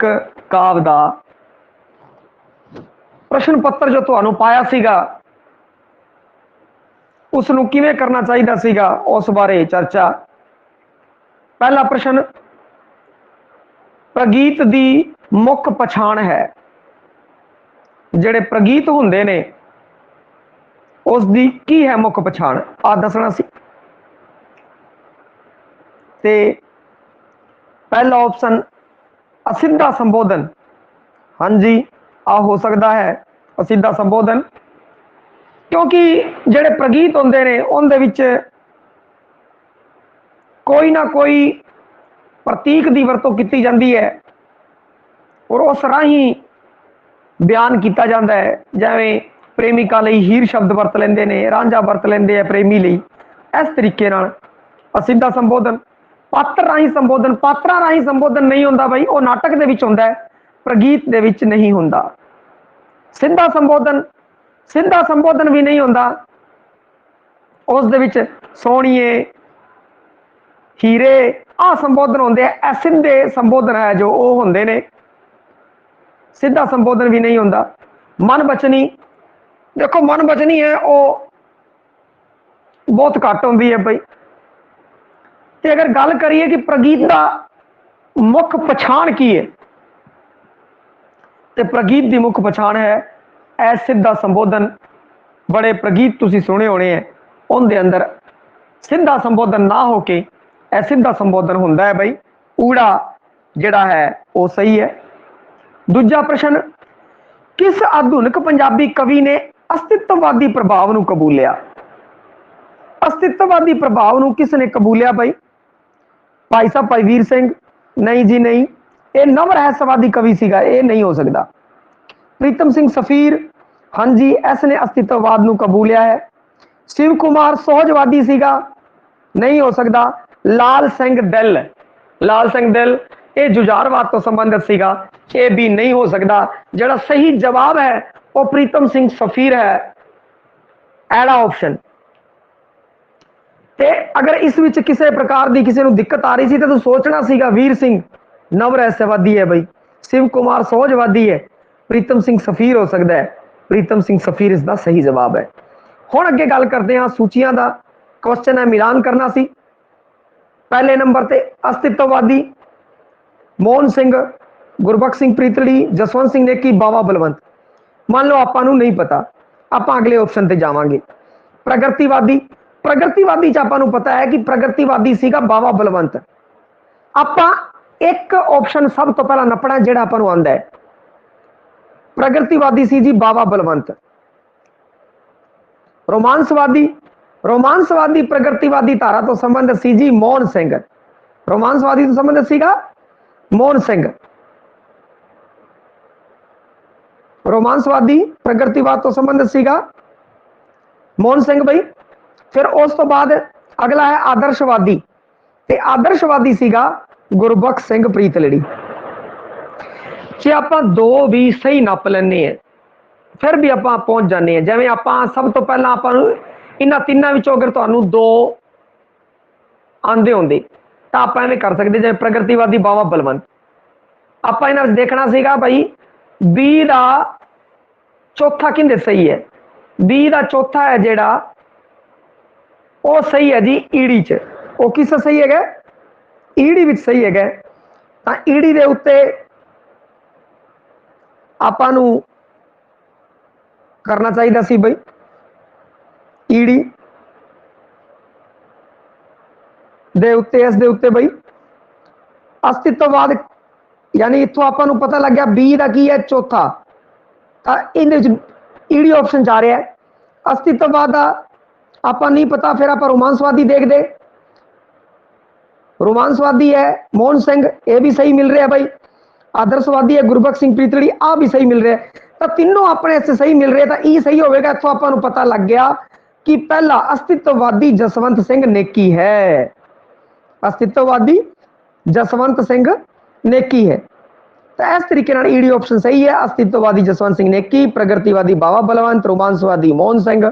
काव्य का प्रश्न पत्र जो तुहानू पाया सीगा उसनू किवें करना चाहिदा सीगा उस बारे चर्चा। पहला प्रश्न, प्रगीत दी मुख पछाण है। जिहड़े प्रगीत हुंदे ने उसदी की है मुख पछाण, आ दसना सी। ते पहला ऑप्शन असिधा संबोधन, हाँ जी आ हो सकता है असिधा संबोधन, क्योंकि जिहड़े प्रगीत होंदे ने उनदे विच कोई ना कोई प्रतीक की वरतों की जाती है और उस राही बयान किया जाता है। जिवें प्रेमिका लई हीर शब्द वरत लेंदे ने, रांझा वरत लेंदे है प्रेमी लई, इस तरीके नाल असिधा संबोधन। पात्र राही संबोधन, पात्रा राही संबोधन नहीं होंदा बई, वो नाटक दे विच होंदा है, प्रगीत दे विच नहीं होंदा। सीधा संबोधन, सीधा संबोधन भी नहीं होंदा, उस दे विच सोहणीए हीरे आ संबोधन होंदे हैं। असिधे संबोधन है जो वो होंदे ने, सीधा संबोधन भी नहीं होंदा। मन बचनी, देखो मन बचनी है वो बहुत घट होंदी है भाई। तो अगर गल करिए कि प्रगीत का मुख पछाण की है, तो प्रगीत की मुख पछाण है असिधा संबोधन। बड़े प्रगीत तुसी सुने होने हैं, उनके अंदर सीधा संबोधन ना होके असिधा संबोधन होंदा है भाई। ऊड़ा जिहड़ा है वो सही है। दूजा प्रश्न, किस आधुनिक पंजाबी कवि ने अस्तित्ववादी प्रभाव नूं कबूलिया? अस्तित्ववादी प्रभाव नूं किसने कबूलिया भाई? भाई साहब भाई वीर सिंह? नहीं जी नहीं, ये नव रहस्यवादी कवि सीगा, ये नहीं हो सकता। प्रीतम सिंह सफीर, हाँ जी इसने अस्तित्ववाद नूं कबूलिया है। शिव कुमार सोहजवादी सीगा, नहीं हो सकता। लाल सिंह दिल, लाल सिंह दिल ये जुझारवाद तो संबंधित सीगा, ये भी नहीं हो सकता। जिहड़ा सही जवाब है वो प्रीतम सिंह सफीर है, एड़ा ऑप्शन। ते अगर इस विच किसी प्रकार की किसी को दिक्कत आ रही थी तो सोचना सीगा वीर सिंह नव रहस्यवादी है भाई, शिव कुमार सोहजवादी है, प्रीतम सिंह सफीर हो सकता है। प्रीतम सिंह सफीर इसका सही जवाब है। हुण अगे गल करते हैं सूचियां का। क्वेश्चन है मिलान करना सी। पहले नंबर ते अस्तित्ववादी मोहन सिंह, गुरबख्श सिंह प्रीतड़ी, जसवंत सिंह नेकी, बावा बलवंत। मान लो आपां नूं नहीं पता, आपां अगले ऑप्शन ते जावांगे। प्रगतिवादी, प्रगतिवादी च आपां नूं पता है कि प्रगतिवादी सीगा बावा बलवंत। आपां एक ऑप्शन सब तो पहला नपना जिहड़ा आपां नूं आंदा है, प्रगतिवादी सी जी बावा बलवंत। रोमांसवादी, रोमांसवादी प्रगतिवादी धारा तो संबंधित सी जी मोहन सिंह। रोमांसवादी तो संबंधित सीगा मोहन सिंह। रोमांसवादी प्रगतिवाद तो संबंधित सीगा मोहन सिंह भाई। फिर उस तो बाद अगला है आदर्शवादी, ते आदर्शवादी सीगा गुरबख्श सिंह प्रीतलड़ी। जे आपां दो भी सही नप लैने हैं फिर भी आपां पहुंच जाने हैं। जिवें आपां सब तो पहला आपां नूं इन्हां तिन्नां विचों अगर तुहानूं दो आंदे होंदे तां आपां इवें कर सकदे, जिवें प्रगतिवादी बावा बलवंत। आपां इन्हां विच देखना सीगा भाई बी दा चौथा किंदे सही है। बी दा चौथा है जिहड़ा वो सही है जी ईड़ी च। वो किस सही है? ईड़ी विच सही है। तां ईड़ी दे उत्ते आपां नूं करना चाहिए सी भाई ईड़ी दे उत्ते, इस दे उत्ते भाई अस्तित्ववाद, यानी इत्थों आपां नूं पता लग गया बी दा की है चौथा, तां इहदे विच ईड़ी ऑप्शन जा रहा है। अस्तित्ववाद दा आपां नहीं पता, फिर आपां रोमांसवादी देखदे। रोमांसवादी है मोहन सिंह, ये भी सही मिल रहा है भाई। आदर्शवादी है गुरबख्श सिंह प्रीतड़ी, आ भी सही मिल रहा है। तो तीनों अपने से सही मिल रहे, तो ई सही होगा। इत्थों आपां नूं पता लग गया कि पहला अस्तित्ववादी जसवंत सिंह नेकी है। अस्तित्ववादी जसवंत सिंह नेकी है। तो इस तरीके नाल ईडी ऑप्शन सही है। अस्तित्ववादी जसवंत सिंह नेकी, प्रगतिवादी बावा बलवंत, रोमांसवादी मोहन सिंह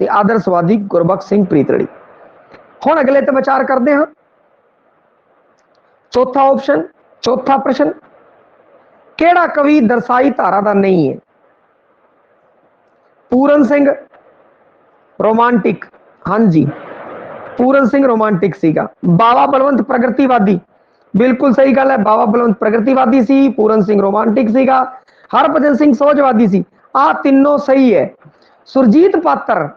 ते आदर्शवादी गुरबख्श सिंह प्रीतड़ी। हुण अगले ते विचार करते हैं। चौथा ऑप्शन, चौथा प्रश्न, ਕਿਹੜਾ ਕਵੀ ਦਰਸਾਈ ਧਾਰਾ ਦਾ ਨਹੀਂ ਹੈ? ਪੂਰਨ ਸਿੰਘ ਰੋਮਾਂਟਿਕ, ਹਾਂਜੀ ਪੂਰਨ ਸਿੰਘ ਰੋਮਾਂਟਿਕ ਸੀਗਾ। ਬਾਵਾ ਬਲਵੰਤ ਪ੍ਰਗਤੀਵਾਦੀ, ਬਿਲਕੁਲ ਸਹੀ ਗੱਲ ਹੈ, ਬਾਵਾ ਬਲਵੰਤ ਪ੍ਰਗਤੀਵਾਦੀ ਸੀ, ਪੂਰਨ ਸਿੰਘ ਰੋਮਾਂਟਿਕ ਸੀਗਾ, ਹਰਭਜਨ ਸਿੰਘ ਸੋਝਵਾਦੀ ਸੀ। ਆ ਤਿੰਨੋਂ ਸਹੀ ਹੈ। ਸੁਰਜੀਤ ਪਾਤਰ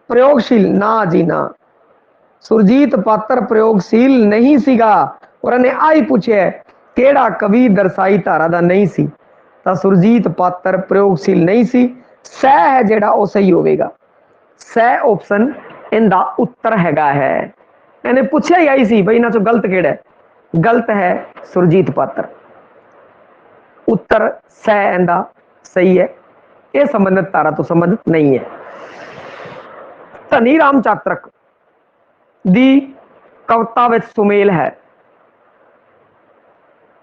ਪ੍ਰਯੋਗਸ਼ੀਲ, ਨਾ ਜੀ ਨਾ, ਸੁਰਜੀਤ ਪਾਤਰ ਪ੍ਰਯੋਗਸ਼ੀਲ ਨਹੀਂ ਸੀਗਾ। ਔਰ ਇਹਨੇ ਆਹੀ ਪੁੱਛਿਆ ਕਿਹੜਾ ਕਵੀ ਦਰਸਾਈ ਧਾਰਾ ਦਾ ਨਹੀਂ ਸੀ, ਤਾਂ ਸੁਰਜੀਤ ਪਾਤਰ ਪ੍ਰਯੋਗਸ਼ੀਲ ਨਹੀਂ ਸੀ। ਸਹਿ ਹੈ ਜਿਹੜਾ ਉਹ ਸਹੀ ਹੋਵੇਗਾ। ਸਹਿ ਆਪਸ਼ਨ ਇਹਦਾ ਉੱਤਰ ਹੈਗਾ ਹੈ। ਇਹਨੇ ਪੁੱਛਿਆ ਹੀ ਆਈ ਸੀ ਬਈ ਇਹਨਾਂ ਚੋਂ ਗਲਤ ਕਿਹੜਾ ਹੈ? ਗਲਤ ਹੈ ਸੁਰਜੀਤ ਪਾਤਰ। ਉੱਤਰ ਸਹਿ ਇਹਦਾ ਸਹੀ ਹੈ। ਇਹ ਸੰਬੰਧਿਤ ਧਾਰਾ ਤੋਂ ਸੰਬੰਧਿਤ ਨਹੀਂ ਹੈ। ਧਨੀ ਰਾਮ ਚਾਤਰਕ ਦੀ ਕਵਿਤਾ ਵਿੱਚ ਸੁਮੇਲ ਹੈ।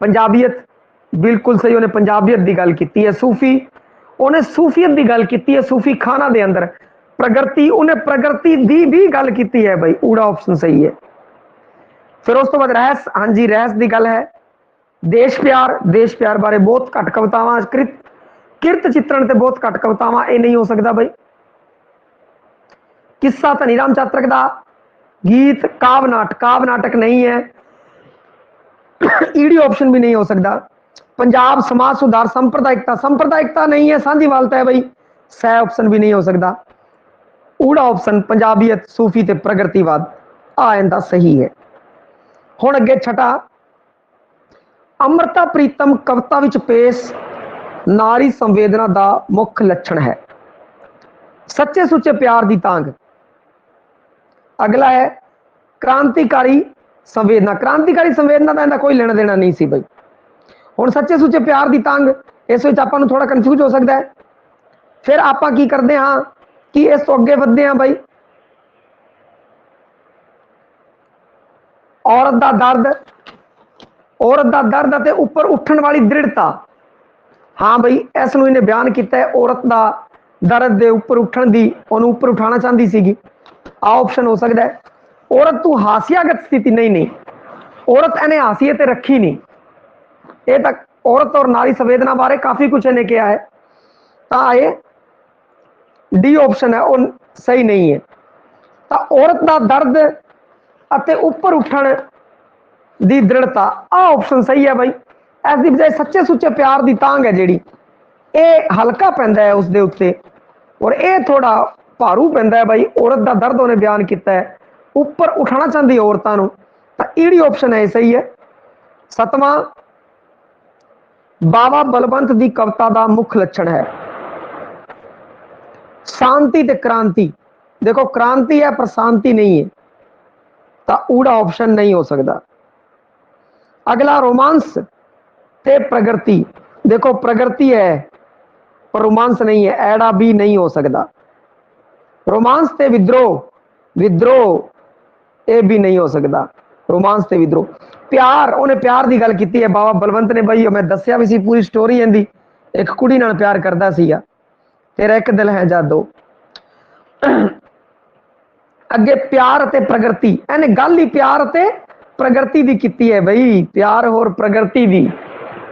ਪੰਜਾਬੀਅਤ, ਬਿਲਕੁਲ ਸਹੀ, ਉਹਨੇ ਪੰਜਾਬੀਅਤ ਦੀ ਗੱਲ ਕੀਤੀ ਹੈ। ਸੂਫੀ, ਉਹਨੇ ਸੂਫੀਅਤ ਦੀ ਗੱਲ ਕੀਤੀ ਹੈ। ਸੂਫੀ ਖਾਨਾ ਦੇ ਅੰਦਰ ਪ੍ਰਗਤੀ, ਉਹਨੇ ਪ੍ਰਗਤੀ ਦੀ ਵੀ ਗੱਲ ਕੀਤੀ ਹੈ ਬਈ, ਊੜਾ ਆਪਸ਼ਨ ਸਹੀ ਹੈ। ਫਿਰ ਉਸ ਤੋਂ ਬਾਅਦ ਰਹਿਸ, ਹਾਂਜੀ ਰਹਿਸ ਦੀ ਗੱਲ ਹੈ। ਦੇਸ਼ ਪਿਆਰ, ਦੇਸ਼ ਪਿਆਰ ਬਾਰੇ ਬਹੁਤ ਘੱਟ ਕਵਿਤਾਵਾਂ, ਕਿਰਤ ਚਿੱਤਰਣ ਤੇ ਬਹੁਤ ਘੱਟ ਕਵਿਤਾਵਾਂ, ਇਹ ਨਹੀਂ ਹੋ ਸਕਦਾ ਬਈ। ਕਿੱਸਾ ਧਨੀ ਰਾਮ ਚਾਤਰਕ ਦਾ। ਗੀਤ ਕਾਵ ਨਾਟਕ ਨਹੀਂ ਹੈ। ਈਡੀ ਆਪਸ਼ਨ भी नहीं हो सकता। पंजाब समाज सुधार संप्रदायिकता नहीं है, साझीवालता है बई, सह ऑप्शन भी नहीं हो सकता। ऊड़ा ऑप्शन पंजाबीयत, सूफी ते प्रगतिवाद, आ इनका सही है। हुण अगे छठा, अमृता प्रीतम कविता विच पेश नारी संवेदना का मुख्य लक्षण है। सच्चे सुच्चे प्यार की तांग। अगला है क्रांतिकारी संवेदना। क्रांतिकारी संवेदना का इनका कोई लेना देना नहीं सी बई। हुण सच्चे सुच्चे प्यार की तांग, इस विच आपां नूं थोड़ा कन्फ्यूज हो सकता है। फिर आपां की करते हाँ कि इस तो अगे वधदे हां बई। औरत का दर्द, औरत का दर्द ते उपर उठण वाली दृढ़ता। हाँ बई, इस नूं इहने बयान किया है, औरत का दर्द दे उपर उठण दी, उहनूं उपर उठाना चाहती सीगी। आ ऑप्शन हो सकता है। औरत तू हास्यागत स्थिति, नहीं औरत इन्हें हासियत रखी नहीं। ये तक औरत और नारी संवेदना बारे काफी कुछ इन्हें किया है, तो ये डी ऑप्शन है वो सही नहीं है। तो औरत का दर्द अते उपर उठण दी दृढ़ता, आ ऑप्शन सही है भाई। इस दी बजाय सच्चे सुच्चे प्यार की तांग है जिहड़ी, ये हल्का पैंदा है उसदे उत्ते, और ये थोड़ा भारू पैंदा है भाई। औरत का दर्द उन्हें बयान किया है, उपर उठाना चाहती औरतों नूं, तो ईडी ऑप्शन है सही है। सतवां, बावा बलवंत की कविता का मुख्य लक्षण है शांति ते क्रांति। देखो क्रांति है पर शांति नहीं है, तो ऊड़ा ऑप्शन नहीं हो सकता। अगला रोमांस ते प्रगति। देखो प्रगति है पर रोमांस नहीं है, एड़ा भी नहीं हो सकता। रोमांस ते विद्रोह, विद्रोह ये भी नहीं हो सकता। रोमांस ते विद्रोह। प्यार, उन्हें प्यार की गल की है बाबा बलवंत ने बई, मैं दसिया भी सी पूरी स्टोरी इहदी। एक कुड़ी नाल प्यार करता सीगा, तेरा एक दिल है जादो। अगे प्यार ते प्रगति, इन्हें गल ही प्यार ते प्रगति की की है बई, प्यार और प्रगति की,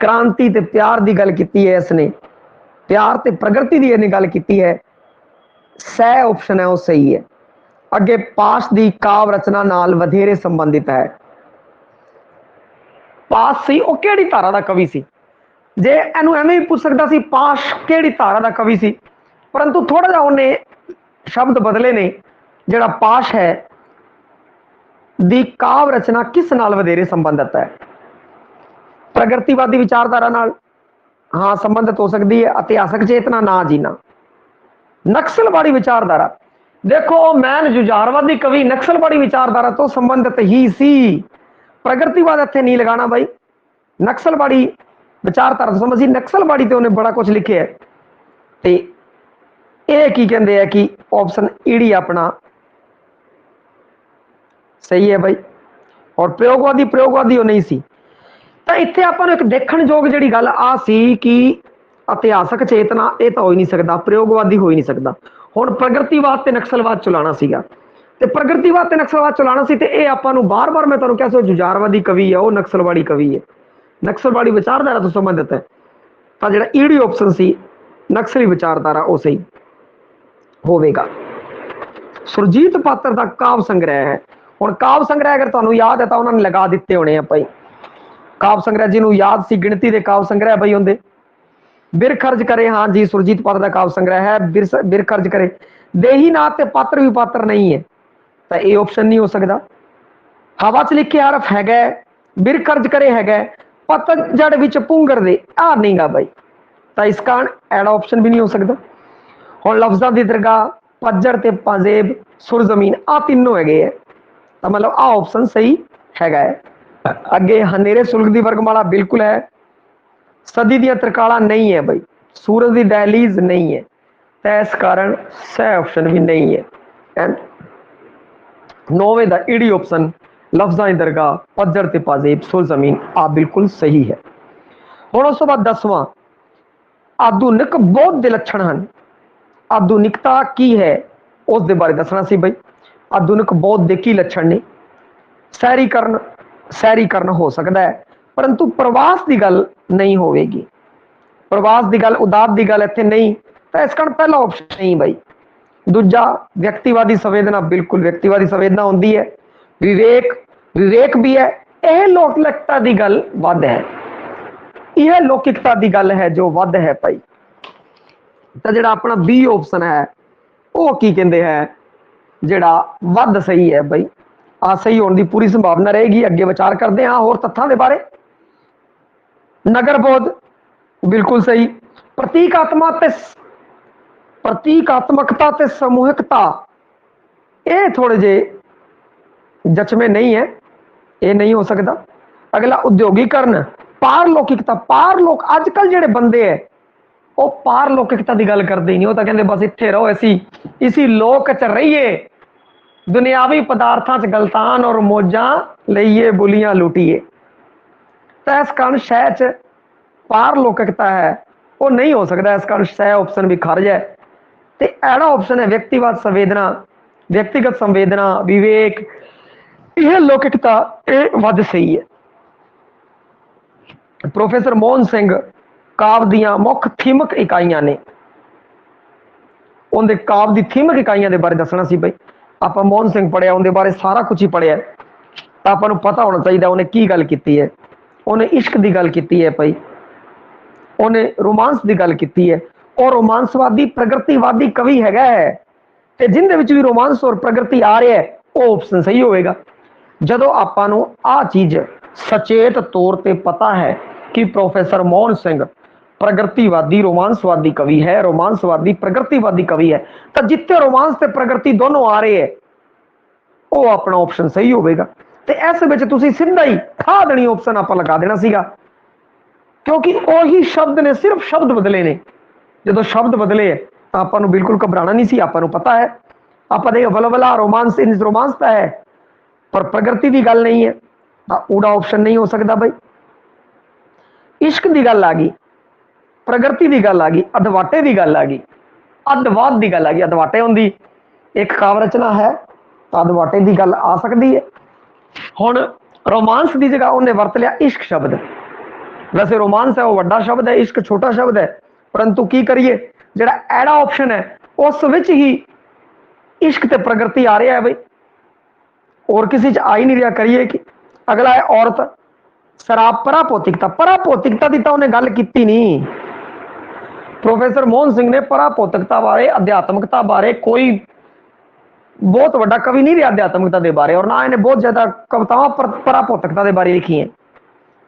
क्रांति ते प्यार की गल की है इसने, प्यार ते प्रगति की इन्हें गल की है। सह ऑप्शन है वो सही है। अगे पाश की काव्य रचना नाल वधेरे संबंधित है। पाश सी वो किहड़ी धारा का कवि सी? जे इनू एवें भी पूछ सकता सी पाश किहड़ी धारा का कवि सी, परंतु थोड़ा जा उन्हें शब्द बदले ने। जिहड़ा पाश है दी काव्य रचना किस नाल वधेरे संबंधित है? प्रगतिवादी विचारधारा नाल हाँ संबंधित हो सकती है। इतिहासक चेतना ना जी ना। नक्सलवाड़ी विचारधारा, देखो मैन जुझारवादी कवि नक्सलवाड़ी विचारधारा तो संबंधित ही सी। प्रगतिवाद इत्थे नहीं लगाना भाई। नक्सलवाड़ी विचारधारा तो समझी, नक्सलवाड़ी तो उन्हें बड़ा कुछ लिखे है। ते ये की कहते हैं कि ऑप्शन ईडी अपना सही है भाई। और प्रयोगवादी वो नहीं सी। तो इत्थे आपां नूं एक देखण योग जिहड़ी गल आ सी कि इतिहासक चेतना ये तो हो ही नहीं सकता, प्रयोगवादी हो ही नहीं सकता। हुण प्रगतिवाद ते नक्सलवाद चलाना सीगा, ते प्रगतिवाद ते नक्सलवाद चलाना सी, ते ये आपां नूं बार-बार मैं तुहानूं कहा सी जुझारवादी कवि है, वो नक्सलवाड़ी कवि है, नक्सलवाड़ी विचारधारा तो संबंधित है। ਤਾਂ ਜਿਹੜਾ ਈਡੀ ਆਪਸ਼ਨ ਸੀ ਨਕਸਲੀ ਵਿਚਾਰਧਾਰਾ ਉਹ ਸਹੀ ਹੋਵੇਗਾ। ਸੁਰਜੀਤ ਪਾਤਰ ਦਾ ਕਾਵ ਸੰਗ੍ਰਹਿ ਹੈ। ਹੁਣ ਕਾਵ ਸੰਗ੍ਰਹਿ ਅਗਰ ਤੁਹਾਨੂੰ ਯਾਦ ਹੈ ਤਾਂ ਉਹਨਾਂ ਨੇ ਲਗਾ ਦਿੱਤੇ ਹੋਣੇ ਆ ਭਾਈ। ਕਾਵ ਸੰਗ੍ਰਹਿ ਜਿਹਨੂੰ ਯਾਦ ਸੀ ਗਿਣਤੀ ਦੇ ਕਾਵ ਸੰਗ੍ਰਹਿ ਬਈ ਹੁੰਦੇ। ਬਿਰ ਖਰਜ ਕਰੇ, ਹਾਂ ਜੀ ਸੁਰਜੀਤ ਪਾਤਰ ਦਾ ਕਾਵ ਸੰਗ੍ਰਹਿ ਹੈ। ਬਿਰ ਖਰਜ ਕਰੇ ਦੇਹੀ ਨਾਥ ਤੇ ਪਾਤਰ ਵੀ ਪਾਤਰ ਨਹੀਂ ਹੈ ਤਾਂ ਇਹ ਆਪਸ਼ਨ ਨਹੀਂ ਹੋ ਸਕਦਾ। ਹਵਾ ਚ ਲਿਖਿਆ ਹਰਫ ਹੈਗਾ, ਬਿਰ ਖਰਜ ਕਰੇ ਹੈਗਾ, ਪਤਝੜ ਵਿੱਚ ਪੁੰਗਰ ਦੇ ਆ ਨਹੀਂਗਾ ਬਾਈ, ਤਾਂ ਇਸ ਕਾਰਨ ਐਡਾ ਆਪਸ਼ਨ ਵੀ ਨਹੀਂ ਹੋ ਸਕਦਾ। ਹੁਣ ਲਫ਼ਜ਼ਾਂ ਦੀ ਦਰਗਾਹ, ਪੱਜੜ ਤੇ ਪਾਜ਼ੇਬ, ਸੁਰ ਜ਼ਮੀਨ ਆ ਤਿੰਨੋਂ ਹੈਗੇ ਹੈ ਤਾਂ ਮਤਲਬ ਆ ਆਪਸ਼ਨ ਸਹੀ ਹੈਗਾ ਹੈ। ਅੱਗੇ ਹਨੇਰੇ ਸੁਲਗ ਦੀ ਵਰਗਮਾਲਾ ਬਿਲਕੁਲ ਹੈ। ਸਦੀ ਦੀਆਂ ਤਰਕਾਲਾਂ ਨਹੀਂ ਹੈ ਬਈ, ਸੂਰਜ ਦੀ ਦਹਿਲੀਜ਼ ਨਹੀਂ ਹੈ ਤਾਂ ਇਸ ਕਾਰਨ ਸਹੀ ਆਪਸ਼ਨ ਵੀ ਨਹੀਂ ਹੈ। ਐਂਡ 9ਵੇਂ ਦਾ ਈਡੀ ਆਪਸ਼ਨ ਲਫ਼ਜ਼ਾਂ ਦੀ ਦਰਗਾਹ, ਪੱਜੜ ਤੇ ਪਾਜ਼ੇਬ, ਸੁਰ ਜ਼ਮੀਨ ਆ ਬਿਲਕੁਲ ਸਹੀ ਹੈ। ਹੁਣ ਉਸ ਤੋਂ ਬਾਅਦ 10ਵਾਂ ਆਧੁਨਿਕ ਬੋਧ ਦੇ ਲੱਛਣ ਹਨ। ਆਧੁਨਿਕਤਾ ਕੀ ਹੈ ਉਸ ਦੇ ਬਾਰੇ ਦੱਸਣਾ ਸੀ ਬਈ। ਆਧੁਨਿਕ ਬੋਧ ਦੇ ਕੀ ਲੱਛਣ ਨੇ? ਸ਼ਹਿਰੀਕਰਨ ਹੋ ਸਕਦਾ ਹੈ ਪਰੰਤੂ ਪ੍ਰਵਾਸ ਦੀ ਗੱਲ ਨਹੀਂ ਹੋਵੇਗੀ। ਪ੍ਰਵਾਸ ਦੀ ਗੱਲ, ਉਦਾਤ ਦੀ ਗੱਲ ਇੱਥੇ ਨਹੀਂ ਤਾਂ ਇਸ ਕਾਰਨ ਪਹਿਲਾ ਆਪਸ਼ਨ ਨਹੀਂ ਬਾਈ। ਦੂਜਾ ਵਿਅਕਤੀਵਾਦੀ ਸੰਵੇਦਨਾ, ਬਿਲਕੁਲ ਵਿਅਕਤੀਵਾਦੀ ਸੰਵੇਦਨਾ ਹੁੰਦੀ ਹੈ। ਵਿਵੇਕ ਵੀ ਹੈ। ਇਹ ਲੋਕਿਕਤਾ ਦੀ ਗੱਲ ਵੱਧ ਹੈ, ਇਹ ਲੌਕਿਕਤਾ ਦੀ ਗੱਲ ਹੈ ਜੋ ਵੱਧ ਹੈ ਭਾਈ। ਤਾਂ ਜਿਹੜਾ ਆਪਣਾ ਬੀ ਆਪਸ਼ਨ ਹੈ ਉਹ ਕੀ ਕਹਿੰਦੇ ਹੈ, ਜਿਹੜਾ ਵੱਧ ਸਹੀ ਹੈ ਬਈ। ਆ ਸਹੀ ਹੋਣ ਦੀ ਪੂਰੀ ਸੰਭਾਵਨਾ ਰਹੇਗੀ। ਅੱਗੇ ਵਿਚਾਰ ਕਰਦੇ ਹਾਂ ਹੋਰ ਤੱਥਾਂ ਦੇ ਬਾਰੇ। ਨਗਰਬੋਧ ਬਿਲਕੁਲ ਸਹੀ। ਪ੍ਰਤੀਕਾਤਮਕਤਾ ਤੇ ਸਮੂਹਿਕਤਾ ਇਹ ਥੋੜੇ ਜਿਹੇ ਜਚਵੇਂ ਨਹੀਂ ਹੈ, ਇਹ ਨਹੀਂ ਹੋ ਸਕਦਾ। ਅਗਲਾ ਉਦਯੋਗੀਕਰਨ, ਪਾਰਲੌਕਿਕਤਾ। ਅੱਜ ਕੱਲ ਜਿਹੜੇ ਬੰਦੇ ਹੈ ਉਹ ਪਾਰਲੌਕਿਕਤਾ ਦੀ ਗੱਲ ਕਰਦੇ ਹੀ ਨਹੀਂ। ਉਹ ਤਾਂ ਕਹਿੰਦੇ ਬਸ ਇੱਥੇ ਰਹੋ, ਅਸੀਂ ਇसी ਲੋਕ ਚ ਰਹੀਏ, ਦੁਨਿਆਵੀ ਪਦਾਰਥਾਂ ਚ ਗਲਤਾਨ ਔਰ ਮੌਜਾਂ ਲਈਏ, ਬੁਲੀਆਂ ਲੁੱਟੀਏ। ਤਾਂ ਇਸ ਕਾਰਨ ਸ਼ਹਿ ਚ ਪਾਰਲੌਕਿਕਤਾ ਹੈ ਉਹ ਨਹੀਂ ਹੋ ਸਕਦਾ। ਇਸ ਕਾਰਨ ਸ਼ਹਿ ਆਪਸ਼ਨ ਵੀ ਖਾਰਜ ਹੈ ਤੇ ਐੜਾ ਆਪਸ਼ਨ ਹੈ ਵਿਅਕਤੀਗਤ ਸੰਵੇਦਨਾ, ਵਿਵੇਕ, ਇਹ ਲੌਕਿਕਤਾ ਇਹ ਵੱਧ ਸਹੀ ਹੈ। ਪ੍ਰੋਫੈਸਰ ਮੋਹਨ ਸਿੰਘ ਕਾਵ ਦੀਆਂ ਮੁੱਖ ਥੀਮਕ ਇਕਾਈਆਂ ਨੇ। ਉਹਦੇ ਕਾਵ ਦੀ ਥੀਮਕ ਇਕਾਈਆਂ ਦੇ ਬਾਰੇ ਦੱਸਣਾ ਸੀ ਬਈ। ਆਪਾਂ ਮੋਹਨ ਸਿੰਘ ਪੜ੍ਹਿਆ, ਉਹਦੇ ਬਾਰੇ ਸਾਰਾ ਕੁਝ ਹੀ ਪੜ੍ਹਿਆ ਤਾਂ ਆਪਾਂ ਨੂੰ ਪਤਾ ਹੋਣਾ ਚਾਹੀਦਾ ਉਹਨੇ ਕੀ ਗੱਲ ਕੀਤੀ ਹੈ। ਉਹਨੇ ਇਸ਼ਕ ਦੀ ਗੱਲ ਕੀਤੀ ਹੈ ਭਾਈ, ਉਹਨੇ ਰੋਮਾਂਸ ਦੀ ਗੱਲ ਕੀਤੀ ਹੈ। ਉਹ ਰੋਮਾਂਸਵਾਦੀ ਪ੍ਰਗਤੀਵਾਦੀ ਕਵੀ ਹੈਗਾ ਹੈ ਤੇ ਜਿੰਦੇ ਵਿੱਚ ਵੀ ਰੋਮਾਂਸ ਔਰ ਪ੍ਰਗਤੀ ਆ ਰਿਹਾ ਹੈ ਉਹ ਆਪਸ਼ਨ ਸਹੀ ਹੋਵੇਗਾ। ਜਦੋਂ ਆਪਾਂ ਨੂੰ ਆਹ ਚੀਜ਼ ਸਚੇਤ ਤੌਰ ਤੇ ਪਤਾ ਹੈ ਕਿ ਪ੍ਰੋਫੈਸਰ ਮੋਹਨ ਸਿੰਘ ਪ੍ਰਗਤੀਵਾਦੀ ਰੋਮਾਂਸਵਾਦੀ ਕਵੀ ਹੈ, ਰੋਮਾਂਸਵਾਦੀ ਪ੍ਰਗਤੀਵਾਦੀ ਕਵੀ ਹੈ, ਤਾਂ ਜਿੱਥੇ ਰੋਮਾਂਸ ਤੇ ਪ੍ਰਗਤੀ ਦੋਨੋਂ ਆ ਰਹੇ ਹੈ ਉਹ ਆਪਣਾ ਆਪਸ਼ਨ ਸਹੀ ਹੋਵੇਗਾ। ਤੇ ਇਸ ਵਿੱਚ ਤੁਸੀਂ ਸਿੱਧਾ ਹੀ ਠਾ ਦੇਣੀ ਆਪਸ਼ਨ ਆਪਾਂ ਲਗਾ ਦੇਣਾ ਸੀਗਾ, ਕਿਉਂਕਿ ਉਹੀ ਸ਼ਬਦ ਨੇ, ਸਿਰਫ ਸ਼ਬਦ ਬਦਲੇ ਨੇ। ਜਦੋਂ ਸ਼ਬਦ ਬਦਲੇ ਤਾਂ ਆਪਾਂ ਨੂੰ ਬਿਲਕੁਲ ਘਬਰਾਣਾ ਨਹੀਂ ਸੀ, ਆਪਾਂ ਨੂੰ ਪਤਾ ਹੈ। ਆਪਾਂ ਦੇ ਵਲਵਲਾ ਰੋਮਾਂਸ ਤਾਂ ਹੈ ਪਰ ਪ੍ਰਗਤੀ ਦੀ ਗੱਲ ਨਹੀਂ ਹੈ ਤਾਂ ਉਹਦਾ ਆਪਸ਼ਨ ਨਹੀਂ ਹੋ ਸਕਦਾ ਬਈ। ਇਸ਼ਕ ਦੀ ਗੱਲ ਆ ਗਈ, ਪ੍ਰਗਤੀ ਦੀ ਗੱਲ ਆ ਗਈ, ਅਧਵਾਟੇ ਦੀ ਗੱਲ ਆ ਗਈ, ਅਧਵਾਦ ਦੀ ਗੱਲ ਆ ਗਈ। ਅਧਵਾਟੇ ਹੁੰਦੀ ਇੱਕ ਕਾਵ ਰਚਨਾ ਹੈ ਤਾਂ ਅਧਵਾਟੇ ਦੀ ਗੱਲ ਆ ਸਕਦੀ ਹੈ। ਹੁਣ ਰੋਮਾਂਸ ਦੀ ਜਗ੍ਹਾ ਉਹਨੇ ਵਰਤ ਲਿਆ ਇਸ਼ਕ ਸ਼ਬਦ। ਵੈਸੇ ਰੋਮਾਂਸ ਹੈ ਉਹ ਵੱਡਾ ਸ਼ਬਦ ਹੈ, ਇਸ਼ਕ ਛੋਟਾ ਸ਼ਬਦ ਹੈ, ਪਰੰਤੂ ਕੀ ਕਰੀਏ, ਜਿਹੜਾ ਐੜਾ ਆਪਸ਼ਨ ਹੈ ਉਸ ਵਿੱਚ ਹੀ ਇਸ਼ਕ ਤੇ ਪ੍ਰਗਤੀ ਆ ਰਿਹਾ ਹੈ ਬਈ, ਹੋਰ ਕਿਸੇ ਚ ਆ ਹੀ ਨਹੀਂ ਰਿਹਾ। ਕਰੀਏ ਕਿ ਅਗਲਾ ਹੈ ਔਰਤ, ਸ਼ਰਾਬ, ਪਰਾਭੌਤਿਕਤਾ ਦੀ ਤਾਂ ਉਹਨੇ ਗੱਲ ਕੀਤੀ ਨਹੀਂ। ਪ੍ਰੋਫੈਸਰ ਮੋਹਨ ਸਿੰਘ ਨੇ ਪਰਾਭੌਤਿਕਤਾ ਬਾਰੇ, ਅਧਿਆਤਮਕਤਾ ਬਾਰੇ ਕੋਈ ਬਹੁਤ ਵੱਡਾ ਕਵੀ ਨਹੀਂ ਰਿਹਾ ਅਧਿਆਤਮਕਤਾ ਦੇ ਬਾਰੇ, ਔਰ ਨਾ ਇਹਨੇ ਬਹੁਤ ਜ਼ਿਆਦਾ ਕਵਿਤਾਵਾਂ ਪਰਾਭੌਤਿਕਤਾ ਦੇ ਬਾਰੇ ਲਿਖੀਆਂ।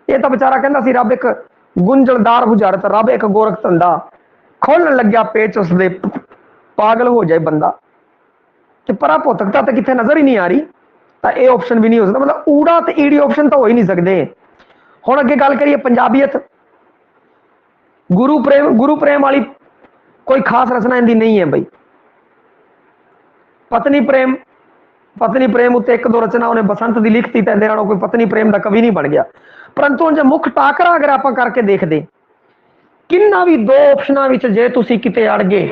ਇਹ ਤਾਂ ਵਿਚਾਰਾ ਕਹਿੰਦਾ ਸੀ ਰੱਬ ਇੱਕ ਗੁੰਝਲਦਾਰ ਬੁਝਾਰਤ, ਰੱਬ ਇੱਕ ਗੋਰਖ ਧੰਦਾ, ਖੋਲਣ ਲੱਗਿਆ ਪੇਚ ਉਸਦੇ ਪਾਗਲ ਹੋ ਜਾਏ ਬੰਦਾ। ਤੇ ਪਰਾਭੌਤਿਕਤਾ ਤਾਂ ਕਿੱਥੇ ਨਜ਼ਰ ਹੀ ਨਹੀਂ ਆ ਰਹੀ ਤਾਂ ਇਹ ਆਪਸ਼ਨ ਵੀ ਨਹੀਂ ਹੋ ਸਕਦਾ। ਮਤਲਬ ਊੜਾ ਤੇ ਈੜੀ ਆਪਸ਼ਨ ਤਾਂ ਹੋ ਹੀ ਨਹੀਂ ਸਕਦੇ। ਹੁਣ ਅੱਗੇ ਗੱਲ ਕਰੀਏ ਪੰਜਾਬੀਅਤ, ਗੁਰੂ ਪ੍ਰੇਮ ਵਾਲੀ ਕੋਈ ਖਾਸ ਰਚਨਾ ਇਹਦੀ ਨਹੀਂ ਹੈ ਬਈ। ਪਤਨੀ ਪ੍ਰੇਮ ਉੱਤੇ ਇੱਕ ਦੋ ਰਚਨਾ ਉਹਨੇ ਬਸੰਤ ਦੀ ਲਿਖਤੀ ਤਾਂ ਇਹਦੇ ਨਾਲੋਂ ਕੋਈ ਪਤਨੀ ਪ੍ਰੇਮ ਦਾ ਕਵੀ ਨਹੀਂ ਬਣ ਗਿਆ। ਪਰੰਤੂ ਜੇ ਮੁੱਖ ਟਾਕਰਾ ਅਗਰ ਆਪਾਂ ਕਰਕੇ ਦੇਖਦੇ, ਕਿੰਨਾ ਵੀ ਦੋ ਆਪਸ਼ਨਾਂ ਵਿੱਚ ਜੇ ਤੁਸੀਂ ਕਿਤੇ ਅੜ ਗਏ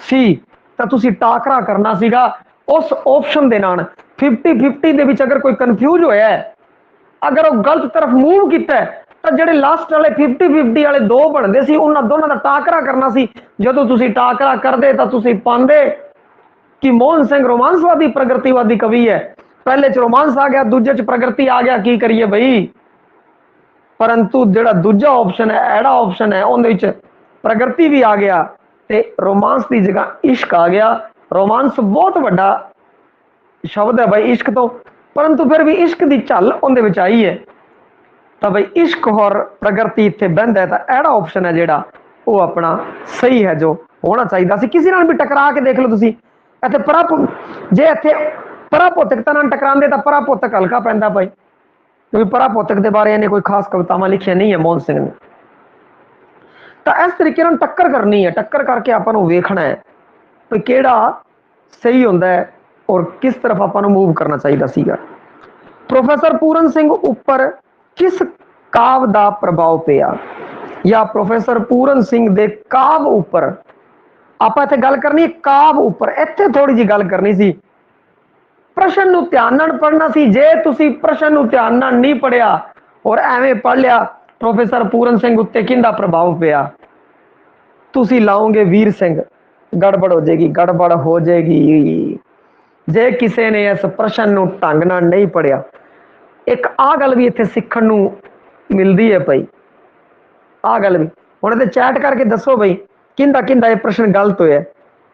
ਸੀ ਤਾਂ ਤੁਸੀਂ ਟਾਕਰਾ ਕਰਨਾ ਸੀਗਾ ਉਸ ਆਪਸ਼ਨ ਦੇ ਨਾਲ। 50-50 ਦੇ ਵਿੱਚ ਅਗਰ ਕੋਈ ਕਨਫਿਊਜ਼ ਹੋਇਆ, ਅਗਰ ਉਹ ਗਲਤ ਤਰਫ ਮੂਵ ਕੀਤਾ ਤਾਂ ਜਿਹੜੇ ਲਾਸਟ ਵਾਲੇ 50-50 ਵਾਲੇ ਦੋ ਬਣਦੇ ਸੀ, ਉਹਨਾਂ ਦੋਨਾਂ ਦਾ ਟਾਕਰਾ ਕਰਨਾ ਸੀ। ਜਦੋਂ ਤੁਸੀਂ ਟਾਕਰਾ ਕਰਦੇ ਤਾਂ ਤੁਸੀਂ ਪਾਉਂਦੇ ਕਿ ਮੋਹਨ ਸਿੰਘ ਰੋਮਾਂਸਵਾਦੀ ਪ੍ਰਗਤੀਵਾਦੀ ਕਵੀ ਹੈ। ਪਹਿਲੇ ਚ ਰੋਮਾਂਸ ਆ ਗਿਆ, ਦੂਜੇ ਚ ਪ੍ਰਗਤੀ ਆ ਗਿਆ, ਕੀ ਕਰੀਏ ਬਈ। ਪਰੰਤੂ ਜਿਹੜਾ ਦੂਜਾ ਆਪਸ਼ਨ ਹੈ, ਐੜਾ ਆਪਸ਼ਨ ਹੈ, ਉਹਦੇ ਵਿੱਚ ਪ੍ਰਗਤੀ ਵੀ ਆ ਗਿਆ ਤੇ ਰੋਮਾਂਸ ਦੀ ਜਗ੍ਹਾ ਇਸ਼ਕ ਆ ਗਿਆ। ਰੋਮਾਂਸ ਬਹੁਤ ਵੱਡਾ ਸ਼ਬਦ ਹੈ ਬਈ ਇਸ਼ਕ ਤੋਂ, ਪਰੰਤੂ ਫਿਰ ਵੀ ਇਸ਼ਕ ਦੀ ਝੱਲ ਉਹਦੇ ਵਿੱਚ ਆਈ ਹੈ। ਤਾਂ ਬਈ ਇਸ਼ਕ ਔਰ ਪ੍ਰਗਤੀ ਇੱਥੇ ਬਹਿੰਦਾ ਹੈ, ਤਾਂ ਐੜਾ ਆਪਸ਼ਨ ਹੈ ਜਿਹੜਾ ਉਹ ਆਪਣਾ ਸਹੀ ਹੈ, ਜੋ ਹੋਣਾ ਚਾਹੀਦਾ ਸੀ। ਕਿਸੇ ਨਾਲ ਵੀ ਟਕਰਾ ਕੇ ਦੇਖ ਲਓ ਤੁਸੀਂ, ਇੱਥੇ ਜੇ ਇੱਥੇ ਪਰਾਭੌਤਿਕਤਾ ਨਾਲ ਟਕਰਾਉਂਦੇ ਤਾਂ ਪਰਾਭੌਤਿਕ ਹਲਕਾ ਪੈਂਦਾ ਭਾਈ, ਕਿਉਂਕਿ ਪਰਾਭੌਤਿਕ ਦੇ ਬਾਰੇ ਇਹਨੇ ਕੋਈ ਖਾਸ ਕਵਿਤਾਵਾਂ ਲਿਖੀਆਂ ਨਹੀਂ ਹੈ ਮੋਹਨ ਸਿੰਘ ਨੇ। ਤਾਂ ਇਸ ਤਰੀਕੇ ਨਾਲ ਟੱਕਰ ਕਰਨੀ ਹੈ, ਟੱਕਰ ਕਰਕੇ ਆਪਾਂ ਨੂੰ ਵੇਖਣਾ ਹੈ ਵੀ ਕਿਹੜਾ ਸਹੀ ਹੁੰਦਾ ਹੈ ਔਰ ਕਿਸ ਤਰਫ ਆਪਾਂ ਨੂੰ ਮੂਵ ਕਰਨਾ ਚਾਹੀਦਾ ਸੀਗਾ। ਪ੍ਰੋਫੈਸਰ ਪੂਰਨ ਸਿੰਘ ਉੱਪਰ ਕਿਸ ਕਾਵ ਦਾ ਪ੍ਰਭਾਵ ਪਿਆ, ਜਾਂ ਪ੍ਰੋਫੈਸਰ ਪੂਰਨ ਸਿੰਘ ਦੇ ਕਾਵ ਉੱਪਰ। ਆਪਾਂ ਇੱਥੇ ਗੱਲ ਕਰਨੀ ਹੈ ਕਾਵ ਉੱਪਰ, ਇੱਥੇ ਥੋੜੀ ਜਿਹੀ ਗੱਲ ਕਰਨੀ ਸੀ। ਪ੍ਰਸ਼ਨ ਨੂੰ ਧਿਆਨ ਨਾਲ ਪੜ੍ਹਨਾ ਸੀ। ਜੇ ਤੁਸੀਂ ਪ੍ਰਸ਼ਨ ਨੂੰ ਧਿਆਨ ਨਾਲ ਨਹੀਂ ਪੜ੍ਹਿਆ ਔਰ ਐਵੇਂ ਪੜ੍ਹ ਲਿਆ ਪ੍ਰੋਫੈਸਰ ਪੂਰਨ ਸਿੰਘ ਉੱਤੇ ਕਿਹਦਾ ਪ੍ਰਭਾਵ ਪਿਆ, ਤੁਸੀਂ ਲਾਓਗੇ ਵੀਰ ਸਿੰਘ, ਗੜਬੜ ਹੋ ਜਾਏਗੀ, ਗੜਬੜ ਹੋ ਜਾਏਗੀ। ਜੇ ਕਿਸੇ ਨੇ ਇਸ ਪ੍ਰਸ਼ਨ ਨੂੰ ਢੰਗ ਨਾਲ ਨਹੀਂ ਪੜ੍ਹਿਆ, ਇੱਕ ਆਹ ਗੱਲ ਵੀ ਇੱਥੇ ਸਿੱਖਣ ਨੂੰ ਮਿਲਦੀ ਹੈ ਭਾਈ, ਆਹ ਗੱਲ ਵੀ ਹੁਣ ਇਹਦੇ ਚੈਟ ਕਰਕੇ ਦੱਸੋ ਬਈ ਕਿਹਦਾ ਕਿਹਦਾ ਇਹ ਪ੍ਰਸ਼ਨ ਗਲਤ ਹੋਇਆ।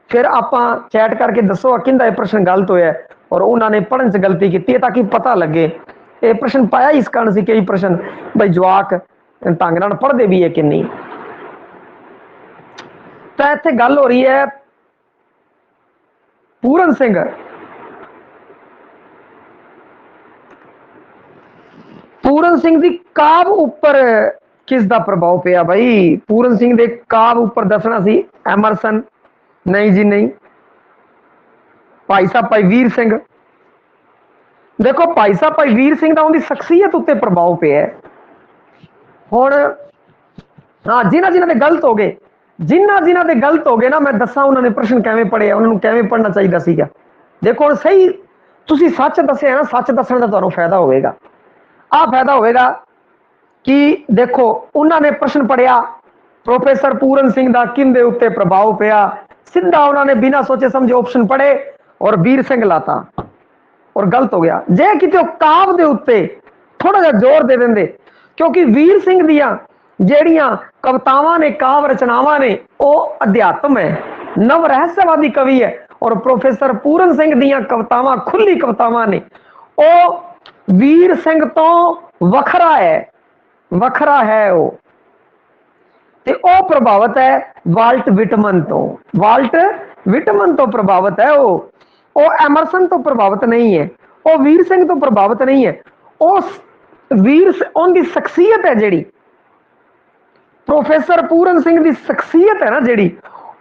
ਫਿਰ ਆਪਾਂ ਚੈਟ ਕਰਕੇ ਦੱਸੋ ਕਿਹਦਾ ਇਹ ਪ੍ਰਸ਼ਨ ਗਲਤ ਹੋਇਆ ਔਰ ਉਹਨਾਂ ਨੇ ਪੜ੍ਹਨ 'ਚ ਗਲਤੀ ਕੀਤੀ ਹੈ, ਤਾਂ ਕਿ ਪਤਾ ਲੱਗੇ ਇਹ ਪ੍ਰਸ਼ਨ ਪਾਇਆ ਇਸ ਕਾਰਨ ਸੀ। ਕਈ ਪ੍ਰਸ਼ਨ ਬਈ ਜਵਾਕ ਢੰਗ ਨਾਲ ਪੜ੍ਹਦੇ ਵੀ ਹੈ ਕਿ ਨਹੀਂ। ਤਾਂ ਇੱਥੇ ਗੱਲ ਹੋ ਰਹੀ ਹੈ ਪੂਰਨ ਸਿੰਘ ਦੀ ਕਾਵ ਉੱਪਰ ਕਿਸ ਦਾ ਪ੍ਰਭਾਵ ਪਿਆ ਭਾਈ। ਪੂਰਨ ਸਿੰਘ ਦੇ ਕਾਵ ਉੱਪਰ ਦੱਸਣਾ ਸੀ ਐਮਰਸਨ, ਨਹੀਂ ਜੀ ਨਹੀਂ। ਭਾਈ ਸਾਹਿਬ ਭਾਈ ਵੀਰ ਸਿੰਘ, ਦੇਖੋ ਭਾਈ ਸਾਹਿਬ ਭਾਈ ਵੀਰ ਸਿੰਘ ਦਾ ਉਹਦੀ ਸ਼ਖਸੀਅਤ ਉੱਤੇ ਪ੍ਰਭਾਵ ਪਿਆ। ਹੁਣ ਹਾਂ ਜਿਨ੍ਹਾਂ ਦੇ ਗਲਤ ਹੋ ਗਏ, ਜਿਨ੍ਹਾਂ ਦੇ ਗਲਤ ਹੋ ਗਏ ਨਾ, ਮੈਂ ਦੱਸਾਂ ਉਹਨਾਂ ਨੇ ਪ੍ਰਸ਼ਨ ਕਿਵੇਂ ਪੜ੍ਹੇ, ਉਹਨਾਂ ਨੂੰ ਕਿਵੇਂ ਪੜ੍ਹਨਾ ਚਾਹੀਦਾ ਸੀਗਾ। ਦੇਖੋ ਹੁਣ ਸਹੀ ਤੁਸੀਂ ਸੱਚ ਦੱਸਿਆ ਨਾ, ਸੱਚ ਦੱਸਣ ਦਾ ਤੁਹਾਨੂੰ ਫਾਇਦਾ ਹੋਵੇਗਾ। ਆਹ ਫਾਇਦਾ ਹੋਵੇਗਾ ਕਿ ਦੇਖੋ ਉਹਨਾਂ ਨੇ ਪ੍ਰਸ਼ਨ ਪੜਿਆ ਪ੍ਰੋਫੈਸਰ ਪੂਰਨ ਸਿੰਘ ਦਾ ਕਿਹਦੇ ਉੱਤੇ ਪ੍ਰਭਾਵ ਪਿਆ, ਸਿੱਧਾ ਉਹਨਾਂ ਨੇ ਬਿਨਾਂ ਸੋਚੇ ਸਮਝੇ ਆਪਸ਼ਨ ਪੜੇ ਔਰ ਵੀਰ ਸਿੰਘ ਲਾਤਾ ਔਰ ਗਲਤ ਹੋ ਗਿਆ। ਜੇ ਕਿਤੇ ਉਹ ਕਾਵ ਦੇ ਉੱਤੇ ਥੋੜਾ ਜਿਹਾ ਜ਼ੋਰ ਦੇ ਦਿੰਦੇ, ਕਿਉਂਕਿ ਵੀਰ ਸਿੰਘ ਦੀਆਂ ਜਿਹੜੀਆਂ ਕਵਿਤਾਵਾਂ ਨੇ, ਕਾਵ ਰਚਨਾਵਾਂ ਨੇ, ਉਹ ਅਧਿਆਤਮ ਹੈ, ਨਵ ਰਹੱਸਵਾਦੀ ਕਵੀ ਹੈ ਔਰ ਪ੍ਰੋਫੈਸਰ ਪੂਰਨ ਸਿੰਘ ਦੀਆਂ ਕਵਿਤਾਵਾਂ ਖੁੱਲੀ ਕਵਿਤਾਵਾਂ ਨੇ, ਉਹ ਵੀਰ ਸਿੰਘ ਤੋਂ ਵੱਖਰਾ ਹੈ, ਵੱਖਰਾ ਹੈ ਉਹ। ਤੇ ਉਹ ਪ੍ਰਭਾਵਿਤ ਹੈ ਵਾਲਟ ਵਿਟਮਨ ਤੋਂ, ਵਾਲਟ ਵਿਟਮਨ ਤੋਂ ਪ੍ਰਭਾਵਿਤ ਹੈ ਉਹ ਐਮਰਸਨ ਤੋਂ ਪ੍ਰਭਾਵਿਤ ਨਹੀਂ ਹੈ, ਉਹ ਵੀਰ ਸਿੰਘ ਤੋਂ ਪ੍ਰਭਾਵਿਤ ਨਹੀਂ ਹੈ। ਉਸ ਉਹਦੀ ਸ਼ਖਸੀਅਤ ਹੈ ਜਿਹੜੀ ਪ੍ਰੋਫੈਸਰ ਪੂਰਨ ਸਿੰਘ ਦੀ ਸ਼ਖਸੀਅਤ ਹੈ ਨਾ ਜਿਹੜੀ,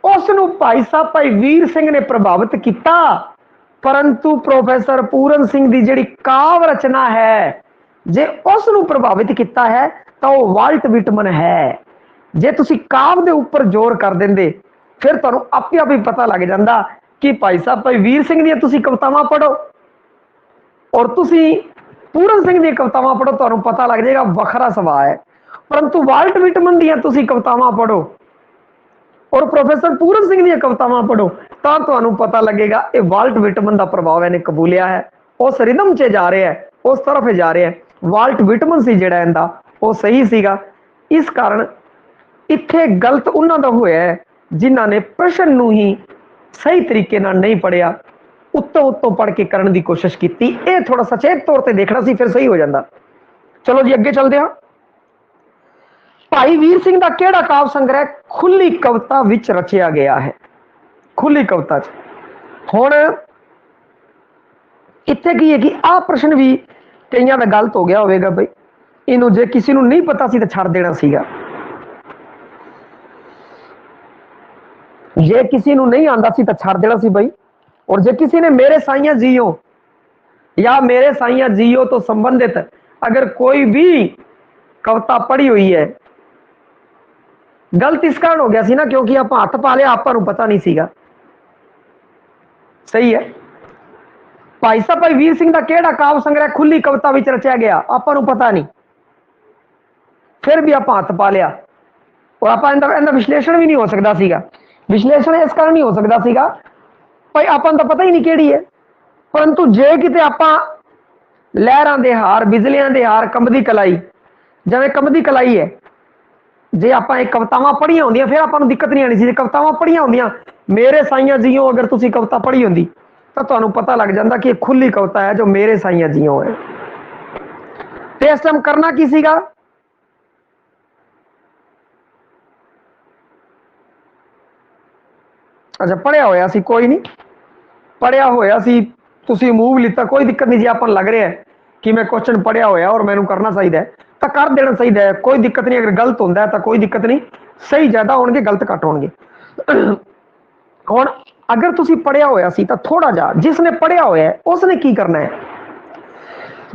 ਉਸ ਨੂੰ ਭਾਈ ਸਾਹਿਬ ਭਾਈ ਵੀਰ ਸਿੰਘ ਨੇ ਪ੍ਰਭਾਵਿਤ ਕੀਤਾ। ਪਰੰਤੂ ਪ੍ਰੋਫੈਸਰ ਪੂਰਨ ਸਿੰਘ ਦੀ ਜਿਹੜੀ ਕਾਵ ਰਚਨਾ ਹੈ, ਜੇ ਉਸ ਨੂੰ ਪ੍ਰਭਾਵਿਤ ਕੀਤਾ ਹੈ ਤਾਂ ਉਹ ਵਾਲਟ ਵਿਟਮਨ ਹੈ। ਜੇ ਤੁਸੀਂ ਕਾਵ ਦੇ ਉੱਪਰ ਜ਼ੋਰ ਕਰ ਦਿੰਦੇ, ਫਿਰ ਤੁਹਾਨੂੰ ਆਪੇ ਆਪ ਹੀ ਪਤਾ ਲੱਗ ਜਾਂਦਾ ਕਿ ਭਾਈ ਸਾਹਿਬ ਭਾਈ ਵੀਰ ਸਿੰਘ ਦੀਆਂ ਤੁਸੀਂ ਕਵਿਤਾਵਾਂ ਪੜ੍ਹੋ ਔਰ ਤੁਸੀਂ ਪੂਰਨ ਸਿੰਘ ਦੀਆਂ ਕਵਿਤਾਵਾਂ ਪੜ੍ਹੋ, ਤੁਹਾਨੂੰ ਪਤਾ ਲੱਗ ਜਾਏਗਾ ਵੱਖਰਾ ਸੁਭਾਅ ਹੈ। ਪਰੰਤੂ ਵਾਲਟ ਵਿਟਮਨ ਦੀਆਂ ਤੁਸੀਂ ਕਵਿਤਾਵਾਂ ਪੜ੍ਹੋ ਔਰ ਪ੍ਰੋਫੈਸਰ ਪੂਰਨ ਸਿੰਘ ਦੀਆਂ ਕਵਿਤਾਵਾਂ ਪੜ੍ਹੋ, ਤਾਂ ਤੁਹਾਨੂੰ ਪਤਾ ਲੱਗੇਗਾ ਇਹ ਵਾਲਟ ਵਿਟਮਨ ਦਾ ਪ੍ਰਭਾਵ ਇਹਨੇ ਕਬੂਲਿਆ ਹੈ, ਉਸ ਰਿਦਮ 'ਚ ਜਾ ਰਿਹਾ ਹੈ, ਉਸ ਤਰਫ ਜਾ ਰਿਹਾ ਹੈ। ਵਾਲਟ ਵਿਟਮਨ ਸੀ ਜਿਹੜਾ ਇਹਦਾ, ਉਹ ਸਹੀ ਸੀਗਾ। ਇਸ ਕਾਰਨ ਇੱਥੇ ਗਲਤ ਉਹਨਾਂ ਦਾ ਹੋਇਆ ਹੈ ਜਿਨ੍ਹਾਂ ਨੇ ਪ੍ਰਸ਼ਨ ਨੂੰ ਹੀ ਸਹੀ ਤਰੀਕੇ ਨਾਲ ਨਹੀਂ ਪੜ੍ਹਿਆ, ਉੱਤੋਂ ਪੜ੍ਹ ਕੇ ਕਰਨ ਦੀ ਕੋਸ਼ਿਸ਼ ਕੀਤੀ। ਇਹ ਥੋੜਾ ਸਚੇਤ ਤੌਰ ਤੇ ਦੇਖਣਾ ਸੀ, ਫਿਰ ਸਹੀ ਹੋ ਜਾਂਦਾ। ਚਲੋ ਜੀ ਅੱਗੇ ਚੱਲਦੇ ਹਾਂ। ਭਾਈ ਵੀਰ ਸਿੰਘ ਦਾ ਕਿਹੜਾ ਕਾਵ ਸੰਗ੍ਰਹਿ ਖੁੱਲੀ ਕਵਿਤਾ ਵਿੱਚ ਰਚਿਆ ਗਿਆ ਹੈ? ਖੁੱਲੀ ਕਵਿਤਾ 'ਚ। ਹੁਣ ਇੱਥੇ ਕੀ ਹੈ ਕਿ ਆਹ ਪ੍ਰਸ਼ਨ ਵੀ ਕਈਆਂ ਦਾ ਗਲਤ ਹੋ ਗਿਆ ਹੋਵੇਗਾ ਬਈ, ਇਹਨੂੰ ਜੇ ਕਿਸੇ ਨੂੰ ਨਹੀਂ ਪਤਾ ਸੀ ਤਾਂ ਛੱਡ ਦੇਣਾ ਸੀਗਾ। ਜੇ ਕਿਸੇ ਨੂੰ ਨਹੀਂ ਆਂਦਾ ਸੀ ਤਾਂ ਛੱਡ ਦੇਣਾ ਸੀ ਬਈ। ਔਰ ਜੇ किसी ने मेरे साइया जियो या मेरे साइया जियो तो संबंधित अगर कोई भी कविता पढ़ी हुई है, गलत इस कारण हो गया सी ना क्योंकि आप हाथ पा लिया, आपा नूं पता नहीं सीगा। सही है। भाई साहब भाई वीर सिंह दा केड़ा काव्य संग्रह खुली कविता विच रचिया गया, आपा नूं पता नहीं। फिर भी आप हथ पा लिया और आप इनका विश्लेषण भी नहीं हो सकता सीगा। विश्लेषण इस कारण नहीं हो सकता सीगा भाई ਆਪਾਂ ਨੂੰ ਤਾਂ पता ही नहीं ਕਿਹੜੀ है, परंतु जे किते ਆਪਾਂ लहरां दे हार, बिजलियां दे हार, कंबदी कलाई, जिवें कंबदी कलाई है, जे आप कवितावां पढ़िया होंदियां फिर आपां नूं दिक्कत नहीं आनी सी। जे कवितावां पढ़िया होंदियां, मेरे साईयां जीओ अगर तुसीं कविता पढ़ी होंदी तो तुहानूं पता लग जांदा कि खुली कविता है जो मेरे साईयां जीओ है। ते इस टाइम करना की सीगा, अच्छा पढ़िया होया सी, कोई नहीं पढ़िया होया सी, तुसीं मूव लिता, कोई दिक्कत नहीं। जे आपां लग रहा है कि मैं क्वेश्चन पढ़िया होया और मैनूं करना चाहिए तो कर देना चाहिए, कोई दिक्कत नहीं। अगर गलत होंदा है तो कोई दिक्कत नहीं, सही ज़्यादा होणगे, गलत घट होणगे। हुण अगर तुसीं पढ़िया होया सी तो थोड़ा जा, जिसने पढ़िया होया है उसने की करना है,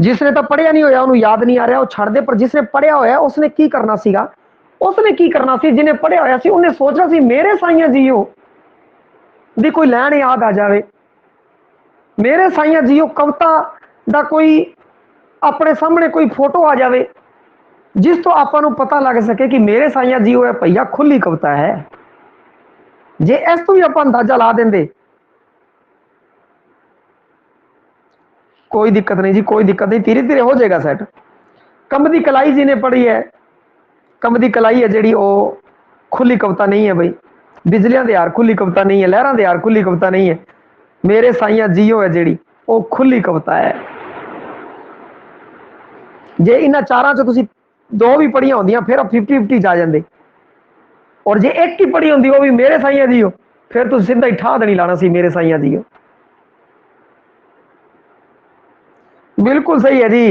जिसने तो पढ़िया नहीं होया उन्होंने याद नहीं आ रहा, वो छड़ दे। पर जिसने पढ़िया होया उसने की करना सीगा, उसने की करना सी, जिन्हें पढ़िया होया सी उन्हें सोचना सी मेरे साईयां जीओ दी कोई लैन याद आ जाए, मेरे साईयां जीओ कविता दा कोई अपने सामने कोई फोटो आ जाए जिस तो आपां पता लग सके कि मेरे साईयां जीओ है भैया खुली कविता है। जे इस तो भी आप अंदाजा ला देंगे कोई दिक्कत नहीं जी, कोई दिक्कत नहीं, धीरे धीरे हो जाएगा सेट। कंबदी कलाई जी ने पढ़ी है, कंबदी कलाई है जी वो खुली कविता नहीं है भाई। बिजलियां दे हार खुली कविता नहीं है, लहरां दे हार खुली कविता नहीं है, मेरे साईयां जीओ है जी वो खुली कविता है। जे इन्हां चारां चों तुसीं दो भी पढ़िया होंदियां फिर 50-50 जा जांदे, और जे एक ही पढ़ी होंदी वो भी मेरे साईयां जीओ फिर तुसीं सीधा ही ठा नहीं लाना सी मेरे साईयां जीओ। बिल्कुल सही है जी।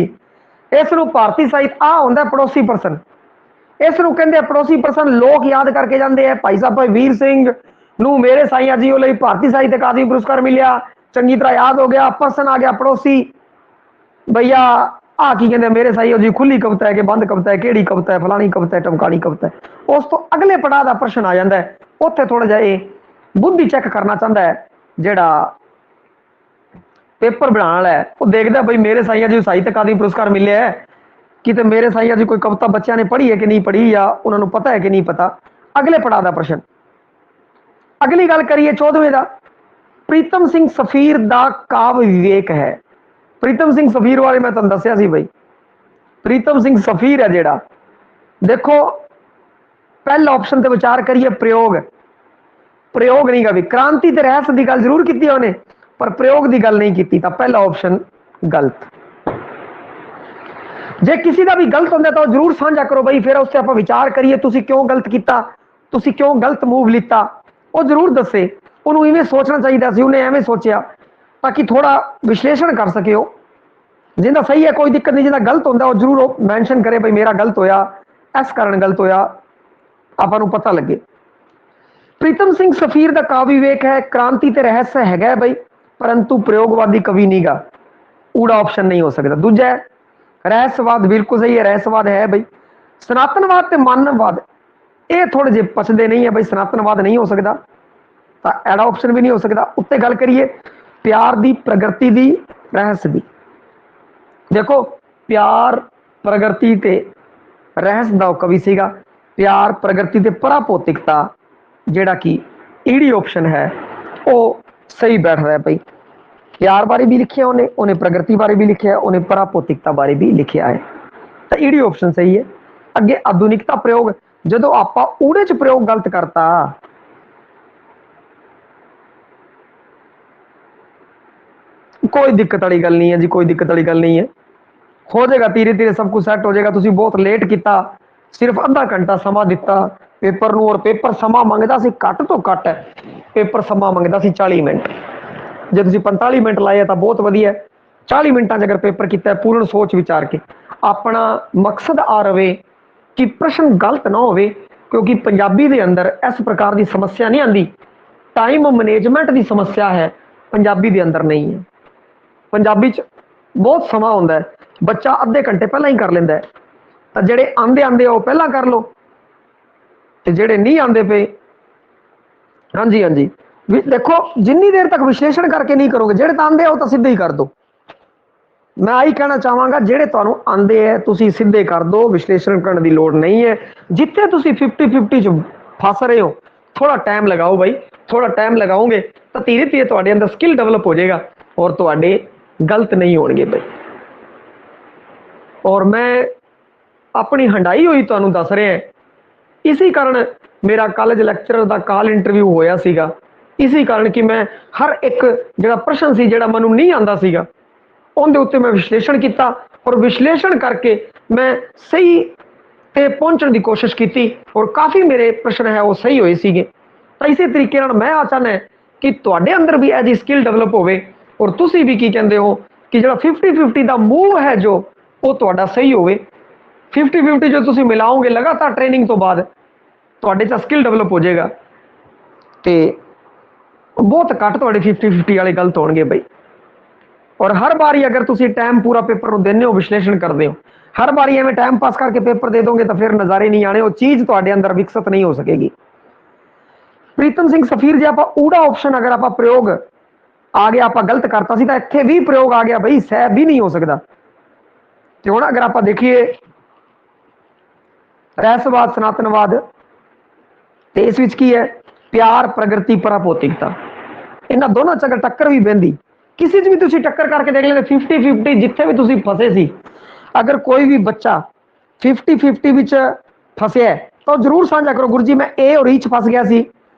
इस नूं भारती साहित्य आ हुंदा पड़ोसी परसन, इस नूं कहंदे पड़ोसी परसन। लोग याद करके जाते हैं भाई साहब भाई वीर सिंह नूं मेरे साईयां जीओ लई भारती साहित्य अकादमी पुरस्कार मिलिया, चंगी तरह याद हो गया, परसन आ गया पड़ोसी भैया आ की कहते मेरे साईओ जी खुली कविता है कि बंद कविता है, केड़ी कविता है, फलानी कविता है, टमकानी कविता है। उस तो अगले पड़ाव का प्रश्न आ जाता है, उत्थे थोड़ा जिहा बुद्धि चैक करना चाहता है जिहड़ा पेपर बनाने वाला है, वो देखता भाई मेरे साईयां जी साहित्य अकादमी पुरस्कार मिले है कि ते मेरे साईयां जी कोई कविता बच्चों ने पढ़ी है कि नहीं पढ़ी, या उन्होंने पता है कि नहीं पता। अगले पड़ाव का प्रश्न। अगली गल करिए 14वें का, प्रीतम सिंह सफीर का काव्य विवेक है। प्रीतम सिंह सफीर वाले मैं तुहानूं दस्सिया सी भाई, प्रीतम सिंह सफीर है जिहड़ा, देखो पहला ऑप्शन ते विचार करिए प्रयोग, प्रयोग नहीं गा भी, क्रांति ते रहस की गल जरूर की उन्हें पर प्रयोग की गल नहीं की, पहला ऑप्शन गलत। जे किसी का भी गलत होंदा तो जरूर साझा करो भाई, फिर उससे आप विचार करिए तुसी क्यों गलत किया, तुसी क्यों गलत मूव लिता, वो जरूर दसे। उन्होंने इवें सोचना चाहिए सी, उन्हें एवें सोचा ताकि थोड़ा विश्लेषण कर सके हो। जिंदा सही है कोई दिक्कत नहीं, जिंदा गलत होंदा वो जरूर मैंशन करे भाई मेरा गलत होया, इस कारण गलत होया, आपां पता लगे। प्रीतम सिंह सफीर का काव्य विवेक है, क्रांति ते रहस्य है भाई, परंतु प्रयोगवादी कवि नहीं गा, ऊड़ा ऑप्शन नहीं हो सकता। दूजा है रहस्यवाद, बिल्कुल सही है, रहस्यवाद है भाई। सनातनवाद ते मानववाद ये थोड़े जे पचते नहीं है भाई, सनातनवाद नहीं हो सकता, तो एड़ा ऑप्शन भी नहीं हो सकता। उत्ते गल करिए प्यार दी, प्रगति दी, रहस्य दी, देखो प्यार प्रगति ते रहस्य दा कवि सीगा, प्यार प्रगति ते पराभौतिकता जेड़ा कि ईडी ऑप्शन है वो सही बैठ रहा है भाई। प्यार बारे भी लिखिया उन्हें, उन्हें प्रगति बारे भी लिखा है, उन्हें पराभौतिकता बारे भी लिखा है, तो ईडी ऑप्शन सही है। अगे आधुनिकता प्रयोग, जो आपां ऊड़े च प्रयोग गलत करता, कोई दिक्कत वाली गल नहीं है जी, कोई दिक्कत वाली गल नहीं है, हो जाएगा धीरे धीरे सब कुछ सैट हो जाएगा। तुसीं बहुत लेट किया, सिर्फ आधा घंटा समा दिता पेपर नूं, और पेपर समा मंगदा सी घट तो घट, पेपर समा मंगदा सी 40 मिनट, जे तुसीं 45 मिनट लाए तो बहुत वधिया, 40 मिनटां च अगर पेपर किया पूर्ण सोच विचार के, अपना मकसद आ रहे कि प्रश्न गलत ना हो, क्योंकि पंजाबी के अंदर इस प्रकार की समस्या नहीं आती, टाइम मैनेजमेंट की समस्या है, पंजाबी के अंदर नहीं है। पंजाबी च बहुत समा होंदा है, बच्चा अद्धे घंटे पहला ही कर लेंदा है, तो जेडे आंदे आंदे वो पहला कर लो, तो जेडे नहीं आंदे पे, हाँ जी हाँ जी, देखो जिन्नी देर तक विश्लेषण करके नहीं करोगे, जेडे तो आंदे हो तो सीधे ही कर दो, मैं आई कहना चाहांगा ਜਿਹੜੇ ਤੁਹਾਨੂੰ ਆਂਦੇ ਹੈ ਤੁਸੀਂ ਸਿੱਧੇ ਕਰ ਦੋ, ਵਿਸ਼ਲੇਸ਼ਣ ਕਰਨ ਦੀ ਲੋੜ ਨਹੀਂ ਹੈ। ਜਿੱਥੇ ਤੁਸੀਂ 50-50 ਚ ਫਸ ਰਹੇ ਹੋ, ਥੋੜਾ ਟਾਈਮ ਲਗਾਓ ਬਾਈ, ਥੋੜਾ ਟਾਈਮ ਲਗਾਓਗੇ ਤਾਂ ਧੀਰੇ ਧੀਰੇ ਤੁਹਾਡੇ ਅੰਦਰ ਸਕਿੱਲ ਡਿਵੈਲਪ ਹੋ ਜਾਏਗਾ ਔਰ ਤੁਹਾਡੇ ਗਲਤ ਨਹੀਂ ਹੋਣਗੇ ਬਾਈ। ਔਰ ਮੈਂ ਆਪਣੀ ਹੰਡਾਈ ਹੋਈ ਤੁਹਾਨੂੰ ਦੱਸ ਰਿਹਾ, ਇਸੇ ਕਾਰਨ ਮੇਰਾ ਕਾਲਜ ਲੈਕਚਰਰ ਦਾ ਕਾਲ ਇੰਟਰਵਿਊ ਹੋਇਆ ਸੀਗਾ, ਇਸੇ ਕਾਰਨ ਕਿ ਮੈਂ ਹਰ ਇੱਕ ਜਿਹੜਾ ਪ੍ਰਸ਼ਨ ਸੀ ਜਿਹੜਾ ਮੈਨੂੰ ਨਹੀਂ ਆਉਂਦਾ ਸੀਗਾ ਉਹਦੇ ਉੱਤੇ ਮੈਂ ਵਿਸ਼ਲੇਸ਼ਣ ਕੀਤਾ ਔਰ ਵਿਸ਼ਲੇਸ਼ਣ ਕਰਕੇ ਮੈਂ ਸਹੀ ਤੇ ਪਹੁੰਚਣ ਦੀ ਕੋਸ਼ਿਸ਼ ਕੀਤੀ ਔਰ ਕਾਫੀ ਮੇਰੇ ਪ੍ਰਸ਼ਨ ਹੈ ਉਹ ਸਹੀ ਹੋਏ ਸੀਗੇ। ਤਾਂ ਇਸੇ ਤਰੀਕੇ ਨਾਲ ਮੈਂ ਆ ਚਾਹੁੰਦਾ ਕਿ ਤੁਹਾਡੇ ਅੰਦਰ ਵੀ ਇਹਦੀ ਸਕਿੱਲ ਡਿਵੈਲਪ ਹੋਵੇ ਔਰ ਤੁਸੀਂ ਵੀ ਕੀ ਕਹਿੰਦੇ ਹੋ ਕਿ ਜਿਹੜਾ 50-50 ਦਾ ਮੂਵ ਹੈ ਜੋ ਉਹ ਤੁਹਾਡਾ ਸਹੀ ਹੋਵੇ। 50-50 ਜੋ ਤੁਸੀਂ ਮਿਲਾਓਗੇ ਲਗਾਤਾਰ ਟ੍ਰੇਨਿੰਗ ਤੋਂ ਬਾਅਦ ਤੁਹਾਡੇ 'ਚ ਸਕਿੱਲ ਡਿਵੈਲਪ ਹੋ ਜਾਏਗਾ ਤੇ ਬਹੁਤ ਘੱਟ ਤੁਹਾਡੇ 50-50 ਵਾਲੇ ਗਲਤ ਹੋਣਗੇ ਬਈ। ਔਰ ਹਰ ਵਾਰੀ ਅਗਰ ਤੁਸੀਂ ਟਾਈਮ ਪੂਰਾ ਪੇਪਰ ਨੂੰ ਦਿੰਦੇ ਹੋ, ਵਿਸ਼ਲੇਸ਼ਣ ਕਰਦੇ ਹੋ, ਹਰ ਵਾਰੀ ਐਵੇਂ ਟਾਈਮ ਪਾਸ ਕਰਕੇ ਪੇਪਰ ਦੇ ਦੋਗੇ ਤਾਂ ਫਿਰ ਨਜ਼ਾਰੇ ਨਹੀਂ ਆਣੇ, ਉਹ ਚੀਜ਼ ਤੁਹਾਡੇ ਅੰਦਰ ਵਿਕਸਿਤ ਨਹੀਂ ਹੋ ਸਕੇਗੀ। ਪ੍ਰੀਤਮ ਸਿੰਘ ਸਫੀਰ ਜੇ ਆਪਾਂ ਊੜਾ ਆਪਸ਼ਨ ਅਗਰ ਆਪਾਂ ਪ੍ਰਯੋਗ ਆ ਗਿਆ ਆਪਾਂ ਗਲਤ ਕਰਤਾ ਸੀ ਤਾਂ ਇੱਥੇ ਵੀ ਪ੍ਰਯੋਗ ਆ ਗਿਆ ਬਈ, ਸਹਿਬ ਵੀ ਨਹੀਂ ਹੋ ਸਕਦਾ। ਤੇ ਹੁਣ ਅਗਰ ਆਪਾਂ ਦੇਖੀਏ ਰਹੱਸਵਾਦ ਸਨਾਤਨਵਾਦ ਤੇ ਇਸ ਵਿੱਚ ਕੀ ਹੈ, ਪਿਆਰ ਪ੍ਰਗਤੀ ਪਰਾਭੌਤਿਕਤਾ, ਇਹਨਾਂ ਦੋਨਾਂ ਚ ਅਗਰ ਟੱਕਰ ਵੀ ਬਹਿੰਦੀ, ਕਿਸੇ ਚ ਵੀ ਤੁਸੀਂ ਟੱਕਰ ਕਰਕੇ ਦੇਖ ਲੈਂਦੇ 50-50 ਜਿੱਥੇ ਵੀ ਤੁਸੀਂ ਫਸੇ ਸੀ, ਅਗਰ ਕੋਈ ਵੀ ਬੱਚਾ 50-50 ਵਿੱਚ ਫਸਿਆ ਤਾਂ ਜ਼ਰੂਰ ਸਾਂਝਾ ਕਰੋ, ਗੁਰੂ ਜੀ ਮੈਂ ਏ ਔਰ ਈ ਚ ਫਸ ਗਿਆ ਸੀ,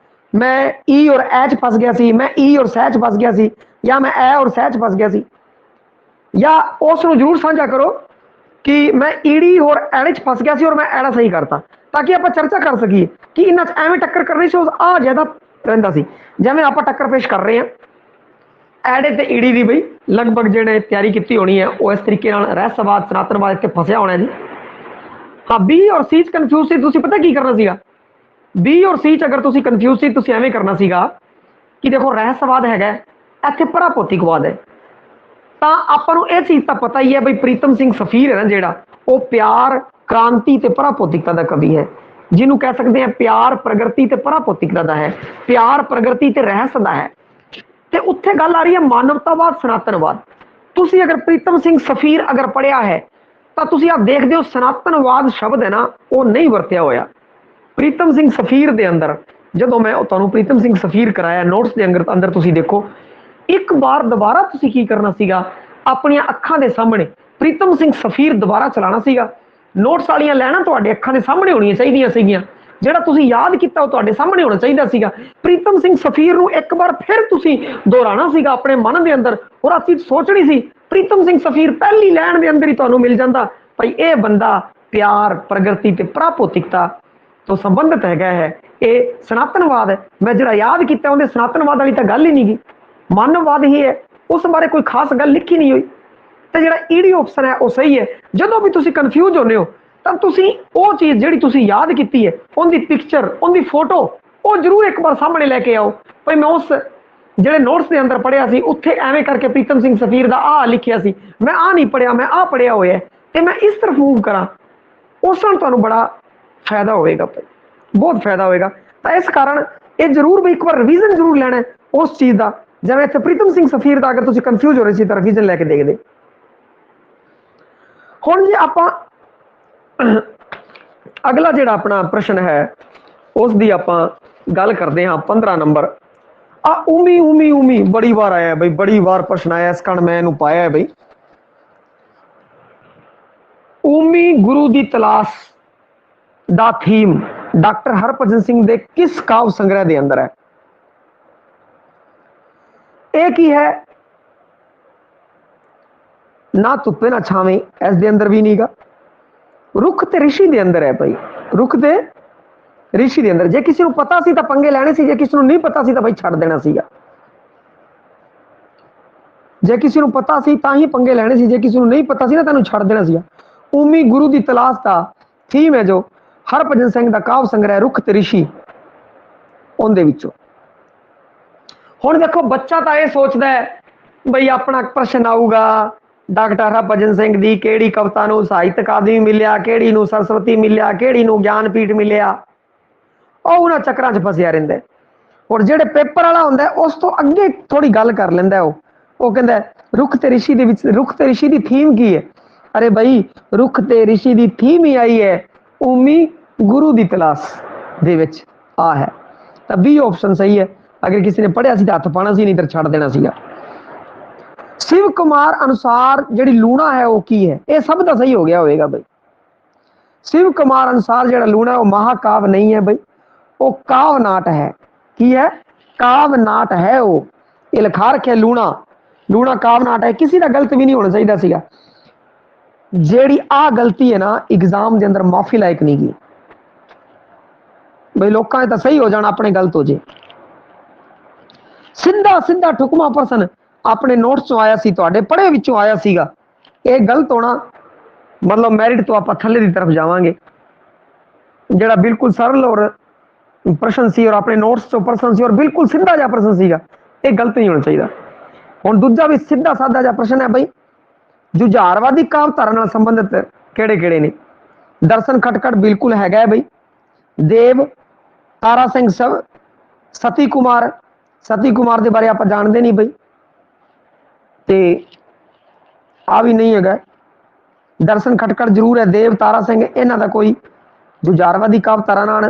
ਮੈਂ ਈ ਔਰ ਐ ਚ ਫਸ ਗਿਆ ਸੀ, ਮੈਂ ਈ ਔਰ ਸਹਿ ਚ ਫਸ ਗਿਆ ਸੀ, ਜਾਂ ਮੈਂ ਐ ਔਰ ਸਹਿ ਚ ਫਸ ਗਿਆ ਸੀ, ਜਾਂ ਉਸ ਨੂੰ ਜ਼ਰੂਰ ਸਾਂਝਾ ਕਰੋ ਕਿ ਮੈਂ ਈੜੀ ਔਰ ਐੜੇ ਚ ਫਸ ਗਿਆ ਸੀ ਔਰ ਮੈਂ ਐੜਾ ਸਹੀ ਕਰਤਾ, ਤਾਂ ਕਿ ਆਪਾਂ ਚਰਚਾ ਕਰ ਸਕੀਏ ਕਿ ਇਹਨਾਂ ਚ ਐਵੇਂ ਟੱਕਰ ਕਰਨੀ ਸੀ, ਆ ਜ਼ਿਆਦਾ ਰਹਿੰਦਾ ਸੀ। ਜਿਵੇਂ ਆਪਾਂ ਟੱਕਰ ਪੇਸ਼ ਕਰ ਰਹੇ ਹਾਂ ਐੜੇ ਤੇ ਈੜੀ ਦੀ ਬਈ, ਲਗਭਗ ਜਿਹੜੇ ਤਿਆਰੀ ਕੀਤੀ ਹੋਣੀ ਹੈ ਉਹ ਇਸ ਤਰੀਕੇ ਨਾਲ ਰਹੱਸਵਾਦ ਸਨਾਤਨਵਾਦ ਇੱਥੇ ਫਸਿਆ ਹੋਣਾ ਜੀ। ਹਾਂ ਬੀ ਔਰ ਸੀ ਚ ਕਨਫਿਊਜ਼ ਸੀ, ਤੁਸੀਂ ਪਤਾ ਕੀ ਕਰਨਾ ਸੀਗਾ, ਬੀ ਔਰ ਸੀ ਚ ਅਗਰ ਤੁਸੀਂ ਕਨਫਿਊਜ਼ ਸੀ ਤੁਸੀਂ ਐਵੇਂ ਕਰਨਾ ਸੀਗਾ ਕਿ ਦੇਖੋ ਰਹੱਸਵਾਦ ਹੈਗਾ ਇੱਥੇ ਪਰਾਭੌਤਿਕਵਾਦ ਹੈ, ਤਾਂ ਆਪਾਂ ਨੂੰ ਇਹ ਚੀਜ਼ ਤਾਂ ਪਤਾ ਹੀ ਹੈ ਬਈ ਪ੍ਰੀਤਮ ਸਿੰਘ ਸਫੀਰ ਹੈ ਨਾ ਜਿਹੜਾ, ਉਹ ਪਿਆਰ ਕ੍ਰਾਂਤੀ ਤੇ ਪਰਾਭੌਤਿਕਤਾ ਦਾ ਕਵੀ ਹੈ, ਜਿਹਨੂੰ ਕਹਿ ਸਕਦੇ ਹਾਂ ਪਿਆਰ ਪ੍ਰਗਤੀ ਤੇ ਪਰਾਭੌਤਿਕਤਾ ਦਾ ਹੈ, ਪਿਆਰ ਪ੍ਰਗਤੀ ਤੇ ਰਹੱਸ ਦਾ ਹੈ। ਤੇ ਉੱਥੇ ਗੱਲ ਆ ਰਹੀ ਹੈ ਮਾਨਵਤਾਵਾਦ ਸਨਾਤਨਵਾਦ। ਤੁਸੀਂ ਅਗਰ ਪ੍ਰੀਤਮ ਸਿੰਘ ਸਫੀਰ ਅਗਰ ਪੜ੍ਹਿਆ ਹੈ ਤਾਂ ਤੁਸੀਂ ਆਪ ਦੇਖਦੇ ਹੋ ਸਨਾਤਨਵਾਦ ਸ਼ਬਦ ਹੈ ਨਾ ਉਹ ਨਹੀਂ ਵਰਤਿਆ ਹੋਇਆ ਪ੍ਰੀਤਮ ਸਿੰਘ ਸਫੀਰ ਦੇ ਅੰਦਰ। ਜਦੋਂ ਮੈਂ ਤੁਹਾਨੂੰ ਪ੍ਰੀਤਮ ਸਿੰਘ ਸਫੀਰ ਕਰਾਇਆ ਨੋਟਸ ਦੇ ਅੰਦਰ ਤੁਸੀਂ ਦੇਖੋ, ਇੱਕ ਵਾਰ ਦੁਬਾਰਾ ਤੁਸੀਂ ਕੀ ਕਰਨਾ ਸੀਗਾ, ਆਪਣੀਆਂ ਅੱਖਾਂ ਦੇ ਸਾਹਮਣੇ ਪ੍ਰੀਤਮ ਸਿੰਘ ਸਫੀਰ ਦੁਬਾਰਾ ਚਲਾਉਣਾ ਸੀਗਾ, ਨੋਟਸ ਵਾਲੀਆਂ ਲੈਣਾ ਤੁਹਾਡੇ ਅੱਖਾਂ ਦੇ ਸਾਹਮਣੇ ਹੋਣੀਆਂ ਚਾਹੀਦੀਆਂ ਸੀਗੀਆਂ, ਜਿਹੜਾ ਤੁਸੀਂ ਯਾਦ ਕੀਤਾ ਉਹ ਤੁਹਾਡੇ ਸਾਹਮਣੇ ਹੋਣਾ ਚਾਹੀਦਾ ਸੀਗਾ। ਪ੍ਰੀਤਮ ਸਿੰਘ ਸਫੀਰ ਨੂੰ ਇੱਕ ਵਾਰ ਫਿਰ ਤੁਸੀਂ ਦੁਹਰਾਉਣਾ ਸੀਗਾ ਆਪਣੇ ਮਨ ਦੇ ਅੰਦਰ, ਔਰ ਅਸੀਂ ਸੋਚਣੀ ਸੀ ਪ੍ਰੀਤਮ ਸਿੰਘ ਸਫੀਰ ਪਹਿਲੀ ਲਾਈਨ ਦੇ ਅੰਦਰ ਹੀ ਤੁਹਾਨੂੰ ਮਿਲ ਜਾਂਦਾ ਭਾਈ ਇਹ ਬੰਦਾ ਪਿਆਰ ਪ੍ਰਗਤੀ ਤੇ ਪਰਾਭੌਤਿਕਤਾ ਤੋਂ ਸੰਬੰਧਿਤ ਹੈਗਾ ਹੈ, ਇਹ ਸਨਾਤਨਵਾਦ ਹੈ। ਮੈਂ ਜਿਹੜਾ ਯਾਦ ਕੀਤਾ ਉਹਦੇ ਸਨਾਤਨਵਾਦ ਵਾਲੀ ਤਾਂ ਗੱਲ ਹੀ ਨਹੀਂ ਗਈ, ਮਾਨਵਵਾਦ ਹੀ ਹੈ, ਉਸ ਬਾਰੇ ਕੋਈ ਖਾਸ ਗੱਲ ਲਿਖੀ ਨਹੀਂ ਹੋਈ। ਤੇ ਜਿਹੜਾ ਈਡੀ ਆਪਸ਼ਨ ਹੈ ਉਹ ਸਹੀ ਹੈ। ਜਦੋਂ ਵੀ ਤੁਸੀਂ ਕਨਫਿਊਜ਼ ਹੁੰਦੇ ਹੋ ਤਾਂ ਤੁਸੀਂ ਉਹ ਚੀਜ਼ ਜਿਹੜੀ ਤੁਸੀਂ ਯਾਦ ਕੀਤੀ ਹੈ ਉਹਦੀ ਪਿਕਚਰ ਉਹਦੀ ਫੋਟੋ ਉਹ ਜ਼ਰੂਰ ਇੱਕ ਵਾਰ ਸਾਹਮਣੇ ਲੈ ਕੇ ਆਓ, ਭਾਈ ਮੈਂ ਉਸ ਜਿਹੜੇ ਨੋਟਸ ਦੇ ਅੰਦਰ ਪੜ੍ਹਿਆ ਸੀ ਉੱਥੇ ਐਵੇਂ ਕਰਕੇ ਪ੍ਰੀਤਮ ਸਿੰਘ ਸਫੀਰ ਦਾ ਆਹ ਲਿਖਿਆ ਸੀ, ਮੈਂ ਆਹ ਨਹੀਂ ਪੜ੍ਹਿਆ, ਮੈਂ ਆਹ ਪੜ੍ਹਿਆ ਹੋਇਆ ਤੇ ਮੈਂ ਇਸ ਤਰਫ ਮੂਵ ਕਰਾਂ, ਉਸ ਨਾਲ ਤੁਹਾਨੂੰ ਬੜਾ ਫਾਇਦਾ ਹੋਵੇਗਾ ਭਾਈ, ਬਹੁਤ ਫਾਇਦਾ ਹੋਵੇਗਾ। ਤਾਂ ਇਸ ਕਾਰਨ ਇਹ ਜ਼ਰੂਰ ਵੀ ਇੱਕ ਵਾਰ ਰਿਵੀਜ਼ਨ ਜ਼ਰੂਰ ਲੈਣਾ ਉਸ ਚੀਜ਼ ਦਾ। ਜਿਵੇਂ ਇੱਥੇ ਪ੍ਰੀਤਮ ਸਿੰਘ ਸਫੀਰ ਦਾ ਅਗਰ ਤੁਸੀਂ ਕਨਫਿਊਜ਼ ਹੋ ਰਹੇ ਸੀ ਤਾਂ ਰਿਵੀਜ਼ਨ ਲੈ ਕੇ ਦੇਖਦੇ। ਹੁਣ ਜੇ ਆਪਾਂ ਅਗਲਾ ਜਿਹੜਾ ਆਪਣਾ ਪ੍ਰਸ਼ਨ ਹੈ ਉਸ ਦੀ ਆਪਾਂ ਗੱਲ ਕਰਦੇ ਹਾਂ 15 ਨੰਬਰ। ਆ ਉਮੀ ਉਮੀ ਉਮੀ ਬੜੀ ਵਾਰ ਆਇਆ ਬਈ, ਬੜੀ ਵਾਰ ਪ੍ਰਸ਼ਨ ਆਇਆ, ਇਸ ਕਾਰਨ ਮੈਂ ਇਹਨੂੰ ਪਾਇਆ ਬਈ। ਉਮੀ ਗੁਰੂ ਦੀ ਤਲਾਸ਼ ਦਾ ਥੀਮ ਡਾਕਟਰ ਹਰਭਜਨ ਸਿੰਘ ਦੇ ਕਿਸ ਕਾਵ ਸੰਗ੍ਰਹਿ ਦੇ ਅੰਦਰ ਹੈ? ਇਹ ਕੀ ਹੈ? ਨਾ ਧੁੱਪੇ ਨਾ ਛਾਵੇਂ ਇਸ ਦੇ ਅੰਦਰ ਵੀ ਨਹੀਂਗਾ, ਰੁੱਖ ਤੇ ਰਿਸ਼ੀ ਦੇ ਅੰਦਰ ਹੈ ਭਾਈ, ਰੁੱਖ ਤੇ ਰਿਸ਼ੀ ਦੇ ਅੰਦਰ। ਜੇ ਕਿਸੇ ਨੂੰ ਪਤਾ ਸੀ ਤਾਂ ਪੰਗੇ ਲੈਣੇ ਸੀ, ਜੇ ਕਿਸੇ ਨੂੰ ਨਹੀਂ ਪਤਾ ਸੀ ਤਾਂ ਭਾਈ ਛੱਡ ਦੇਣਾ ਸੀਗਾ। ਜੇ ਕਿਸੇ ਨੂੰ ਪਤਾ ਸੀ ਤਾਂ ਹੀ ਪੰਗੇ ਲੈਣੇ ਸੀ, ਜੇ ਕਿਸੇ ਨੂੰ ਨਹੀਂ ਪਤਾ ਸੀ ਨਾ ਤੈਨੂੰ ਛੱਡ ਦੇਣਾ ਸੀਗਾ। ਉਮੀ ਗੁਰੂ ਦੀ ਤਲਾਸ਼ ਦਾ ਥੀਮ ਹੈ ਜੋ ਹਰਭਜਨ ਸਿੰਘ ਦਾ ਕਾਵ ਸੰਗ੍ਰਹਿ ਰੁੱਖ ਤੇ ਰਿਸ਼ੀ, ਉਹਦੇ ਵਿੱਚੋਂ। ਹੁਣ ਦੇਖੋ ਬੱਚਾ ਤਾਂ ਇਹ ਸੋਚਦਾ ਹੈ ਬਈ ਆਪਣਾ ਪ੍ਰਸ਼ਨ ਆਊਗਾ ਡਾਕਟਰ ਹਰਭਜਨ ਸਿੰਘ ਦੀ ਕਿਹੜੀ ਕਵਿਤਾ ਨੂੰ ਸਾਹਿਤ ਅਕਾਦਮੀ ਮਿਲਿਆ, ਕਿਹੜੀ ਨੂੰ ਸਰਸਵਤੀ ਮਿਲਿਆ, ਕਿਹੜੀ ਨੂੰ ਗਿਆਨਪੀਠ ਮਿਲਿਆ, ਉਹ ਉਹਨਾਂ ਚੱਕਰਾਂ 'ਚ ਫਸਿਆ ਰਹਿੰਦਾ। ਔਰ ਜਿਹੜੇ ਪੇਪਰ ਵਾਲਾ ਹੁੰਦਾ ਉਸ ਤੋਂ ਅੱਗੇ ਥੋੜੀ ਗੱਲ ਕਰ ਲੈਂਦਾ ਉਹ ਉਹ ਕਹਿੰਦਾ ਰੁੱਖ ਤੇ ਰਿਸ਼ੀ ਦੇ ਵਿੱਚ ਰੁੱਖ ਤੇ ਰਿਸ਼ੀ ਦੀ ਥੀਮ ਕੀ ਹੈ? अरे भाई रुख ते ऋषि की थीम ही आई है उमी गुरु की तलाश दे विच आ है। तो बी ऑप्शन सही है। अगर किसी ने पढ़िया सी हथ पाना सी, नहीं तो छड़ देना सीगा। शिव कुमार अनुसार जिहड़ी लूणा है वो की है? ये सब का सही हो गया होगा भाई। शिव कुमार अनुसार जिहड़ा लूणा है वो महाकाव्य नहीं है भाई, वो काव्य नाट है। की है? काव्य नाट है। वो ये लिखा रखे लूणा, लूणा काव्य नाट है। किसी का गलत भी नहीं होना चाहिए सीगा। जेड़ी आ गलती है ना एग्जाम के अंदर माफी लायक नहीं की भाई। लोगों ने तो सही हो जाना, अपने गलत हो जाए। सीधा सीधा ठुकमा प्रश्न अपने नोट्स चो आया सी, तुहाडे पढ़े विचों आया सीगा। ये गलत होना मतलब मैरिट तो आप थले की तरफ जावांगे। जेड़ा बिल्कुल सरल और प्रश्न सी और अपने नोट्स चो प्रश्न सी और बिल्कुल सीधा जा प्रश्न सीगा, ये गलत नहीं होना चाहिए। हुण दूजा भी सीधा साधा जा प्रश्न है भाई, जुझारवादी कावधारा नाल संबंधित किहड़े किहड़े ने? दर्शन खटखट बिल्कुल हैगा है भाई। देव, तारा सिंह सब, सती कुमार, सती कुमार के बारे आप जानते नहीं भाई, ते आ भी नहीं है। दर्शन खटखट जरूर है। देव, तारा सिंह इन्हां दा कोई जुझारवादी कावधारा नाल,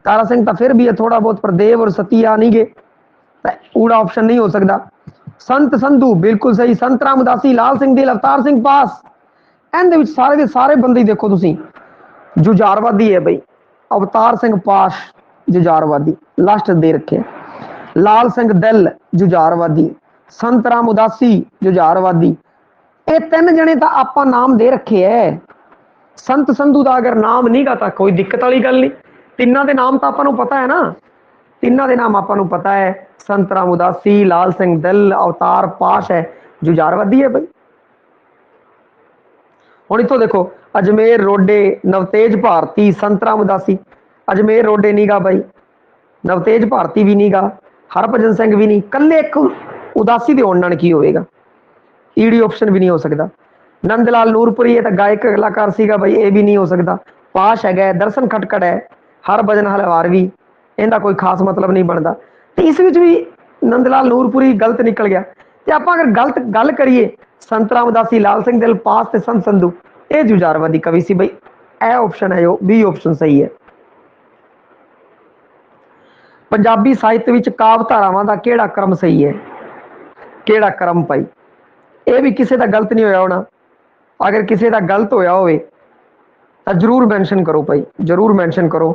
तारा सिंह तो फिर भी है थोड़ा बहुत, पर देव और सती आ नहीं गए, ऊड़ा ऑप्शन नहीं हो सकता। संत संधू बिल्कुल सही। संत राम उदासी, लाल सिंह दिल, अवतार सिंह पास, इन सारे के सारे बंदे देखो तुसी जुझारवादी है भाई। अवतार सिंह पास जुझारवादी लास्ट दे रखे, लाल सिंह दिल जुझारवादी, संत राम उदासी जुझारवादी। ये तीन जने तो आप नाम दे रखे है। संत संधू का अगर नाम नहीं गा तो कोई दिक्कत वाली गल नहीं। तिना के नाम तो आपको पता है ना, तिना के नाम आपको पता है। संत राम उदासी, लाल सिंह दिल, अवतार पाश है, जुझारवादी है भाई। हुण इत्थों देखो अजमेर रोडे, नवतेज भारती, संत राम उदासी। अजमेर रोडे नहीं गा भाई, नवतेज भारती भी नहीं गा, हरभजन सिंह भी नहीं, कल्ले एक उदासी के होने की होएगा। ईडी ऑप्शन भी नहीं हो सकता। नंदलाल नूरपुरी है तो गायक कलाकार सीगा भाई, ये भी नहीं हो सकता। पाश है, दर्शन खटखट है, हरभजन हलवारवी, इनका कोई खास मतलब नहीं बनता। तो इस विच भी नंदलाल नूरपुरी गलत निकल गया। तो आप अगर गलत गल करिए संत राम उदासी, लाल सिंह दिल, पास ते संत संधू, ये जुझारवादी कवि सी भाई। ए ऑप्शन है, बी ऑप्शन सही है। पंजाबी साहित्य विच काव्य धारावां दा केड़ा क्रम सही है? केड़ा क्रम भाई? ये भी किसी का गलत नहीं होया होना। अगर किसी का गलत होया होवे तो जरूर मैंशन करो भाई, जरूर मैंशन करो।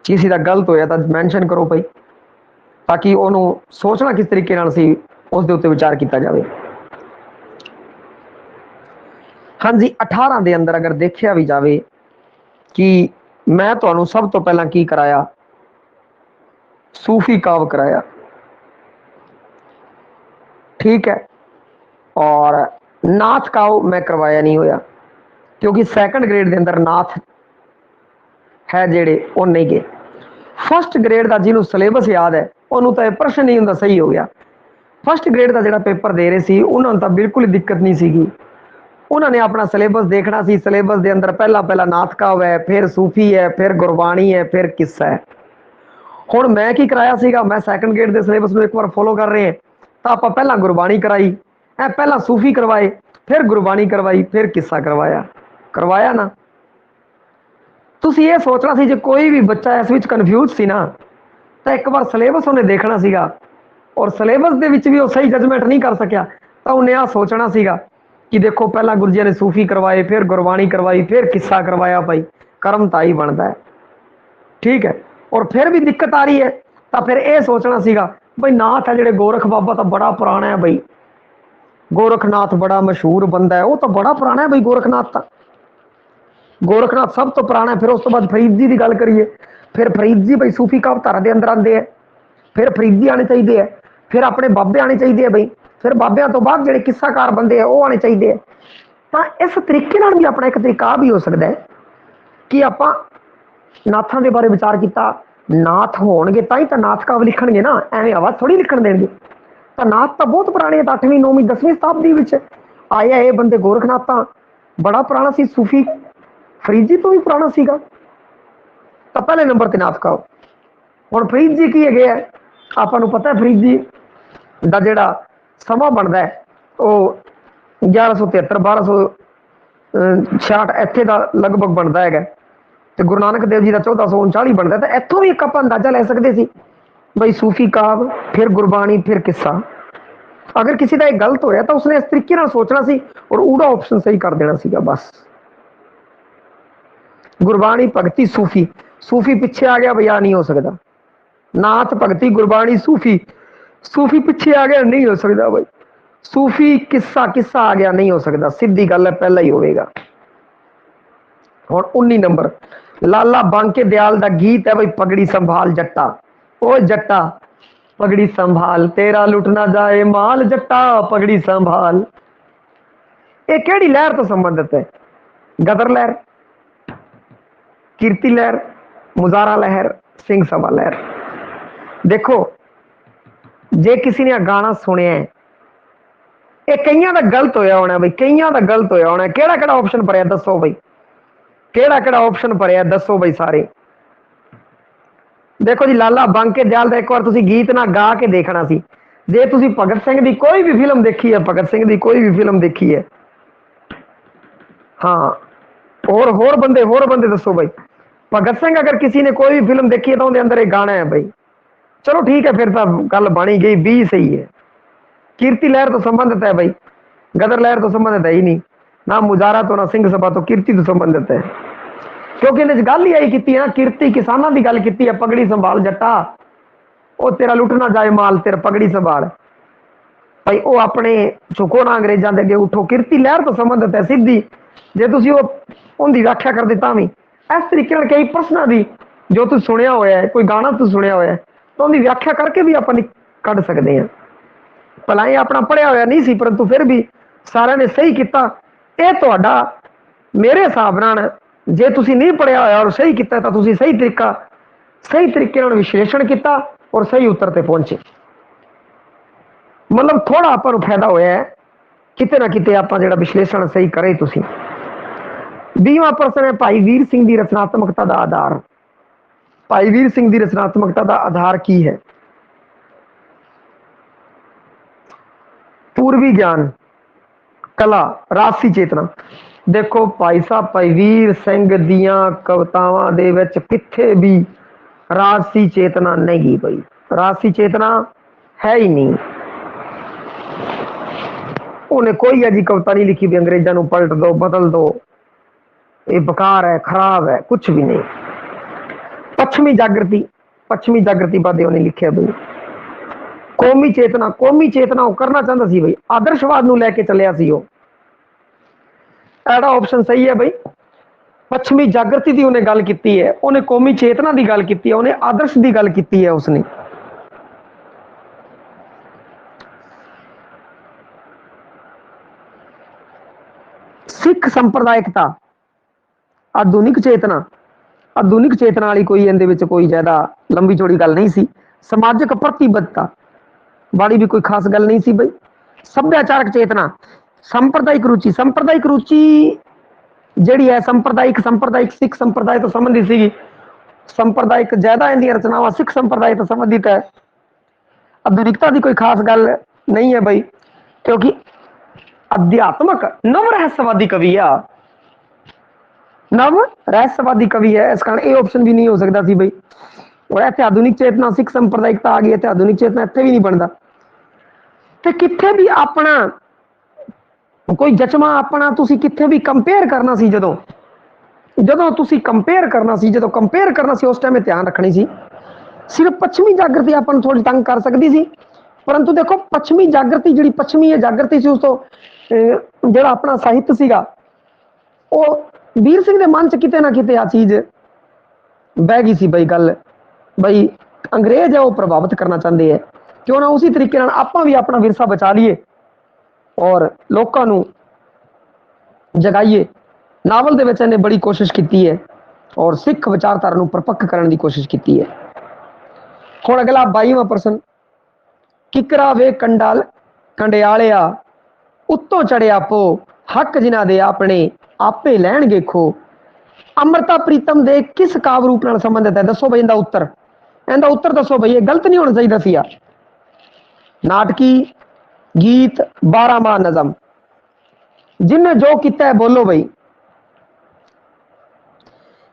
किसी का गलत होया तो मैंशन करो भाई, ताकि उन्होंने सोचना किस तरीके नाल सी उस दे उत्ते विचार किया जाए। हाँ जी, 18 के अंदर अगर देखा भी जाए कि मैं तुहानू सब तो पहला की कराया, सूफी काव्य कराया, ठीक है। और नाथ काव्य मैं करवाया नहीं होया, क्योंकि सैकंड ग्रेड के अंदर नाथ है जेड़े वो नहीं गए। फर्स्ट ग्रेड का जिन्होंने सिलेबस याद है उन्होंने तो प्रश्न नहीं होंगे, सही हो गया। फर्स्ट ग्रेड का जो पेपर दे रहे सी उन्होंने तो बिल्कुल ही दिक्कत नहीं सी। उन्होंने अपना सिलेबस देखना सी, सिलेबस के अंदर पहला पहला नाथ काव्य है, फिर सूफी है, फिर गुरबाणी है, फिर किस्सा है। हुण मैं की कराया सीगा, मैं सैकंड ग्रेड के सिलेबस में एक बार फॉलो कर रहे हैं, तो आप पहला गुरबाणी कराई, पहला सूफी करवाए, फिर गुरबाणी करवाई, फिर किस्सा करवाया, करवाया ना। तुसीं ये सोचना सी, जो कोई भी बच्चा इस विच कन्फ्यूज सी ना, तो एक बार सिलेबस उन्हें देखना सीगा, और सिलेबस के विच भी वो सही जजमेंट नहीं कर सकिया, तो उन्हें आ सोचना सीगा कि देखो पहला गुरु जी ने सूफी करवाए, फिर गुरबाणी करवाई, फिर किस्सा करवाया, भाई कर्म ताई बनता है, ठीक है। और फिर भी दिक्कत आ रही है, तो फिर यह सोचना सीगा भाई नाथ है जेडे गोरख बाबा तो बड़ा पुराना है भाई, गोरखनाथ बड़ा मशहूर बंदा है, वो तो बड़ा पुराना है भाई गोरखनाथ तो, गोरखनाथ सब तो पुराना है। फिर उस तो बाद फरीद जी की गल करिए, फिर फरीद जी भाई सूफी कावधारा के अंदर आते हैं, फिर फरीद जी आने चाहिए है, फिर अपने बाबे आने चाहिए भाई, फिर बाबिया तो बाद जो किस्साकार बंदे हैं वो आने चाहिए। तो इस तरीके नाल भी अपना एक तरीका भी हो सकता है कि आप नाथां के बारे विचार किया, नाथ होणगे तां ही तो नाथ काव्य लिखणगे ना, एवं आवाज थोड़ी लिखण देंगे। तो नाथ तो बहुत पुराने, 8वीं 9वीं 10वीं शताब्दी में आए ये बंदे। गोरखनाथ तो बड़ा पुराना सी, सूफी फरीद जी तो भी पुराना सीगा। तो पहले नंबर ते नाथ काव्य। हुण फरीद जी की है, आपको पता है फरीद जी का जिहड़ा ਸਮਾਂ ਬਣਦਾ ਹੈ ਉਹ 1173 1266 ਇੱਥੇ ਦਾ ਲਗਭਗ ਬਣਦਾ ਹੈਗਾ, ਤੇ ਗੁਰੂ ਨਾਨਕ ਦੇਵ ਜੀ ਦਾ 1439 ਬਣਦਾ। ਤਾਂ ਇੱਥੋਂ ਵੀ ਇੱਕ ਆਪਾਂ ਅੰਦਾਜ਼ਾ ਲੈ ਸਕਦੇ ਸੀ ਬਈ ਸੂਫੀ ਕਾਵ, ਫਿਰ ਗੁਰਬਾਣੀ, ਫਿਰ ਕਿੱਸਾ। ਅਗਰ ਕਿਸੇ ਦਾ ਇਹ ਗਲਤ ਹੋਇਆ ਤਾਂ ਉਸਨੇ ਇਸ ਤਰੀਕੇ ਨਾਲ ਸੋਚਣਾ ਸੀ ਔਰ ਊੜਾ ਆਪਸ਼ਨ ਸਹੀ ਕਰ ਦੇਣਾ ਸੀਗਾ ਬਸ। ਗੁਰਬਾਣੀ, ਭਗਤੀ, ਸੂਫੀ, ਸੂਫੀ ਪਿੱਛੇ ਆ ਗਿਆ ਬਈ, ਆ ਨਹੀਂ ਹੋ ਸਕਦਾ। ਨਾਥ, ਭਗਤੀ, ਗੁਰਬਾਣੀ, ਸੂਫੀ, ਸੂਫੀ ਪਿੱਛੇ ਆ ਗਿਆ, ਨਹੀਂ ਹੋ ਸਕਦਾ ਬਈ। ਸੂਫੀ, ਕਿੱਸਾ, ਕਿੱਸਾ ਆ ਗਿਆ, ਨਹੀਂ ਹੋ ਸਕਦਾ। ਸਿੱਧੀ ਗੱਲ ਹੈ, ਪਹਿਲਾਂ ਹੀ ਹੋਵੇਗਾ। ਹੁਣ 19 ਨੰਬਰ ਲਾਲਾ ਬਾਂਕੇ ਦਿਆਲ ਦਾ ਗੀਤ ਹੈ ਬਈ, ਪਗੜੀ ਸੰਭਾਲ ਜੱਟਾ। ਉਹ ਜੱਟਾ ਪਗੜੀ ਸੰਭਾਲ, ਤੇਰਾ ਲੁੱਟ ਨਾ ਜਾਏ ਮਾਲ ਜੱਟਾ ਪਗੜੀ ਸੰਭਾਲ। ਇਹ ਕਿਹੜੀ ਲਹਿਰ ਤੋਂ ਸੰਬੰਧਿਤ ਹੈ? ਗਦਰ ਲਹਿਰ, ਕੀਰਤੀ ਲਹਿਰ, ਮੁਜ਼ਾਰਾ ਲਹਿਰ, ਸਿੰਘ ਸਭਾ ਲਹਿਰ। ਦੇਖੋ, ਜੇ ਕਿਸੇ ਨੇ ਗਾਣਾ ਸੁਣਿਆ ਇਹ ਕਈਆਂ ਦਾ ਗਲਤ ਹੋਇਆ ਹੋਣਾ ਬਈ, ਕਈਆਂ ਦਾ ਗਲਤ ਹੋਇਆ ਹੋਣਾ। ਕਿਹੜਾ ਕਿਹੜਾ ਆਪਸ਼ਨ ਭਰਿਆ ਦੱਸੋ ਬਈ, ਕਿਹੜਾ ਕਿਹੜਾ ਆਪਸ਼ਨ ਭਰਿਆ ਦੱਸੋ ਬਈ ਸਾਰੇ। ਦੇਖੋ ਜੀ, ਲਾਲਾ ਬਾਂਕੇ ਦਿਆਲ ਦਾ ਇੱਕ ਵਾਰ ਤੁਸੀਂ ਗੀਤ ਨਾ ਗਾ ਕੇ ਦੇਖਣਾ ਸੀ। ਜੇ ਤੁਸੀਂ ਭਗਤ ਸਿੰਘ ਦੀ ਕੋਈ ਵੀ ਫਿਲਮ ਦੇਖੀ ਹੈ, ਭਗਤ ਸਿੰਘ ਦੀ ਕੋਈ ਵੀ ਫਿਲਮ ਦੇਖੀ ਹੈ, ਹਾਂ, ਹੋਰ ਬੰਦੇ ਦੱਸੋ ਬਈ। ਭਗਤ ਸਿੰਘ ਅਗਰ ਕਿਸੇ ਨੇ ਕੋਈ ਵੀ ਫਿਲਮ ਦੇਖੀ ਹੈ ਤਾਂ ਉਹਦੇ ਅੰਦਰ ਇਹ ਗਾਣਾ ਹੈ ਬਈ। ਚਲੋ ਠੀਕ ਹੈ, ਫਿਰ ਤਾਂ ਗੱਲ ਬਣੀ ਗਈ, ਵੀ ਸਹੀ ਹੈ। ਕੀਰਤੀ ਲਹਿਰ ਤੋਂ ਸੰਬੰਧਿਤ ਹੈ ਬਈ, ਗਦਰ ਲਹਿਰ ਤੋਂ ਸੰਬੰਧਿਤ ਹੈ ਹੀ ਨਹੀਂ, ਨਾ ਮੁਜ਼ਾਰਾ ਤੋਂ, ਨਾ ਸਿੰਘ ਸਭਾ ਤੋਂ, ਕੀਰਤੀ ਤੋਂ ਸੰਬੰਧਿਤ ਹੈ। ਕਿਉਂਕਿ ਇਹਨੇ ਚ ਗੱਲ ਹੀ ਆਈ ਕੀਤੀ ਹੈ ਨਾ, ਕੀਰਤੀ ਕਿਸਾਨਾਂ ਦੀ ਗੱਲ ਕੀਤੀ ਹੈ। ਪਗੜੀ ਸੰਭਾਲ ਜੱਟਾ, ਉਹ ਤੇਰਾ ਲੁੱਟ ਨਾ ਜਾਏ ਮਾਲ, ਤੇਰਾ ਪਗੜੀ ਸੰਭਾਲ ਭਾਈ। ਉਹ ਆਪਣੇ ਝੁਕੋ ਨਾ ਅੰਗਰੇਜ਼ਾਂ ਦੇ ਅੱਗੇ, ਉਠੋ। ਕੀਰਤੀ ਲਹਿਰ ਤੋਂ ਸੰਬੰਧਿਤ ਹੈ ਸਿੱਧੀ। ਜੇ ਤੁਸੀਂ ਉਹਦੀ ਵਿਆਖਿਆ ਕਰਦੇ ਤਾਂ ਵੀ ਇਸ ਤਰੀਕੇ ਨਾਲ ਕਈ ਪ੍ਰਸ਼ਨਾਂ ਦੀ, ਜੋ ਤੁਸੀਂ ਸੁਣਿਆ ਹੋਇਆ ਹੈ, ਕੋਈ ਗਾਣਾ ਤੁਸੀਂ ਸੁਣਿਆ ਹੋਇਆ ਤਾਂ ਉਹਦੀ ਵਿਆਖਿਆ ਕਰਕੇ ਵੀ ਆਪਾਂ ਕੱਢ ਸਕਦੇ ਹਾਂ। ਭਲਾ ਇਹ ਆਪਣਾ ਪੜ੍ਹਿਆ ਹੋਇਆ ਨਹੀਂ ਸੀ, ਪਰੰਤੂ ਫਿਰ ਵੀ ਸਾਰਿਆਂ ਨੇ ਸਹੀ ਕੀਤਾ। ਇਹ ਤੁਹਾਡਾ, ਮੇਰੇ ਹਿਸਾਬ ਨਾਲ, ਜੇ ਤੁਸੀਂ ਨਹੀਂ ਪੜ੍ਹਿਆ ਹੋਇਆ ਔਰ ਸਹੀ ਕੀਤਾ ਤਾਂ ਤੁਸੀਂ ਸਹੀ ਤਰੀਕੇ ਨਾਲ ਵਿਸ਼ਲੇਸ਼ਣ ਕੀਤਾ ਔਰ ਸਹੀ ਉੱਤਰ ਤੇ ਪਹੁੰਚੇ। ਮਤਲਬ ਥੋੜਾ ਆਪਾਂ ਨੂੰ ਫਾਇਦਾ ਹੋਇਆ ਹੈ, ਕਿਤੇ ਨਾ ਕਿਤੇ ਆਪਾਂ ਜਿਹੜਾ ਵਿਸ਼ਲੇਸ਼ਣ ਸਹੀ ਕਰੇ। ਤੁਸੀਂ 20ਵਾਂ ਪ੍ਰਸ਼ਨ ਹੈ, ਭਾਈ ਵੀਰ ਸਿੰਘ ਦੀ ਰਚਨਾਤਮਕਤਾ ਦਾ ਆਧਾਰ। ਭਾਈ ਵੀਰ ਸਿੰਘ ਦੀ ਰਚਨਾਤਮਕਤਾ ਦਾ ਆਧਾਰ ਕੀ ਹੈ? ਪੂਰਵੀ ਗਿਆਨ, ਕਲਾ, ਰਾਜਸੀ ਚੇਤਨਾ। ਦੇਖੋ ਭਾਈ ਸਾਹਿਬ, ਭਾਈ ਵੀਰ ਸਿੰਘ ਦੀਆਂ ਕਵਿਤਾਵਾਂ ਦੇ ਵਿੱਚ ਕਿੱਥੇ ਵੀ ਰਾਜਸੀ ਚੇਤਨਾ ਨਹੀਂ ਗਈ ਬਈ, ਰਾਜਸੀ ਚੇਤਨਾ ਹੈ ਹੀ ਨਹੀਂ। ਉਹਨੇ ਕੋਈ ਅਜੀ ਕਵਿਤਾ ਨਹੀਂ ਲਿਖੀ ਵੀ ਅੰਗਰੇਜ਼ਾਂ ਨੂੰ ਪਲਟ ਦੋ, ਬਦਲ ਦੋ, ਇਹ ਬੇਕਾਰ ਹੈ, ਖਰਾਬ ਹੈ, ਕੁਛ ਵੀ ਨਹੀਂ। ਪੱਛਮੀ ਜਾਗਰਤੀ ਬਾਰੇ ਉਹਨੇ ਲਿਖਿਆ ਬਈ। ਕੌਮੀ ਚੇਤਨਾ ਉਹ ਕਰਨਾ ਚਾਹੁੰਦਾ ਸੀ ਬਈ, ਆਦਰਸ਼ਵਾਦ ਨੂੰ ਲੈ ਕੇ ਚੱਲਿਆ ਸੀ ਉਹ। ਐਡਾ ਆਪਸ਼ਨ ਸਹੀ ਹੈ ਬਈ। ਪੱਛਮੀ ਜਾਗਰਤੀ ਦੀ ਉਹਨੇ ਗੱਲ ਕੀਤੀ ਹੈ, ਉਹਨੇ ਕੌਮੀ ਚੇਤਨਾ ਦੀ ਗੱਲ ਕੀਤੀ ਹੈ, ਉਹਨੇ ਆਦਰਸ਼ ਦੀ ਗੱਲ ਕੀਤੀ ਹੈ ਉਸਨੇ। ਸਿੱਖ ਸੰਪਰਦਾਇਕਤਾ, ਆਧੁਨਿਕ ਚੇਤਨਾ ਵਾਲੀ ਕੋਈ ਇਹਦੇ ਵਿੱਚ ਕੋਈ ਜ਼ਿਆਦਾ ਲੰਬੀ ਚੌੜੀ ਗੱਲ ਨਹੀਂ ਸੀ। ਸਮਾਜਿਕ ਪ੍ਰਤੀਬੱਧਤਾ ਵਾਲੀ ਵੀ ਕੋਈ ਖਾਸ ਗੱਲ ਨਹੀਂ ਸੀ ਬਈ। ਸੱਭਿਆਚਾਰਕ ਚੇਤਨਾ, ਸੰਪਰਦਾਇਕ ਰੁਚੀ ਜਿਹੜੀ ਹੈ, ਸੰਪਰਦਾਇਕ ਸਿੱਖ ਸੰਪਰਦਾਇ ਤੋਂ ਸੰਬੰਧਿਤ ਸੀਗੀ। ਸੰਪਰਦਾਇਕ ਜ਼ਿਆਦਾ ਇਹਦੀਆਂ ਰਚਨਾਵਾਂ ਸਿੱਖ ਸੰਪਰਦਾਇ ਤੋਂ ਸੰਬੰਧਿਤ ਹੈ। ਆਧੁਨਿਕਤਾ ਦੀ ਕੋਈ ਖਾਸ ਗੱਲ ਨਹੀਂ ਹੈ ਬਈ, ਕਿਉਂਕਿ ਅਧਿਆਤਮਕ ਨਵ ਰਹੱਸਵਾਦੀ ਕਵੀ ਹੈ, ਇਸ ਕਾਰਨ ਇਹ ਆਪਸ਼ਨ ਵੀ ਨਹੀਂ ਹੋ ਸਕਦਾ ਸੀ ਬਈ। ਔਰ ਇੱਥੇ ਆਧੁਨਿਕ ਚੇਤਨਾ, ਸਿੱਖ ਸੰਪਰਦਾਇਕਤਾ ਆ ਗਈ, ਇੱਥੇ ਆਧੁਨਿਕ ਚੇਤਨਾ ਇੱਥੇ ਵੀ ਨਹੀਂ ਬਣਦਾ। ਤੇ ਕਿੱਥੇ ਵੀ ਆਪਣਾ ਕੋਈ ਜਚਮਾ, ਆਪਣਾ ਤੁਸੀਂ ਕਿੱਥੇ ਵੀ ਕੰਪੇਅਰ ਕਰਨਾ ਸੀ, ਜਦੋਂ ਕੰਪੇਅਰ ਕਰਨਾ ਸੀ ਉਸ ਟਾਈਮ ਧਿਆਨ ਰੱਖਣੀ ਸੀ। ਸਿਰਫ ਪੱਛਮੀ ਜਾਗਰਤੀ ਆਪਾਂ ਨੂੰ ਥੋੜੀ ਤੰਗ ਕਰ ਸਕਦੀ ਸੀ, ਪਰੰਤੂ ਦੇਖੋ ਪੱਛਮੀ ਜਾਗਰਤੀ ਜਿਹੜੀ ਪੱਛਮੀ ਜਾਗਰਤੀ ਸੀ, ਉਸ ਤੋਂ ਜਿਹੜਾ ਆਪਣਾ ਸਾਹਿਤ ਸੀਗਾ, ਉਹ ਵੀਰ ਸਿੰਘ ਦੇ ਮਨ 'ਚ ਕਿਤੇ ਨਾ ਕਿਤੇ ਆ ਚੀਜ਼ ਬਹਿ ਗਈ ਸੀ ਬਈ। ਗੱਲ ਬਈ ਅੰਗਰੇਜ਼ ਹੈ, ਉਹ ਪ੍ਰਭਾਵਿਤ ਕਰਨਾ ਚਾਹੁੰਦੇ ਹੈ, ਕਿਉਂ ਨਾ ਉਸੇ ਤਰੀਕੇ ਨਾਲ ਆਪਾਂ ਵੀ ਆਪਣਾ ਵਿਰਸਾ ਬਚਾ ਲਈਏ ਔਰ ਲੋਕਾਂ ਨੂੰ ਜਗਾਈਏ। ਨਾਵਲ ਦੇ ਵਿੱਚ ਇਹਨੇ ਬੜੀ ਕੋਸ਼ਿਸ਼ ਕੀਤੀ ਹੈ ਔਰ ਸਿੱਖ ਵਿਚਾਰਧਾਰਾ ਨੂੰ ਪਰਪੱਕ ਕਰਨ ਦੀ ਕੋਸ਼ਿਸ਼ ਕੀਤੀ ਹੈ। ਹੁਣ ਅਗਲਾ 22ਵਾਂ ਪ੍ਰਸ਼ਨ, ਕਿਕਰਾ ਵੇ ਕੰਡਿਆਲਿਆ ਉੱਤੋਂ ਚੜਿਆ ਪੋ, ਹੱਕ ਜਿਨ੍ਹਾਂ ਦੇ ਆਪਣੇ ਆਪੇ ਲੈਣਗੇ ਖੋ। ਅੰਮ੍ਰਿਤਾ ਪ੍ਰੀਤਮ ਦੇ ਕਿਸ ਕਾਵ ਰੂਪ ਨਾਲ ਸੰਬੰਧਿਤ ਹੈ? ਦੱਸੋ ਬਈ ਇਹਦਾ ਉੱਤਰ ਦੱਸੋ ਬਈ। ਇਹ ਗਲਤ ਨਹੀਂ ਹੋਣਾ ਚਾਹੀਦਾ ਸੀ ਯਾਰ। ਨਾਟਕੀ, गीत, 12वां नज़म। जिन्हें जो किता है बोलो बई।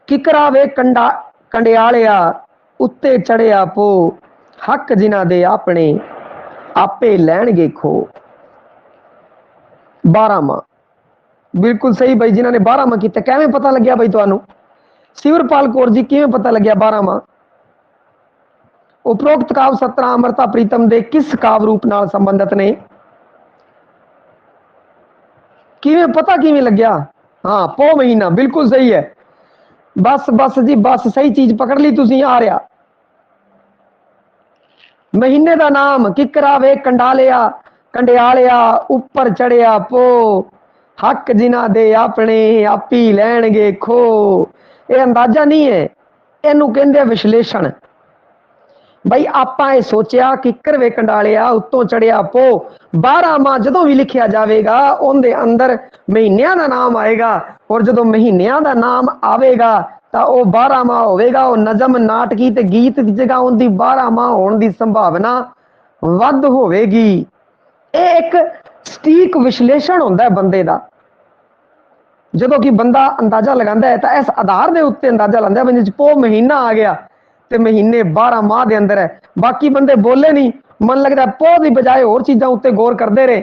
किकरा वे कंडा कंडियालिया उत्ते चढ़िया पो, हक जिन्हां दे अपने आपे लैणगे खो। 12वां बिल्कुल सही बई, जिन्होंने 12वां किया। किवें पता लग्या बई तुहानू? सिवरपाल कौर जी किवें पता लग्या 12वां? उपरोक्त काव्य 17 अमृता प्रीतम दे किस काव्य रूप नाल संबंधित ने? किवें पता किवें लग्या? हाँ, पो महीना बिल्कुल सही है। बस बस जी बस, सही चीज पकड़ ली तुसी। आ रहा महीने का नाम किकरा वे कंडालिया कंडियालिया उपर चढ़िया पो, हक जिन्हां दे अपने आपी लैणगे खो। ये अंदाजा नहीं है, इनू कहंदे विश्लेषण। बई आपां ये सोचिया किकर वे कंडालिया उत्तों चढ़िया पो, 12वां जदों भी लिखिया जाएगा उनके अंदर महीनों का नाम आएगा, और जो महीनों का नाम आवेगा तो वह 12वां होवेगा। वो नजम, नाटकी ते गीत की जगह उनकी 12वां होने की संभावना वध होवेगी। ये एक सटीक विश्लेषण होंदा है बंदे का। जो कि बंदा अंदाजा लगाता है तो इस आधार के उत्ते अंदाजा लाता है बंदे पो महीना आ गया तो महीने 12 माह के अंदर है। बाकी बंदे बोले नहीं, मन लगता पो की बजाय होर चीज़ों उत्ते गौर करते रहे।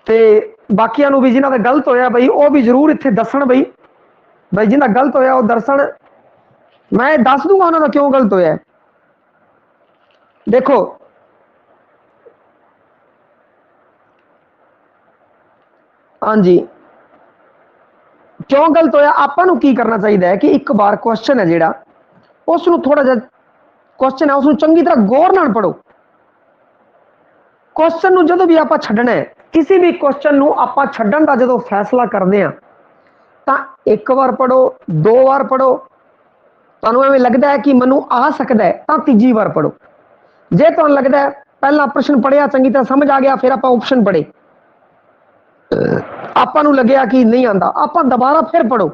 तो बाकियां भी जिन्हों का गलत होया बई वो भी जरूर इत्थे दसन बई बई जिन्हों गलत होया वो दर्शन। मैं दस दूंगा उन्होंने क्यों गलत होया। देखो हाँ जी, क्यों गलत होया? आपां की करना चाहिए कि एक बार क्वेश्चन है जिहड़ा उसनूं थोड़ा जिहा क्वेश्चन है उसनूं चंगी तरह गौर नाल पढ़ो। क्वेश्चन नूं जदों भी आपां छड्डना है, किसी भी क्वेश्चन नूं आपां छड्डण दा जदों फैसला करदे हां तां एक बार पढ़ो, 2 बार पढ़ो। तुहानूं एवें लगदा है कि मैनूं आ सकदा है तां तीजी बार पढ़ो। जे तुहानूं लगदा है पहला प्रश्न पढ़िया चंगी तरह समझ आ गया, फिर आपां ऑप्शन पढ़े, आपां नूं लग्या कि नहीं आंदा, आपां दोबारा फिर पढ़ो,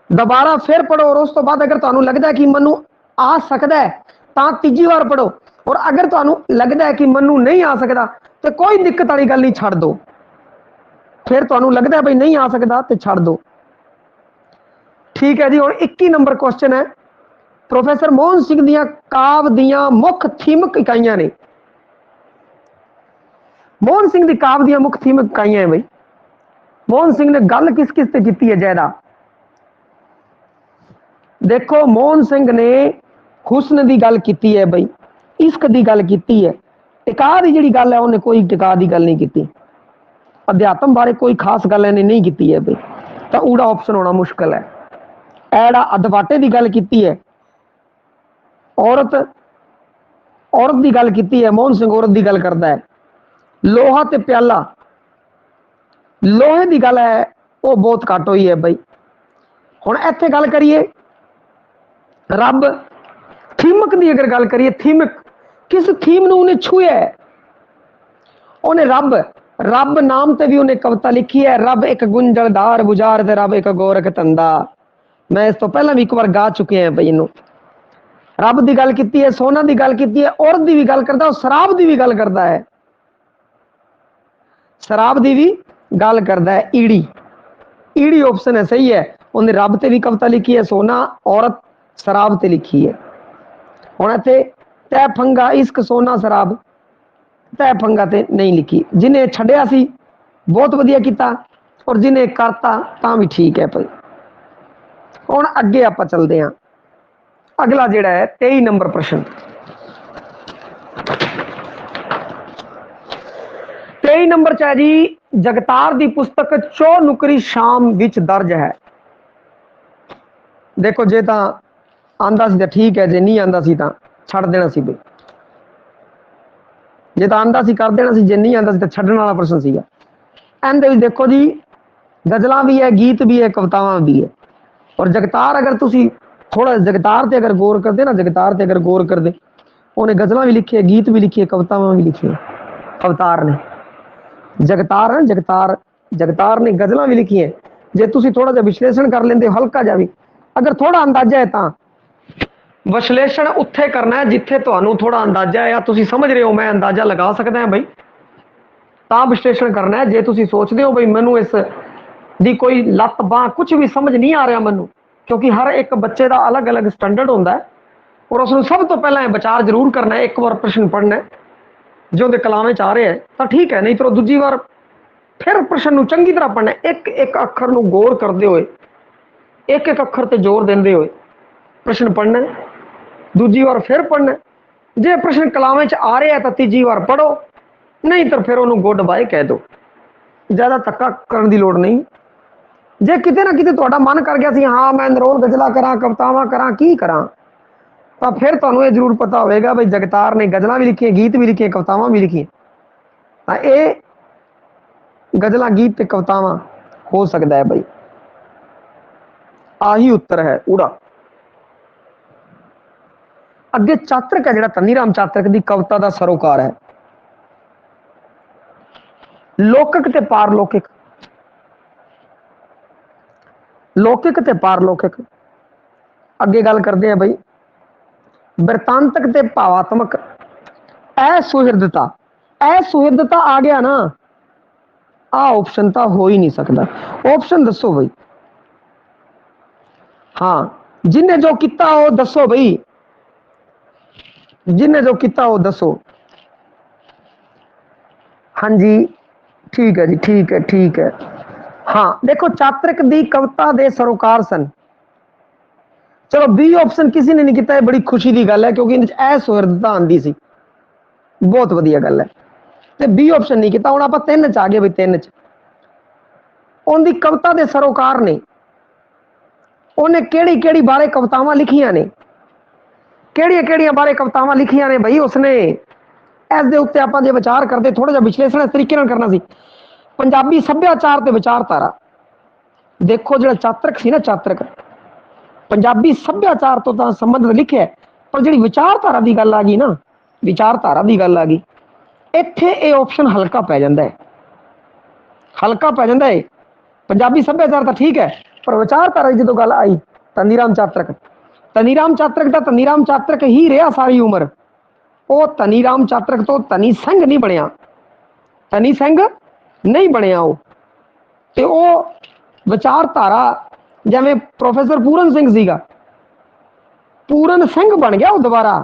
दोबारा फिर पढ़ो। और उस तो बाद अगर तुहानूं लगदा है कि मैनूं आ सकदा है तां तीजी बार पढ़ो। और अगर तुहानूं लगदा है कि मैनूं नहीं आ सकदा तो कोई दिक्कत वाली गल नहीं, छड्ड दो। फिर तुहानूं लगदा है भाई नहीं आ सकदा तो छड्ड दो। ठीक है जी, हुण 21 नंबर क्वेश्चन है। प्रोफैसर मोहन सिंह दियां काव्य दियां मुख थीमक इकाइयां ने। मोहन सिंह दी काव्य दियां मुख थीमक इकाइयां है बई। मोहन सिंह ने गल किस किस ते कीती है ज्यादा? देखो मोहन सिंह ने हुस्न की गल की है बई, इश्क की गल की है। टिका की जी गल है उन्हें कोई टिका की गल नहीं की। अध्यात्म बारे कोई खास गल इन्हें नहीं की है बई, तो ऊड़ा ऑप्शन होना मुश्किल है। एड़ा अधवाटे की गल की है, औरत औरत की गल की है। मोहन सिंह औरत की गल करता है। लोहा ते प्याला, लोहे की गल है वो बहुत घट हुई है बई। हुण इत्थे गल करिए रब थीमक की, अगर गल करिए थीमक किस थीम नूं उन्हें छूया है? उन्हें रब रब नाम ते भी उन्हें कविता लिखी है। रब एक गुंजलदार बुझार ते रब एक गोरख धंधा। मैं इस तो पहला भी एक बार गा चुके हैं बई इनू। रब की गल की है, सोना की गल की है, औरत की भी गल करता है, शराब की भी गल करता है, शराब की भी गल करता है। ईड़ी ईड़ी ऑप्शन है, सही है। उन्हें रब ते भी कविता लिखी है, सोना औरत शराब ते लिखी है। हुण इत्थे तै फंगा इश्क सोना शराब, तै फंगा ते नहीं लिखी। जिन्हें छड्डिया सी बहुत वधिया कीता, और जिन्हें करता तां भी ठीक है भाई। हुण अगे आपां चलदे हां। अगला जिहड़ा है 23 नंबर प्रश्न। 23 नंबर च है जी, जगतार की पुस्तक चो नुकरी शाम विच दर्ज है। देखो जे तां आंदा सी तां ठीक है, जे नहीं आंदा सी तां छड्ड देना सी बई। जे तां आंदा सी कर देना सी, जे नहीं आंदा सी तां छड्डण वाला प्रश्न सीगा। इहदे विच देखो जी गजलां भी है, गीत भी है, कवितावां भी है। और जगतार अगर तुसी थोड़ा जगतार ते अगर गौर करते ना, जगतार ते अगर गौर करते, उन्हें गजलां भी लिखी है, गीत भी लिखी है, कवितावां भी लिखी है। अवतार ने जगतार है, जगतार जगतार ने गजलां भी लिखी है। जे तुसी थोड़ा जिहा विश्लेषण कर लेंदे हल्का जिहा भी, अगर थोड़ा अंदाजा है तां विश्लेषण उत्थे करना है जिथे तुहानूं थोड़ा अंदाजा है या तुसी समझ रहे हो मैं अंदाजा लगा सकदा है भाई। ਤਾਂ ਵਿਸ਼ਲੇਸ਼ਣ ਕਰਨਾ ਹੈ। ਜੇ ਤੁਸੀਂ ਸੋਚਦੇ ਹੋ ਬਈ ਮੈਨੂੰ ਇਸ ਦੀ ਕੋਈ ਲੱਤ ਬਾਂਹ ਕੁਝ ਵੀ ਸਮਝ ਨਹੀਂ ਆ ਰਿਹਾ ਮੈਨੂੰ, ਕਿਉਂਕਿ ਹਰ ਇੱਕ ਬੱਚੇ ਦਾ ਅਲੱਗ-ਅਲੱਗ ਸਟੈਂਡਰਡ ਹੁੰਦਾ ਹੈ ਔਰ ਉਸ ਨੂੰ ਸਭ ਤੋਂ ਪਹਿਲਾਂ ਇਹ ਵਿਚਾਰ ਜ਼ਰੂਰ ਕਰਨਾ ਹੈ, ਇੱਕ ਵਾਰ ਪ੍ਰਸ਼ਨ ਪੜ੍ਹਨਾ ਜੇ ਉਹਦੇ ਕਲਾਮ 'ਚ ਆ ਰਿਹਾ ਹੈ ਤਾਂ ਠੀਕ ਹੈ, ਨਹੀਂ ਤਾਂ ਦੂਜੀ ਵਾਰ ਫਿਰ ਪ੍ਰਸ਼ਨ ਨੂੰ ਚੰਗੀ ਤਰ੍ਹਾਂ ਪੜ੍ਹਨਾ, ਇੱਕ ਇੱਕ ਅੱਖਰ ਨੂੰ ਗੌਰ ਕਰਦੇ ਹੋਏ, ਇੱਕ ਇੱਕ ਅੱਖਰ ਤੇ ਜ਼ੋਰ ਦਿੰਦੇ ਹੋਏ ਪ੍ਰਸ਼ਨ ਪੜ੍ਹਨਾ, ਦੂਜੀ ਵਾਰ ਫਿਰ ਪੜ੍ਹਨਾ। ਜੇ ਪ੍ਰਸ਼ਨ ਕਲਾਮ 'ਚ ਆ ਰਿਹਾ ਤਾਂ ਤੀਜੀ ਵਾਰ ਪੜ੍ਹੋ, ਨਹੀਂ ਤਾਂ ਫਿਰ ਉਹਨੂੰ ਗੁੱਡ ਬਾਏ ਕਹਿ ਦਿਓ, ਜ਼ਿਆਦਾ ਧੱਕਾ ਕਰਨ ਦੀ ਲੋੜ ਨਹੀਂ। ਜੇ ਕਿਤੇ ਨਾ ਕਿਤੇ ਤੁਹਾਡਾ ਮਨ ਕਰ ਗਿਆ ਸੀ ਹਾਂ ਮੈਂ ਨਿਰੋਲ ਗਜ਼ਲਾਂ ਕਰਾਂ, ਕਵਿਤਾਵਾਂ ਕਰਾਂ, ਕੀ ਕਰਾਂ, ਤਾਂ ਫਿਰ ਤੁਹਾਨੂੰ ਇਹ ਜ਼ਰੂਰ ਪਤਾ ਹੋਵੇਗਾ ਬਈ ਜਗਤਾਰ ਨੇ ਗਜ਼ਲਾਂ ਵੀ ਲਿਖੀਆਂ, ਗੀਤ ਵੀ ਲਿਖੇ, ਕਵਿਤਾਵਾਂ ਵੀ ਲਿਖੀਆਂ, ਤਾਂ ਇਹ ਗਜ਼ਲਾਂ, ਗੀਤ ਤੇ ਕਵਿਤਾਵਾਂ ਹੋ ਸਕਦਾ ਹੈ ਬਈ। ਆਹੀ ਉੱਤਰ ਹੈ ਊੜਾ। ਅੱਗੇ ਚਾਤਰਕ ਹੈ ਜਿਹੜਾ ਧਨੀ ਰਾਮ ਚਾਤਰਕ ਦੀ ਕਵਿਤਾ ਦਾ ਸਰੋਕਾਰ ਹੈ। ਲੌਕਿਕ ਤੇ ਪਾਰਲੌਕਿਕ, ਲੌਕਿਕ ਤੇ ਪਾਰਲੌਕਿਕ। ਅੱਗੇ ਗੱਲ ਕਰਦੇ ਆ ਬਈ ਬਿਰਤਾਂਤਕ ਤੇ ਭਾਵਾਤਮਕ। ਅਸੁਹਿਰਦਤਾ, ਅਸੁਹਿਰਦਤਾ ਆ ਗਿਆ ਨਾ, ਆ ਆਪਸ਼ਨ ਤਾਂ ਹੋ ਹੀ ਨਹੀਂ ਸਕਦਾ। ਆਪਸ਼ਨ ਦੱਸੋ ਬਈ, ਹਾਂ ਜਿਨੇ ਜੋ ਕੀਤਾ ਉਹ ਦੱਸੋ ਬਈ, ਜਿਨੇ ਜੋ ਕੀਤਾ ਉਹ ਦੱਸੋ। ਹਾਂਜੀ ਠੀਕ ਹੈ ਜੀ, ਠੀਕ ਹੈ, ਠੀਕ ਹੈ। ਹਾਂ ਦੇਖੋ ਚਾਤਰਕ ਦੀ ਕਵਿਤਾ ਦੇ ਸਰੋਕਾਰ ਸਨ। ਚਲੋ ਬੀ ਆਪਸ਼ਨ ਕਿਸੇ ਨੇ ਨਹੀਂ ਕੀਤਾ, ਇਹ ਬੜੀ ਖੁਸ਼ੀ ਦੀ ਗੱਲ ਹੈ ਕਿਉਂਕਿ ਇਹਦੇ ਚ ਅਸੁਹਿਰਦਤਾ ਆਉਂਦੀ ਸੀ, ਬਹੁਤ ਵਧੀਆ ਗੱਲ ਹੈ। ਤੇ ਬੀ ਆਪਸ਼ਨ ਨਹੀਂ ਕੀਤਾ। ਹੁਣ ਆਪਾਂ ਤਿੰਨ ਚ ਆ ਗਏ ਬਈ, ਤਿੰਨ ਚ ਉਹਦੀ ਕਵਿਤਾ ਦੇ ਸਰੋਕਾਰ ਨੇ, ਉਹਨੇ ਕਿਹੜੀ ਕਿਹੜੀ ਬਾਰੇ ਕਵਿਤਾਵਾਂ ਲਿਖੀਆਂ ਨੇ, ਕਿਹੜੀਆਂ ਕਿਹੜੀਆਂ ਬਾਰੇ ਕਵਿਤਾਵਾਂ ਲਿਖੀਆਂ ਨੇ ਬਈ ਉਸਨੇ, ਇਸ ਦੇ ਉੱਤੇ ਆਪਾਂ ਜੇ ਵਿਚਾਰ ਕਰਦੇ, ਥੋੜਾ ਜਿਹਾ ਵਿਸ਼ਲੇਸ਼ਣ ਇਸ ਤਰੀਕੇ ਨਾਲ ਕਰਨਾ ਸੀ। ਪੰਜਾਬੀ ਸੱਭਿਆਚਾਰ ਤੇ ਵਿਚਾਰਧਾਰਾ, ਦੇਖੋ ਜਿਹੜਾ ਚਾਤਰਕ ਸੀ ਨਾ, ਚਾਤਰਕ ਪੰਜਾਬੀ ਸੱਭਿਆਚਾਰ ਤੋਂ ਤਾਂ ਸੰਬੰਧਿਤ ਲਿਖਿਆ, ਪਰ ਜਿਹੜੀ ਵਿਚਾਰਧਾਰਾ ਦੀ ਗੱਲ ਆ ਗਈ ਨਾ, ਵਿਚਾਰਧਾਰਾ ਦੀ ਗੱਲ ਆ ਗਈ, ਇੱਥੇ ਇਹ ਆਪਸ਼ਨ ਹਲਕਾ ਪੈ ਜਾਂਦਾ ਹੈ, ਹਲਕਾ ਪੈ ਜਾਂਦਾ ਹੈ। ਪੰਜਾਬੀ ਸੱਭਿਆਚਾਰ ਤਾਂ ਠੀਕ ਹੈ, ਪਰ ਵਿਚਾਰਧਾਰਾ ਦੀ ਜਦੋਂ ਗੱਲ ਆਈ, ਧਨੀ ਰਾਮ ਚਾਤਰਕ, ਧਨੀ ਰਾਮ ਚਾਤਰਕ ਤਾਂ ਧਨੀ ਰਾਮ ਚਾਤਰਕ ਹੀ ਰਿਹਾ ਸਾਰੀ ਉਮਰ। ਉਹ ਧਨੀ ਰਾਮ ਚਾਤਰਕ ਤੋਂ ਧਨੀ ਸਿੰਘ ਨਹੀਂ ਬਣਿਆ, ਧਨੀ ਸਿੰਘ ਨਹੀਂ ਬਣਿਆ ਉਹ, ਤੇ ਉਹ ਵਿਚਾਰਧਾਰਾ ਜਿਵੇਂ ਪ੍ਰੋਫੈਸਰ ਪੂਰਨ ਸਿੰਘ ਸੀਗਾ, ਪੂਰਨ ਸਿੰਘ ਬਣ ਗਿਆ ਉਹ ਦੁਬਾਰਾ,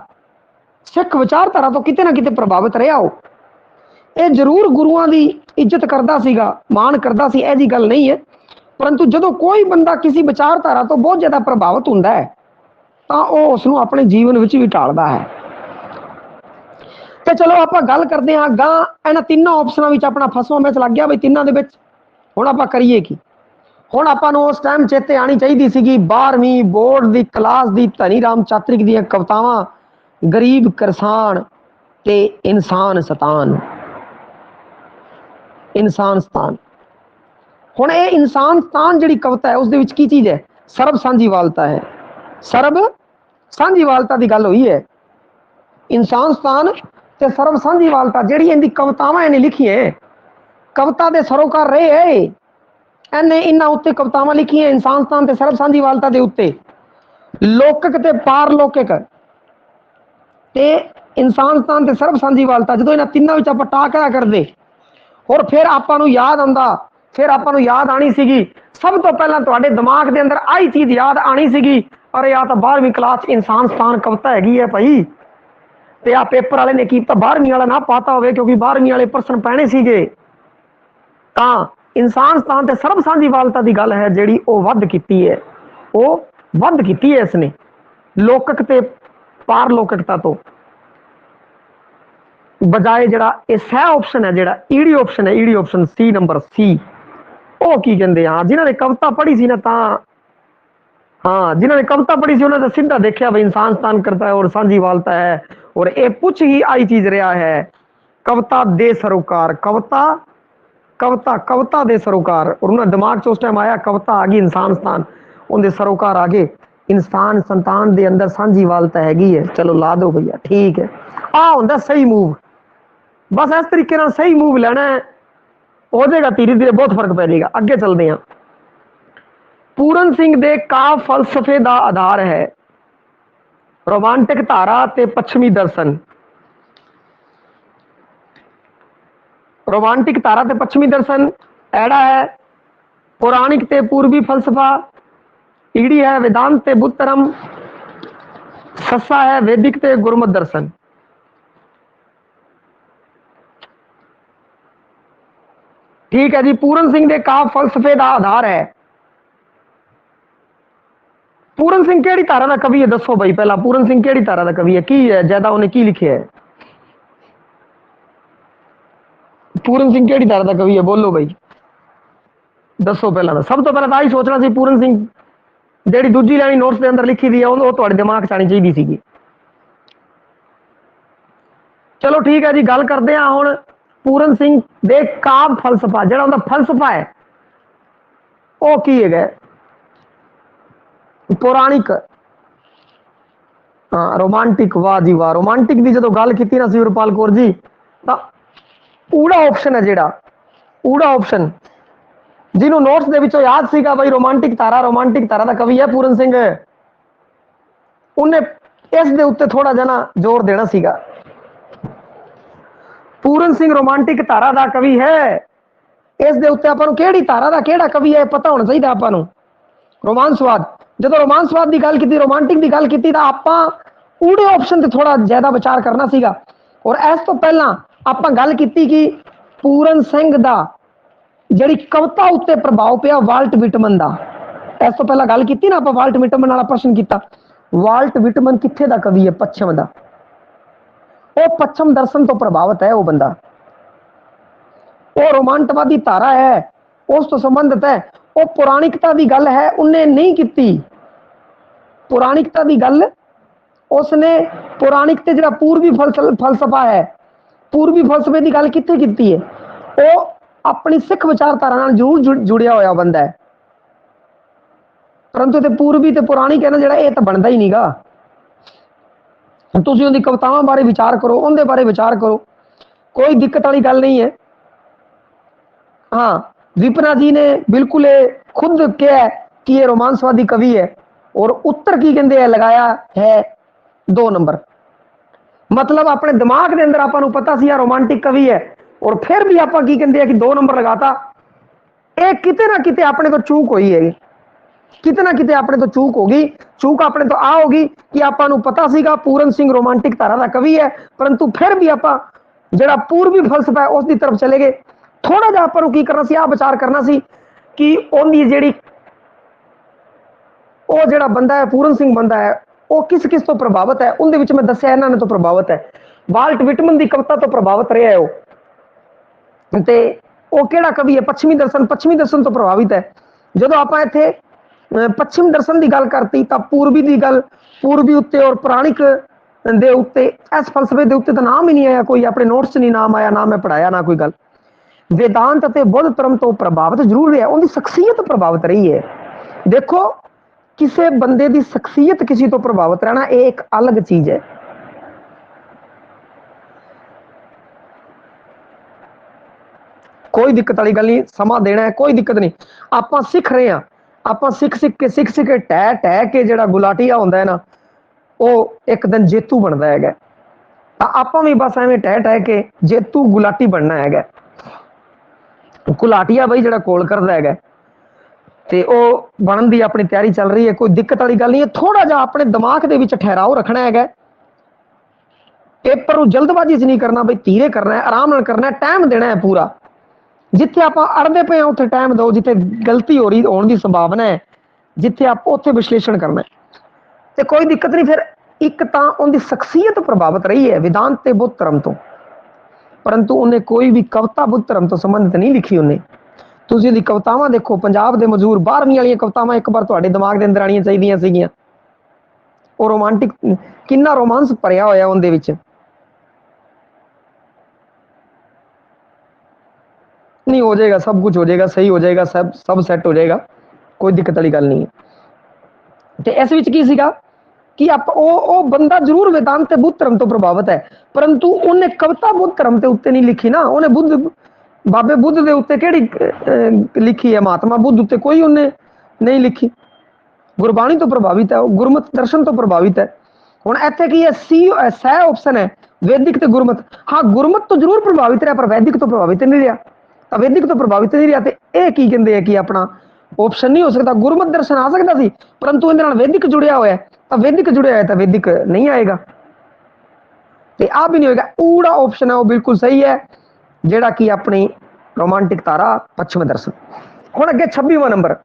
ਸਿੱਖ ਵਿਚਾਰਧਾਰਾ ਤੋਂ ਕਿਤੇ ਨਾ ਕਿਤੇ ਪ੍ਰਭਾਵਿਤ ਰਿਹਾ ਉਹ। ਇਹ ਜ਼ਰੂਰ ਗੁਰੂਆਂ ਦੀ ਇੱਜ਼ਤ ਕਰਦਾ ਸੀਗਾ, ਮਾਣ ਕਰਦਾ ਸੀ, ਇਹ ਜੀ ਗੱਲ ਨਹੀਂ ਹੈ, ਪਰੰਤੂ ਜਦੋਂ ਕੋਈ ਬੰਦਾ ਕਿਸੇ ਵਿਚਾਰਧਾਰਾ ਤੋਂ ਬਹੁਤ ਜ਼ਿਆਦਾ ਪ੍ਰਭਾਵਿਤ ਹੁੰਦਾ ਹੈ ਤਾਂ ਉਹ ਉਸ ਨੂੰ ਆਪਣੇ ਜੀਵਨ ਵਿੱਚ ਵੀ ਢਾਲਦਾ ਹੈ। ਤੇ ਚਲੋ ਆਪਾਂ ਗੱਲ ਕਰਦੇ ਹਾਂ ਗਾਂ ਇਹਨਾਂ ਤਿੰਨਾਂ ਆਪਸ਼ਨਾਂ ਵਿੱਚ ਆਪਣਾ ਫਸਵਾ ਮੈਚ ਲੱਗ ਗਿਆ ਬਈ, ਤਿੰਨਾਂ ਦੇ ਵਿੱਚ ਹੁਣ ਆਪਾਂ ਕਰੀਏ ਕੀ। ਹੁਣ ਆਪਾਂ ਨੂੰ ਉਸ ਟਾਈਮ ਚੇਤੇ ਆਣੀ ਚਾਹੀਦੀ ਸੀਗੀ 12ਵੀਂ ਬੋਰਡ ਦੀ ਕਲਾਸ ਦੀ ਧਨੀ ਰਾਮ ਚਾਤਰਿਕ ਦੀਆਂ ਕਵਿਤਾਵਾਂ, ਗਰੀਬ ਕਿਸਾਨ ਤੇ ਇਨਸਾਨ ਸਤਾਨ, ਇਨਸਾਨ ਸਤਾਨ। ਹੁਣ ਇਹ ਇਨਸਾਨ ਸਤਾਨ ਜਿਹੜੀ ਕਵਿਤਾ ਹੈ ਉਸਦੇ ਵਿੱਚ ਕੀ ਚੀਜ਼ ਹੈ, ਸਰਬ ਸਾਂਝੀਵਾਲਤਾ ਹੈ, ਸਰਬ ਸਾਂਝੀਵਾਲਤਾ ਦੀ ਗੱਲ ਹੋਈ ਹੈ। ਇਨਸਾਨ ਸਤਾਨ ਤੇ ਸਰਬ ਸਾਂਝੀਵਾਲਤਾ ਜਿਹੜੀ ਇਹਦੀ ਕਵਿਤਾਵਾਂ ਇਹਨੇ ਲਿਖੀਆਂ, ਕਵਿਤਾ ਦੇ ਸਰੋਕਾਰ ਰਹੇ ਇਹਨੇ ਇਹਨਾਂ ਉੱਤੇ ਕਵਿਤਾਵਾਂ ਲਿਖੀਆਂ, ਇਨਸਾਨ ਸਤਾਨ ਤੇ ਸਰਬ ਸਾਂਝੀਵਾਲਤਾ ਦੇ ਉੱਤੇ। ਲੌਕਿਕ ਤੇ ਪਾਰਲੌਕਿਕ ਤੇ ਇਨਸਾਨ ਸਤਾਨ ਤੇ ਸਰਬ ਸਾਂਝੀਵਾਲਤਾ, ਜਦੋਂ ਇਹਨਾਂ ਤਿੰਨਾਂ ਵਿੱਚ ਆਪਾਂ ਟਾਕਰਾ ਕਰਦੇ ਹੋਰ ਫਿਰ ਆਪਾਂ ਨੂੰ ਯਾਦ ਆਉਂਦਾ, ਫਿਰ ਆਪਾਂ ਨੂੰ ਯਾਦ ਆਣੀ ਸੀਗੀ, ਸਭ ਤੋਂ ਪਹਿਲਾਂ ਤੁਹਾਡੇ ਦਿਮਾਗ ਦੇ ਅੰਦਰ ਆਹੀ ਚੀਜ਼ ਯਾਦ ਆਣੀ ਸੀਗੀ, ਅਰੇ ਆ ਤਾਂ 12ਵੀਂ ਕਲਾਸ ਚ ਇਨਸਾਨ ਸਤਾਨ ਕਵਿਤਾ ਹੈਗੀ ਹੈ ਭਾਈ, ਤੇ ਆ ਪੇਪਰ ਵਾਲੇ ਨੇ ਕੀਤਾ 12ਵੀਂ ਵਾਲਾ ਨਾ ਪਾਤਾ ਹੋਵੇ, ਕਿਉਂਕਿ 12ਵੀਂ ਵਾਲੇ ਪ੍ਰਸ਼ਨ ਪੈਣੇ ਸੀਗੇ। ਤਾਂ ਇਨਸਾਨ ਸਤਾਨ ਤੇ ਸਰਬ ਸਾਂਝੀਵਾਲਤਾ ਦੀ ਗੱਲ ਹੈ ਜਿਹੜੀ ਉਹ ਵੱਧ ਕੀਤੀ ਹੈ, ਉਹ ਵੱਧ ਕੀਤੀ ਹੈ ਇਸਨੇ ਲੌਕਿਕ ਤੇ ਪਾਰਲੌਕਿਕਤਾ ਤੋਂ ਬਜਾਏ। ਜਿਹੜਾ ਇਹ ਸਹਿ ਆਪਸ਼ਨ ਹੈ, ਜਿਹੜਾ ਈਡੀ ਆਪਸ਼ਨ ਹੈ, ਈਡੀ ਆਪਸ਼ਨ ਸੀ, ਨੰਬਰ ਸੀ, ਉਹ ਕੀ ਕਹਿੰਦੇ ਆ, ਜਿਨ੍ਹਾਂ ਨੇ ਕਵਿਤਾ ਪੜ੍ਹੀ ਸੀ ਨਾ, ਤਾਂ ਹਾਂ ਜਿਨ੍ਹਾਂ ਨੇ ਕਵਿਤਾ ਪੜ੍ਹੀ ਸੀ ਉਹਨਾਂ ਦਾ ਸਿੱਧਾ ਦੇਖਿਆ ਬਈ ਇਨਸਾਨ ਸਤਾਨ ਕਰਤਾ ਹੈ ਔਰ ਸਾਂਝੀਵਾਲਤਾ ਹੈ, ਔਰ ਇਹ ਪੁੱਛ ਹੀ ਆਈ ਚੀਜ਼ ਰਿਹਾ ਹੈ, ਕਵਿਤਾ ਦੇ ਸਰੋਕਾਰ, ਕਵਿਤਾ ਕਵਿਤਾ ਕਵਿਤਾ ਦੇ ਸਰੋਕਾਰ, ਔਰ ਉਹਨਾਂ ਦਿਮਾਗ ਚ ਉਸ ਟਾਈਮ ਆਇਆ ਕਵਿਤਾ ਆ ਗਈ, ਇਨਸਾਨ ਸਤਾਨ, ਉਹਦੇ ਸਰੋਕਾਰ ਆ ਗਏ, ਇਨਸਾਨ ਸੰਤਾਨ ਦੇ ਅੰਦਰ ਸਾਂਝੀਵਾਲਤਾ ਹੈਗੀ ਹੈ, ਚਲੋ ਲਾ ਦੋ ਭਈਆ, ਠੀਕ ਹੈ। ਆ ਹੁੰਦਾ ਸਹੀ ਮੂਵ, ਬਸ ਇਸ ਤਰੀਕੇ ਨਾਲ ਸਹੀ ਮੂਵ ਲੈਣਾ ਹੈ, ਹੋ ਜਾਏਗਾ, ਧੀਰੇ ਧੀਰੇ ਬਹੁਤ ਫਰਕ ਪੈ ਜਾਏਗਾ। ਅੱਗੇ ਚੱਲਦੇ ਹਾਂ। ਪੂਰਨ ਸਿੰਘ ਦੇ ਕਾਵਿ ਫਲਸਫੇ ਦਾ ਆਧਾਰ ਹੈ ਰੋਮਾਂਟਿਕ ਧਾਰਾ ਤੇ ਪੱਛਮੀ ਦਰਸ਼ਨ। रोमांटिक धारा ते पश्चिमी दर्शन, ऐड़ा है पौराणिक ते पूर्वी फलसफा, ईड़ी है वेदांत ते बुद्ध धर्म, सस्सा है वैदिक ते गुरमत दर्शन। ठीक है जी। पूरन सिंह दे काव्य फलसफे का आधार है। पूरन सिंह केड़ी धारा का कवि है दसो भाई, पहला पूरन सिंह केड़ी धारा का कवि है, की है ज्यादा उन्हें की लिखे है? पूरन सिंह केड़ी धारा का कवि है, बोलो भाई दसो। पहला सब तो पहला आई सोचना सी पूरन सिंह जेड़ी दूजी लाइन नोट्स के अंदर लिखी दी है वो तुहाडे दिमाग च आनी चाहिए सी। चलो ठीक है जी, गल करते हैं हुण पूरन सिंह दे काव्य फलसफा, जिहड़ा उनका फलसफा है वो की है? पौराणिक, हाँ रोमांटिक। वाह जी वाह, रोमांटिक की जो गल की ना सिवरपाल कौर जी, तो ऊड़ा ऑप्शन है जिहड़ा, ऊड़ा ऑप्शन जिन्हों नोट्स दे विचों याद सीगा भाई रोमांटिक धारा का कवि है पूरन सिंह, उन्हें इस दे उत्ते थोड़ा जना जोर देना सीगा। पूरन सिंह रोमांटिक धारा का कवि है, इस दे उत्ते आपां नूं किहड़ी धारा दा किहड़ा कवि है पता होना चाहिए आपां नूं। रोमांसवाद, जदों रोमांसवाद की गल की, रोमांटिक की गल की, तो आपां ऊड़े ऑप्शन ते थोड़ा ज्यादा विचार करना सीगा। और इस तो पहला आपां गल कीती कि पूरन सिंह दा जिहड़ी कविता उत्ते प्रभाव पिया वाल्ट विटमन दा। इस तो पहला गल की ना आपां वाल्ट विटमन वाला प्रश्न किया। वाल्ट विटमन कित्थे दा कवि है? पश्चिम दा। वो पश्चिम दर्शन तो प्रभावित है वो बंदा, वो रोमांटवादी धारा है, उस तो संबंधित है। वो पौराणिकता की गल है उन्हें नहीं की, पौराणिकता की गल उसने पौराणिक ते जिहड़ा पूर्वी फलसफा है, पूर्वी फलसफे की गल कित्थे की है? वो अपनी सिख विचारधारा नाल जरूर जुड़िया होया बंदा है, परंतु ते पूर्वी ते पौराणिक है ना जिहड़ा, ये तो बनता ही नहीं गा। तुसीं उहदी कवितावां बारे विचार करो, उनके बारे विचार करो, कोई दिक्कत वाली गल नहीं है। हाँ, विपना जी ने बिल्कुल खुद कहा कि ये रोमांसवादी कवि है, और उत्तर की कहते हैं लगाया है 2 नंबर। मतलब अपने दिमाग के अंदर आपां नूं पता सी यार रोमांटिक कवि है, और फिर भी आपां की कहते हैं कि 2 नंबर लगाता। ये किते ना किते अपने तो चूक हुई है, किते ना किते अपने तो चूक होगी। चूक अपने तो आ होगी कि आपां नूं पता सीगा पूरन सिंह रोमांटिक धारा का कवि है, परंतु फिर भी आपां जिहड़ा पूर्वी फलसफा है उसकी तरफ चले गए। थोड़ा जिहा आपां नूं की करना सी, आ विचार करना सी कि उहदी जिहड़ी वो जिहड़ा बंदा है पूरन सिंह बंदा है वो किस किस तो प्रभावित है। उनदे विच मैं दस्सिया इन्हां ने तो प्रभावित है, वाल्ट विटमन की कविता तो प्रभावित रहा है वो, ते वो किहड़ा कवि है? पश्चिमी दर्शन तो प्रभावित है। जदों आपां इत्थे पश्चिम दर्शन की गल करती तो पूर्वी की गल, पूर्वी उत्ते और पौराणिक दे उत्ते, इस फलसफे के उत्ते तो नाम ही नहीं आया कोई, अपने नोट्स नहीं नाम आया, ना मैं पढ़ाया ना कोई गल। वेदांत ते बुद्ध धर्म तो प्रभावित जरूर है, उनकी शख्सियत प्रभावित रही है। देखो किसी बंदे की शख्सियत किसी तो प्रभावित रहना एक अलग चीज है। कोई दिक्कत वाली गल नहीं, समा देना है, कोई दिक्कत नहीं। आप सीख रहे हैं, आप सीख के टह टह के जो गुलाटिया होंदा है ना, वो एक दिन जेतू बनता है। आप भी बस एवें टह टह के जेतू गुलाटी बनना है। गुलाटिया बई जो कोल करता है ते वो बनन की अपनी तैयारी चल रही है, कोई दिक्कत वाली गल नहीं है। थोड़ा जा अपने दिमाग के विच ठहराव रखना है, पेपर जल्दबाजी च नहीं करना, बई धीरे करना है, आराम नाल करना है, टाइम देना है पूरा। जिथे आप अड़ते पे उत्थे टाइम दो, जिथे गलती हो रही होने की संभावना है जिथे आप उत्थे विश्लेषण करना है, तो कोई दिक्कत नहीं। फिर एक तो उनकी शख्सियत प्रभावित रही है वेदांत ते बुद्ध धर्म तो, परंतु उन्हें कोई भी कविता बुद्ध धर्म तो संबंधित नहीं लिखी। उन्हें तुसीं उहदी कवितावां देखो, पंजाब दे मजदूर 12वीं वाली कवितावां एक बार तुहाडे दिमाग के अंदर आनियां चाहिदियां सीगियां। वो रोमांटिक किन्ना रोमांस भरिया होया उनदे विच। नहीं हो जाएगा, सब कुछ हो जाएगा, सही हो जाएगा, सब सैट हो जाएगा, कोई दिक्कत वाली गल नहीं है। तो इस विच की सीगा कि आप वो बंदा जरूर वेदांत ते बुद्ध धर्म तो प्रभावित है, परंतु उन्हें कविता बुद्ध धर्म के उत्ते नहीं लिखी ना। उन्हें बुद्ध बाबे बुद्ध के उत्ते केड़ी लिखी है? महात्मा बुद्ध उत्ते कोई उन्हें नहीं लिखी। गुरबाणी तो प्रभावित है, गुरमत दर्शन तो प्रभावित है। हुण इत्थे की है सी सह ऑप्शन है, वैदिक तो गुरमत, हाँ गुरमत तो जरूर प्रभावित रहा पर वैदिक तो प्रभावित नहीं रहा। तो वैदिक तो प्रभावित नहीं रहा, तो यह की कहते हैं कि अपना ऑप्शन नहीं हो सकता। गुरमत दर्शन आ सकता सी, परंतु इहदे नाल वैदिक जुड़िया होया, तो वैदिक जुड़िया है तो वैदिक नहीं आएगा, तो आ भी नहीं होगा। ऊड़ा ऑप्शन है वो बिल्कुल सही है, जेड़ा कि अपनी रोमांटिक धारा पश्चिम दर्शन। हुण अगे 26वां नंबर,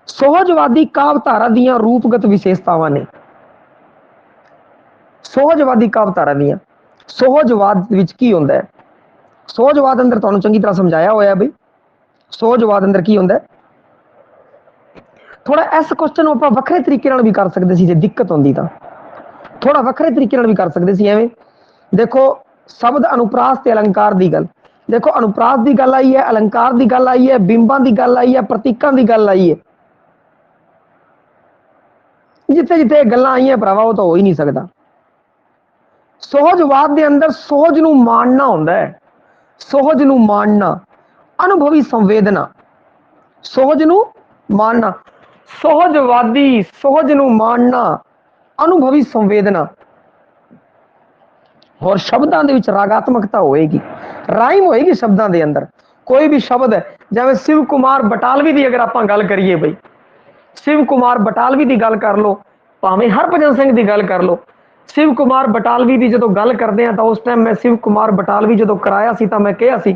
सोहजवादी काव्यधारा दियां रूपगत विशेषतावां ने। सोहजवादी काव्यधारा दियां, सोहजवाद विच की हुंदा है? सोहजवाद अंदर तुहानूं चंगी तरह समझाया होया बई सोहजवाद अंदर की हुंदा है। थोड़ा इस क्वेश्चन आपां वखरे तरीके नाल भी कर सकदे सी, जे दिक्कत हुंदी तां थोड़ा वखरे तरीके नाल भी कर सकदे सी। एवें देखो, शब्द अनुप्रास ते अलंकार दी गल, देखो अनुप्रास दी गल आई है, अलंकार दी गल आई है, बिंबां दी गल आई है, प्रतीकां दी गल आई है। जिथे जिथे गल्लां आईयां भरावा वो तो हो ही नहीं सकदा। सोहजवाद दे अंदर सोहज नूं माणना हुंदा है, सोहज नूं माणना, अनुभवी संवेदना, सोहज नूं माणना, सोहजवादी सोहज नूं माणना, अनुभवी संवेदना, और शब्दां दे विच रागात्मकता होएगी, राइम होएगी शब्दां दे अंदर। कोई भी शब्द है, जिवें शिव कुमार बटालवी दी अगर आपां गल करिए बई, शिव कुमार बटालवी दी गल कर लो, भावें हरभजन सिंह दी गल कर लो, शिव कुमार बटालवी दी जदों गल करदे आ तां उस टाइम मैं शिव कुमार बटालवी जदों कराया सी तां मैं कहा सी,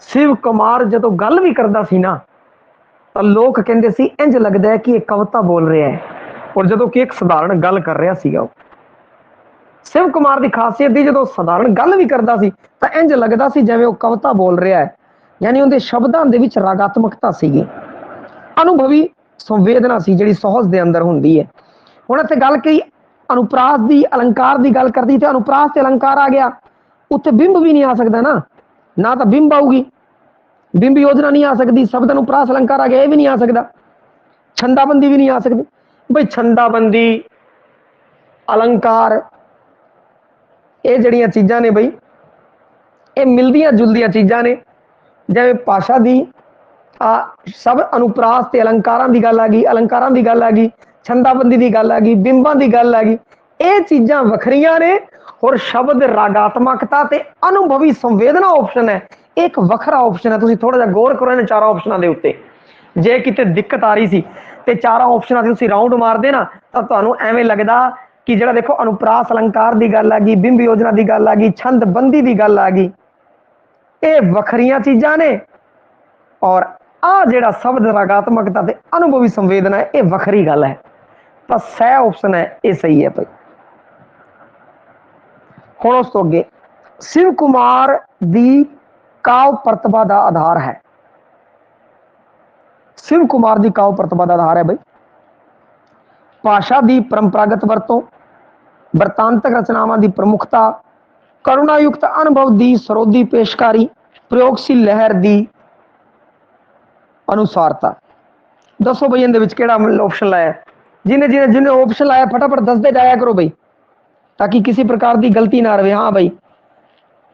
शिव कुमार जदों गल भी करदा सी ना तां लोग कहंदे सी इंज लगदा है कि एक कविता बोल रहा है, और जदों कि एक सधारण गल कर रहा सीगा। शिव कुमार की खासियत थी, जो सधारण गल भी करता सी तां इंज लगता सी जिवें वो कविता बोल रहा है, यानी उनके शब्दों दे विच रागात्मकता सीगी, अनुभवी संवेदना सी जिहड़ी सोहज दे अंदर हुंदी है। हुण इत्थे गल कही अनुप्रास दी अलंकार दी गल करदी, ते अनुप्रास ते अलंकार आ गया, उत्थे बिंब भी नहीं आ सकदा ना, ना तो बिंब आऊगी, बिंब योजना नहीं आ सकती, शब्द अनुप्रास अलंकार आ गया ये भी नहीं आ सकता, छंदाबंदी भी नहीं आ सकती। भाई छंदाबंदी अलंकार ये जड़ियां चीज़ां ने बई ये मिलदियां जुलदियां चीज़ां ने, जिवें भाषा दी सब अनुप्रास ते अलंकारां दी गल आ गई, अलंकारां दी गल आ गई, छंदाबंदी दी गल आ गई, बिंबां दी गल आ गई, ये चीज़ां वखरियां ने, और शब्द रागात्मकता ते अनुभवी संवेदना ऑप्शन है, एक वखरा ऑप्शन है। तुसीं थोड़ा जिहा गौर करो इन चारों ऑप्शनां दे उत्ते, जे किते दिक्कत आ रही सी ते चारों ऑप्शनां ते तुसीं राउंड मारदे ना तां तुहानूं एवें लगदा कि जिहड़ा देखो अनुप्रास अलंकार की गल आ गई, बिंब योजना की गल आ गई, छंद बंदी की गल आ गई, ये वखरियां चीज़ां ने, और आ जिहड़ा शब्द रागात्मकता ते अनुभवी संवेदना है ये वखरी गल है। तो सह ऑप्शन है ये सही है भाई। हुण उस तो अगे शिव कुमार दी काव्य प्रतिभा का आधार है, शिव कुमार दी काव्य प्रतिभा का आधार है भाई भाषा की परंपरागत वरतों, वृतांतक रचनावां की प्रमुखता, करुणायुक्त अनुभव की सरोधी पेशकारी, प्रयोगशील लहर की अनुसारता। दसो बई इहदे विच किहड़ा ऑप्शन लाया? जिन्हें जिन्हें जिन्हें ऑप्शन लाया फटाफट दसदे जाया करो बई, ताकि किसी प्रकार की गलती ना रहे। हाँ बई,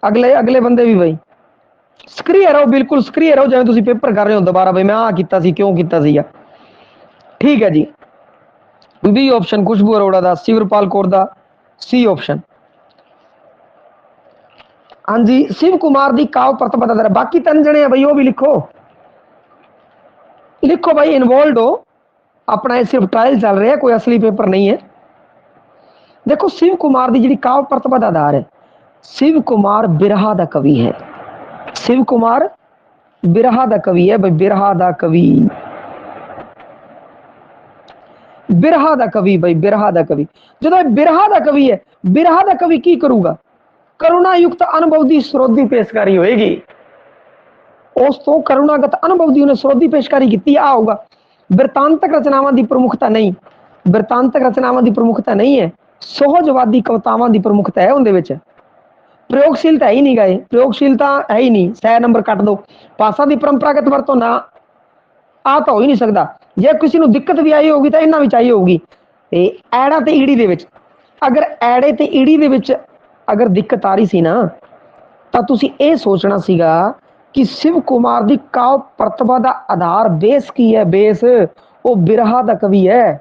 अगले अगले बंदे भी बई सक्रिय रहो, बिल्कुल सक्रिय रहो, जिवें तुसीं पेपर कर रहे हो दोबारा बई मैं आ कीता सी क्यों कीता सी। ठीक है जी, बी ऑप्शन खुशबू अरोड़ा दा, शिवरपाल कौर दा सी ऑप्शन। हाँ जी, शिव कुमार की काव्य प्रतिभा दा, बाकी 3 जने हैं बई वो भी लिखो, लिखो भाई, इन्वॉल्व हो, अपना ये सिर्फ ट्रायल चल रहा है, कोई असली पेपर नहीं है। देखो शिव कुमार की जी काव्य प्रतिभा का आधार है, शिव कुमार बिरहा का कवि है, शिव कुमार बिरहा का कवि है भाई, बिरहा का कवि, बिरहा का कवि भाई, बिरहा का कवि। जो बिरहा का कवि है, बिरहा का कवि की करूगा? करुणायुक्त अनुभव की सरोधी पेशकारी होएगी, उस तो करुणागत अनुभव की उन्हें सरोधी पेशकारी की आऊगा। वृतांतक रचनावां की प्रमुखता नहीं, वृतांतक रचनावां की प्रमुखता नहीं है, सोहजवादी कवितावां की प्रमुखता है उनके विच, प्रयोगशीलता है ही नहीं गए, प्रयोगशीलता है ही नहीं, 100 नंबर कट दो। भाषा की परंपरागत वरतों ना आ तो हो ही नहीं सकता, जे किसी को दिक्कत भी आई होगी तो इन्हां विच आई होगी। ऐड़ा ते ईड़ी दे विच, अगर ऐड़े ते ईड़ी दे विच अगर दिक्कत आ रही सी ना तो तुसीं ये सोचना सीगा कि शिव कुमार की काव्य प्रतिभा का आधार बेस की है, बेस वो बिरहा का कवि है,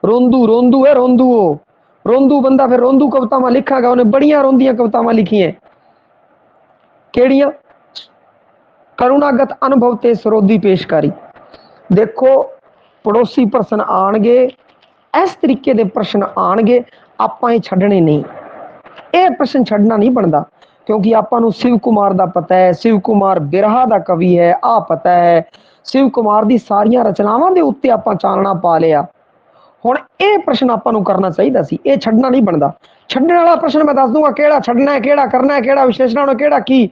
रोंदू रोंदू है, रोंदू रोंदू बंदा फिर रोंदू कवितावां लिखागा, उन्हें बड़ियां रोंदियां कवितावां लिखियां। केड़ियां? करुणागत अनुभव ते सरोधी पेशकारी। देखो पड़ोसी प्रश्न आणगे, इस तरीके के प्रश्न आणगे, आपां ये छड्डने नहीं, ये प्रश्न छड्डना नहीं बनता, क्योंकि आपां नूं शिव कुमार दा पता है, शिव कुमार बिरहा दा कवि है, आ पता है, शिव कुमार दी सारियां रचनावां दे उत्ते आपां चानना पा लिया। हुण ये प्रश्न आपां नूं करना चाहिदा सी, ये छड्डना नहीं बनता। छड्डण वाला प्रश्न मैं दस दूंगा केड़ा छड्डना है, केड़ा करना है, केड़ा विशेषण होना, केड़ा की।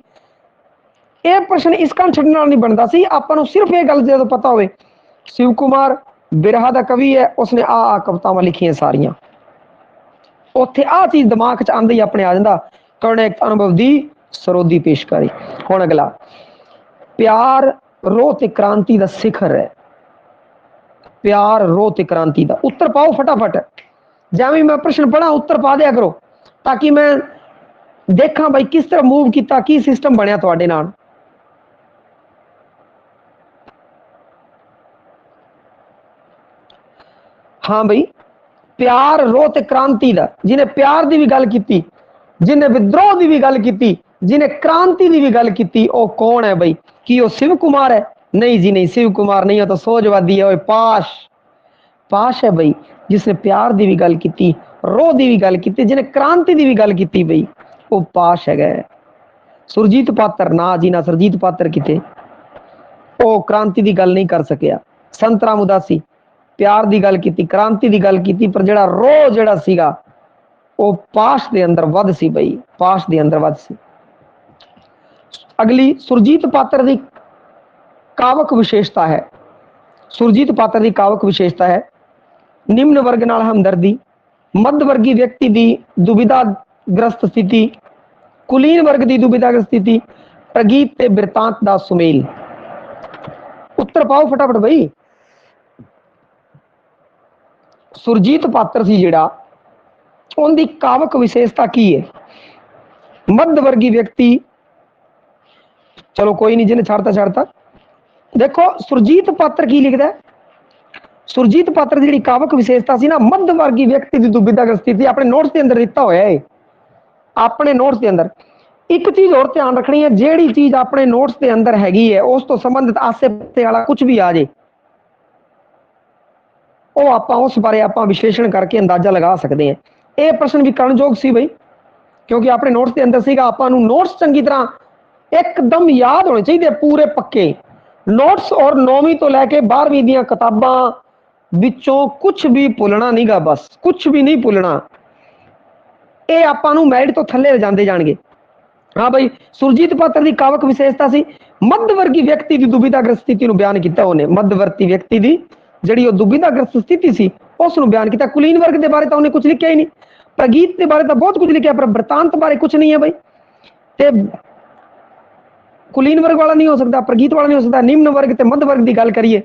ये प्रश्न इस कारण छड्डण वाला नहीं बनता सी, आपां नूं सिर्फ ये गल जदों पता होवे शिव कुमार बिरहा दा कवि है, उसने आ कवितावां लिखियां सारियां, उत्थे आ चीज दिमाग च आंदी अपने आ जांदा, करुणैक अनुभव दी सरोधी पेशकारी। हुण अगला, प्यार रोह ते क्रांति दा शिखर है। प्यार रोह ते क्रांति दा उत्तर पाओ फटाफट, जिवें मैं प्रश्न पढ़ा उत्तर पा दिया करो, ताकि मैं देखा भाई किस तरह मूव किया, की सिस्टम बनया तुहाडे नाल। हाँ भाई, प्यार रोह ते क्रांति दा, जिन्हें प्यार की भी गल की, जिन्हें विद्रोह की भी गल की, जिन्हें क्रांति की भी गल की, वो कौन है भाई? कि वो शिव कुमार है? नहीं जी नहीं, शिव कुमार नहीं, हो तो सोचवादी है, पाश। पाश है भाई, जिसने प्यार की भी गल की, रोह की भी गल की, जिन्हें क्रांति की भी गल की, भाई वो पाश है। सुरजीत पात्र ना जी ना, सुरजीत पात्र किते, वो क्रांति की गल नहीं कर सकिया। संत राम उदासी प्यार की गल की, क्रांति की गल की, पर जड़ा रोह जड़ा सीगा वो पाश के अंदर वध सी भाई, पाश के अंदर वध सी। अगली सुरजीत पात्र की कावक विशेषता है, सुरजीत पात्र की कावक विशेषता है निम्न वर्ग नाल हमदर्दी, मध्य वर्गी व्यक्ति की दुविधाग्रस्त स्थिति, कुलीन वर्ग की दुविधाग्रस्त स्थिति, प्रगीत ते बिरतांत दा सुमेल। उत्तर पाओ फटाफट भाई। सुरजीत पात्र सी जिहड़ा, उनकी कावक विशेषता की है? मध्य वर्गी व्यक्ति, चलो कोई नहीं, जिन्हें छाड़ता छाड़ता। देखो सुरजीत पात्र की लिखता है, सुरजीत पात्र की कावक विशेषता सी ना, मध्य वर्गी व्यक्ति की दुविधाग्रस्त स्थिति, अपने नोट्स के अंदर दिता होया है, अपने नोट्स के अंदर। एक चीज और ध्यान रखनी है, जेड़ी चीज अपने नोट्स के अंदर हैगी है उस तो संबंधित आसे पासे वाला कुछ भी आ जाए, वो आप उस बारे आप विश्लेषण करके अंदाजा लगा सकते हैं। ये प्रश्न भी करणयोग सी भाई, क्योंकि अपने नोट्स के अंदर सीगा, आपां नूं नोट्स चंगी तरह एकदम याद होने चाहिए, पूरे पक्के नोट्स, और 9वीं तो लैके 12वीं दी किताबां विचों कुछ भी भुलना नहीं गा, बस कुछ भी नहीं भुलना। ये आपां नूं मैरिट तो थल्ले जांदे जाणगे। हाँ भाई, सुरजीत पात्र की कावक विशेषता सी मध्यवर्गी व्यक्ति की दुविधाग्रस्त स्थिति नूं बयान किया उन्हें, मध्यवर्ती व्यक्ति की जिहड़ी वो दुविधाग्रस्त स्थिति सी उस नूं बयान किया। कुलीन वर्ग के बारे तो उन्हें कुछ लिखा ही नहीं, प्रगीत के बारे तो बहुत कुछ लिखा, पर वृतांत बारे कुछ नहीं है भाई। ते कुलीन वर्ग वाला नहीं हो सकता, प्रगीत वाला नहीं हो सकता। निम्न वर्ग ते मध्य वर्ग की गल करिए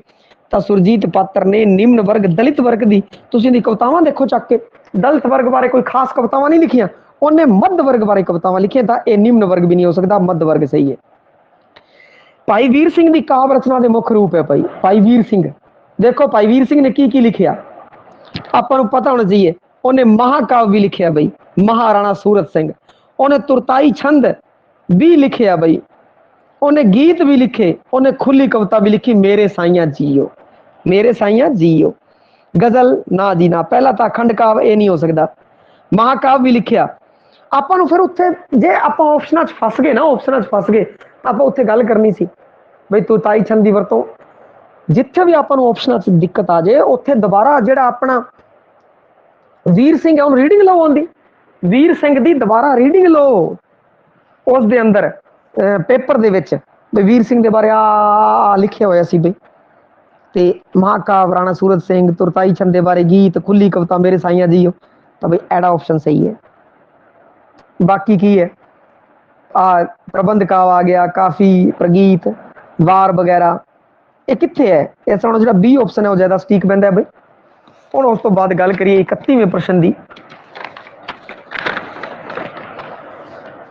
तो सुरजीत पात्र ने निम्न वर्ग दलित वर्ग की, तुसीं दी कवितावां देखो चक के, दलित वर्ग बारे कोई खास कवितावां नहीं लिखियां, उन्हें मध्य वर्ग बारे कवितावां लिखियां, तां ये निम्न वर्ग भी नहीं हो सकता, मध्य वर्ग सही है। भाई वीर सिंह की काव्य रचना के मुख्य रूप है भाई, भाई वीर सिंह। देखो भाई वीर सिंह ने की लिखिया, आपां नूं पता होना चाहिए। उन्हें महाकाव्य भी लिखिया भाई, महाराणा सूरत सिंह। उन्हें तुरताई छंद भी लिखिया भाई, उन्हें गीत भी लिखे, उन्हें खुली कविता भी लिखी, मेरे साइया जियो, मेरे साइया जियो। गजल ना जी ना, पहला तो अखंड काव्य ये नहीं हो सकता। महाकाव्य भी लिखिया। आपां नूं फिर उत्थे जे आपां ऑप्शनां च फस गए ना, ऑप्शनां च फस गए, आपां उत्थे गल करनी सी बई तुरताई छंद दी वरतों, जिथे भी आपां नूं ऑप्शनां च दिक्कत आ जाए उत्थे दोबारा जिहड़ा अपना वीर सिंह है उन्हें रीडिंग लो, आउंदी वीर सिंह दी दोबारा रीडिंग लो, उस दे अंदर पेपर दे विच वीर सिंह के बारे आ लिखिया होया सी बई, ते महाकाव्य राणा सूरत सिंह, तुरताई छंद के बारे गीत, खुली कविता मेरे साइया जियो, तो बई एड़ा ऑप्शन सही है। बाकी की है प्रबंध काव्य आ गया, काफी, प्रगीत, वार वगैरह, ये कित्थे है? इस जो बी ऑप्शन है वो ज्यादा सटीक पैंदा है बई। हुण उस तो बाद गल करिए 31वें प्रश्न की।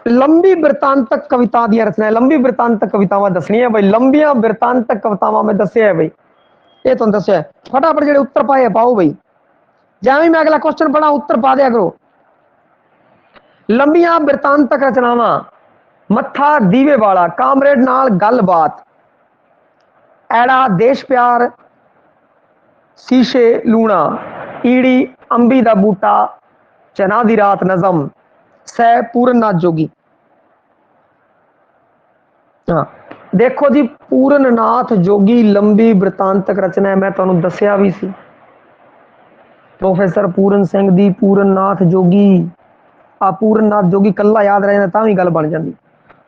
लंबी वृतांतक कविता दी रचना, लंबी वृतांतक कवितावां दसनी है भाई, लंबिया वृतांतक कवितावां मैं दसिया है भाई, ये तुहानूं दसिया है। फटाफट जेडे उत्तर पाए पाओ भाई, जिवें मैं अगला क्वेश्चन पढ़ा उत्तर पा दिया करो। लंबियां बिरतांतक रचनावां, मत्था दीवे वाला, कामरेड नाल गलबात, ऐड़ा देश प्यार, शीशे लूणा, ईड़ी अंबी दा बूटा, चना दी रात नज़म, सै पूरननाथ जोगी। हाँ देखो जी, पूरननाथ जोगी लंबी बिरतांतक रचना है, मैं तुहानूं दस्सिया भी सी। प्रोफैसर पूरन सिंह दी पूरननाथ जोगी, आ पूरननाथ जोगी कल्ला याद रह जाए तां भी गल बन जाती।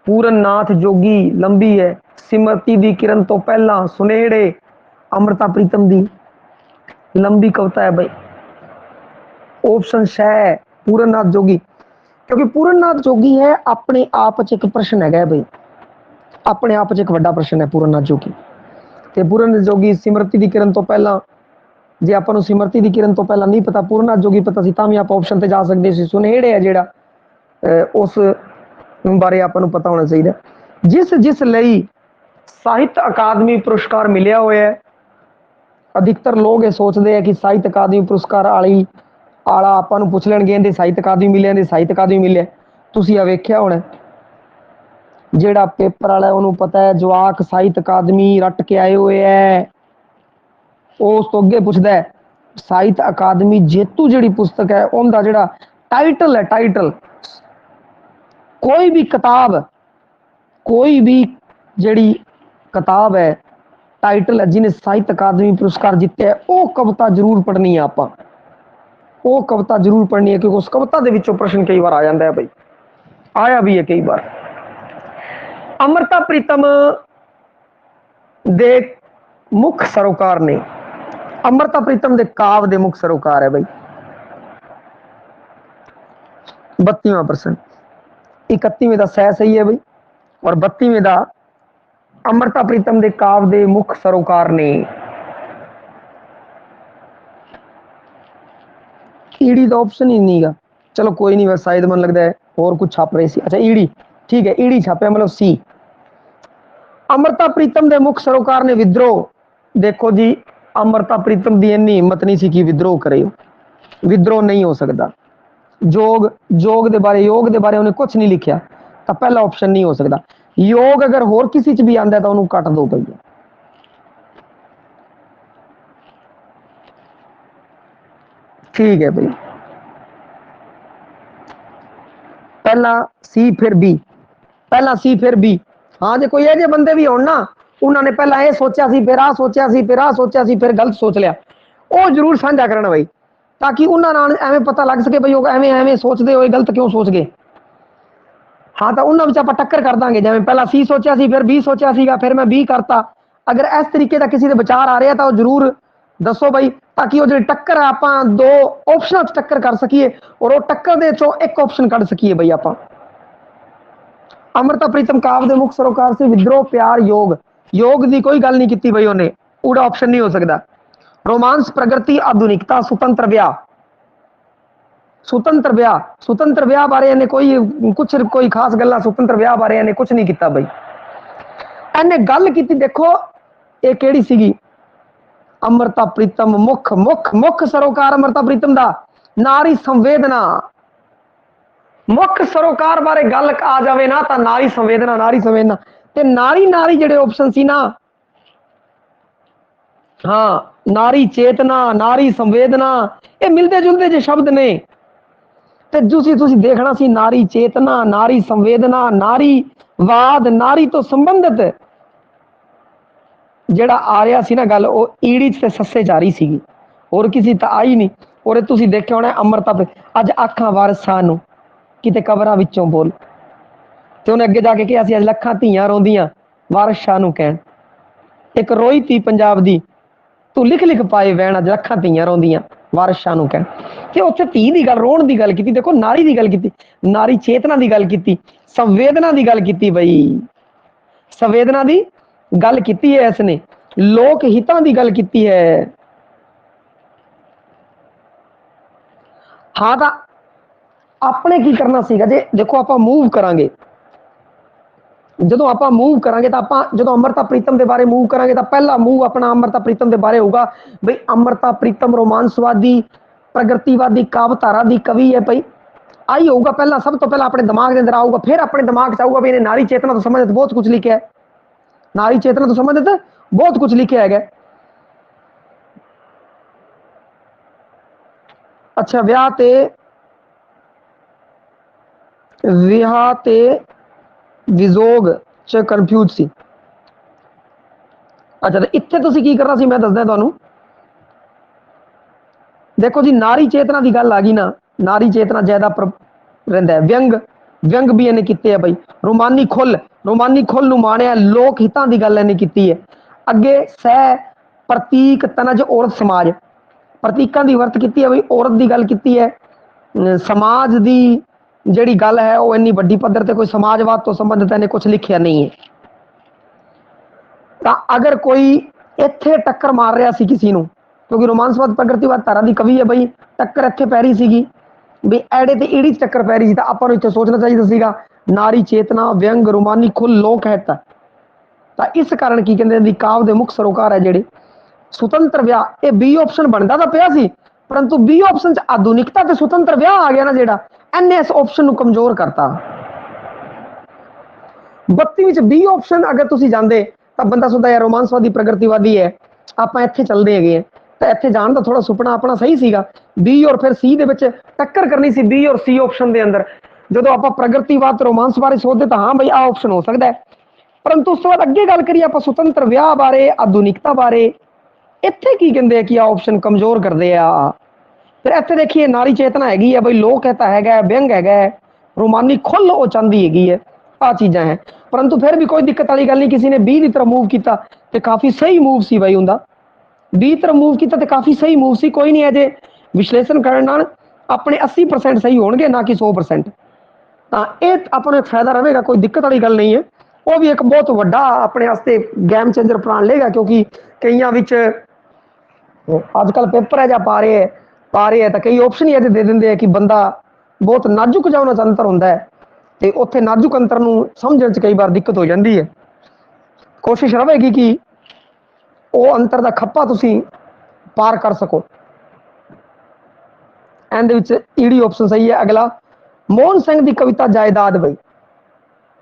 पूरननाथ जोगी लंबी है, सिमरती दी किरण तो पहला, सुनेड़े, अमृता प्रीतम दी लंबी कविता है भाई। ऑप्शन है पूरननाथ जोगी, क्योंकि पूरननाथ जोगी है अपने आप च एक प्रश्न है भाई, अपने आप च एक वड्डा प्रश्न है पूरननाथ जोगी। ते पूरननाथ जोगी सिमरती दी किरण तो पहला, जे आपां नूं सिमरती दी किरण तो पहला नहीं पता, पूरननाथ जोगी पता सी तां भी आपां ऑप्शन ते जा सकदे सी। सुनेड़े है जेड़ा उस बारे आपां नूं पता होना चाहिए। जिस जिस लई साहित्य अकादमी पुरस्कार मिलिया होया है, अधिकतर लोग ये सोचते हैं कि साहित्य अकादमी पुरस्कार वाली आला आपां नूं पुछ लैणगे इहदे साहित्य अकादमी मिले, इहदे साहित्य अकादमी मिले। तुसीं आ वेख्या होना जेड़ा पेपर वाला उन्होंने पता है जवाक साहित्य अकादमी रट के आए हुए है, उस तो अगे पुछदा है साहित्य अकादमी जेतू जिहड़ी पुस्तक है उनका जिहड़ा टाइटल है, टाइटल कोई भी किताब, कोई भी जिहड़ी किताब है टाइटल है जिन्हें साहित्य अकादमी पुरस्कार जीते है, वो कविता जरूर पढ़नी है। आपां वो कविता जरूर पढ़नी है, क्योंकि उस कविता के विचों प्रश्न कई बार आ जाता है भाई, आया भी है कई बार। अमृता प्रीतम दे मुख सरोकार ने, अमृता प्रीतम दे काव दे मुख सरोकार है भाई 32वां प्रश्न। 31वें दा सह सही है भाई, और 32वें दा अमृता प्रीतम दे काव दे मुख सरोकार ने। ईड़ी का ऑप्शन ही नहीं गा, चलो कोई नहीं, बस शायद मन लगता है और कुछ छाप रहे सी। अच्छा ईड़ी ठीक है, ईड़ी छापे मतलब सी। अमृता प्रीतम दे मुख सरोकार ने विद्रोह, देखो जी अमृता प्रीतम की इन्नी हिम्मत नहीं सी कि विद्रोह करे, विद्रोह नहीं हो सकता। जोग जोग दे बारे, योग दे बारे उन्हें कुछ नहीं लिखा, तो पहला ऑप्शन नहीं हो सकता। योग अगर होर किसी च भी आंदा है तो उन्होंने कट दो भाई, ठीक है भाई। पहला सी फिर बी, पहला सी फिर बी। हाँ जो कोई ऐसे बंदे भी हो ना, उन्होंने पहला ये सोचा सी, फिर आ सोचा सी, फिर आ सोचा सी, फिर गलत सोच लिया, वो जरूर साझा करना भाई, ताकि उन्होंने एवं पता लग सके भाई एवं एवं सोचते हो गलत क्यों सोच गए। हाँ तो उन्होंने आप टक्कर कर देंगे, जिवें पहला सी सोचा सी, फिर बी सोचा सीगा, फिर मैं बी करता। अगर इस तरीके का किसी के विचार आ रहे हैं तो जरूर दसो भाई, ताकि वो जो टक्कर आप दो ऑप्शन टक्कर कर सकीए, और वो टक्कर दे चो एक ऑप्शन कढ़ सकीए भाई आप। अमृता प्रीतम काव्य दे मुख सरोकार से विद्रोह, प्यार, योग, योग की कोई गल नहीं की भाई उन्हें, पूरा ऑप्शन नहीं हो सकता। रोमांस, प्रगति, आधुनिकता, स्वतंत्र ब्याह, स्वतंत्र ब्याह, स्वतंत्र ब्याह बारे इन्हें कोई कुछ कोई खास गल्लां स्वतंत्र ब्याह बारे इन्हें कुछ नहीं किया भाई। इन्हें गल की देखो ये केड़ी सीगी, अमृता प्रीतम मुख मुख मुख सरोकार अमृता प्रीतम दा नारी संवेदना, मुख सरोकार बारे गल आ जाए ना तो नारी संवेदना, नारी संवेदना ते नारी नारी जेडे ऑप्शन सी ना, हाँ नारी चेतना, नारी संवेदना, ये मिलते जुलते जो शब्द ने, ते तुसी देखना सी नारी चेतना, नारी संवेदना, नारी वाद, नारी तो संबंधित जेड़ा आ रहा सी ना गल, वो ईड़ी ते सस्से जा रही सी, और किसी तो आई नहीं। और तुसी देखिया होना अमृता अज आखां वारस सानू किते कबरां विचों बोल, ते उन्हें अगे जाके कहा अज लखां धीआं रोंदियां वारस शाह नूं कहण, एक रोई थी पंजाब दी तू लिख लिख पाए वैण, अज लखां धीआं रोंदियां वारस शाह नूं कहण। ते उत्थे धी दी गल, रोण दी गल कीती, देखो नारी दी गल कीती, नारी चेतना दी गल कीती, संवेदना दी गल कीती बई, संवेदना दी गल कीती है इसने, लोक हितां दी गल कीती है। हाँ तो अपने की करना सीगा जे, देखो आप मूव करांगे, जो आप मूव करांगे तो आप जो अमृता प्रीतम के बारे मूव करांगे तो पहला मूव अपना अमृता प्रीतम के बारे होगा भाई अमृता प्रीतम रोमांसवादी प्रगतिवादी काव्यधारा की कवि है भाई, आई होगा पहला, सब तो पहला अपने दिमाग के अंदर आऊगा, फिर अपने दिमाग च आऊगा भी इन्हें नारी चेतना तो संबंधित बहुत कुछ लिखा है, नारी चेतना तो संबंधित बहुत कुछ लिखा है। अच्छा, ਵਿਆਹ ਤੇ ਵਿਜੋਗ ਚ ਕਨਫਿਊਜ਼ ਸੀ। ਅੱਛਾ, ਤੇ ਇੱਥੇ ਤੁਸੀਂ ਕੀ ਕਰਨਾ ਸੀ ਮੈਂ ਦੱਸਦਾ ਤੁਹਾਨੂੰ। देखो जी, नारी चेतना की गल आ गई ना, नारी चेतना ज्यादा रहिंदा है। व्यंग भी इन्हें किते है भाई, रोमानी खुल नूं माणिया, लोक हितां की गल इन्हें की है। अगे सह प्रतीक तनज औरत समाज, प्रतीकों की वरत की है भाई, औरत की गल की है। समाज की जिहड़ी गल है वो इन्नी वड्डी पद्धर ते कोई समाजवाद तो संबंधित इन्हें कुछ लिखिया नहीं है। तो अगर कोई इत्थे टक्कर मार रहा सी किसी नूं, क्योंकि रोमांसवाद प्रगतिवाद धारा की कवि है बई, टक्कर इत्थे पै रही सीगी भी, ऐड़े ते ईड़ी टक्कर पै रही सी, तो आपां नूं इत्थे सोचना चाहिए सीगा नारी चेतना, व्यंग, रोमानी खुल, लोक है। तो इस कारण की कहते काव्य के मुख सरोकार है जिहड़े सुतंत्र विआह, ये बी ऑप्शन बनता तो पिया सी, परंतु बी ऑप्शन च आधुनिकता ते सुतंत्र विआह आ गया ना, जिहड़ा इन्हें इस ऑप्शन नूं कमजोर करता। 32 च बी ऑप्शन अगर तुसीं जांदे तो बंदा सोचदा यार रोमांसवादी प्रगतिवादी है, आपां इत्थे चलदे हैगे, तो इत्थे जाण दा थोड़ा सुपना अपना सही सीगा। बी और फिर सी दे विच टक्कर करनी सी बी और सी ऑप्शन के अंदर, जो आप प्रगतिवाद रोमांस बारे सोचते तो हाँ बई आ ऑप्शन हो सकता है, परंतु उस तो बाद अगे गल करिए आप सुतंत्र विआह बारे, आधुनिकता बारे, इत्थे की कहते कि आ ऑप्शन कमजोर करते आ। फिर इत्थे देखिए नारी चेतना हैगी है बई, लोक हित है, व्यंग है, रोमानी खुल वो चाहती हैगी है, आ चीज़ां है। परंतु फिर भी कोई दिक्कत वाली गल नहीं, किसी ने बी की तरफ मूव किया तो काफ़ी सही मूव सी बई उनका, बी तरफ मूव किया तो काफ़ी सही मूव सी। कोई नहीं अजे विश्लेषण करने नाल अपने 80% सही होणगे, ना कि 100%। तो ये अपने फायदा रहेगा, कोई दिक्कत वाली गल नहीं है। वो भी एक बहुत वड्डा अपने वास्ते गेम चेंजर बना लेगा, क्योंकि कईयां विच अजकल पेपर है जा पा रहे हैं तो कई ऑप्शन ही अजे दे देंगे कि बंदा बहुत नाजुक जा उन्हां अंतर होंदा है, तो उत्थे नाजुक अंतर नूं समझण च कई बार दिक्कत हो जाती है। कोशिश रहेगी कि वो अंतर का खप्पा तुसीं पार कर सको। एंड विच ईडी ऑप्शन सही है। अगला मोहन सिंह की कविता जायदाद बई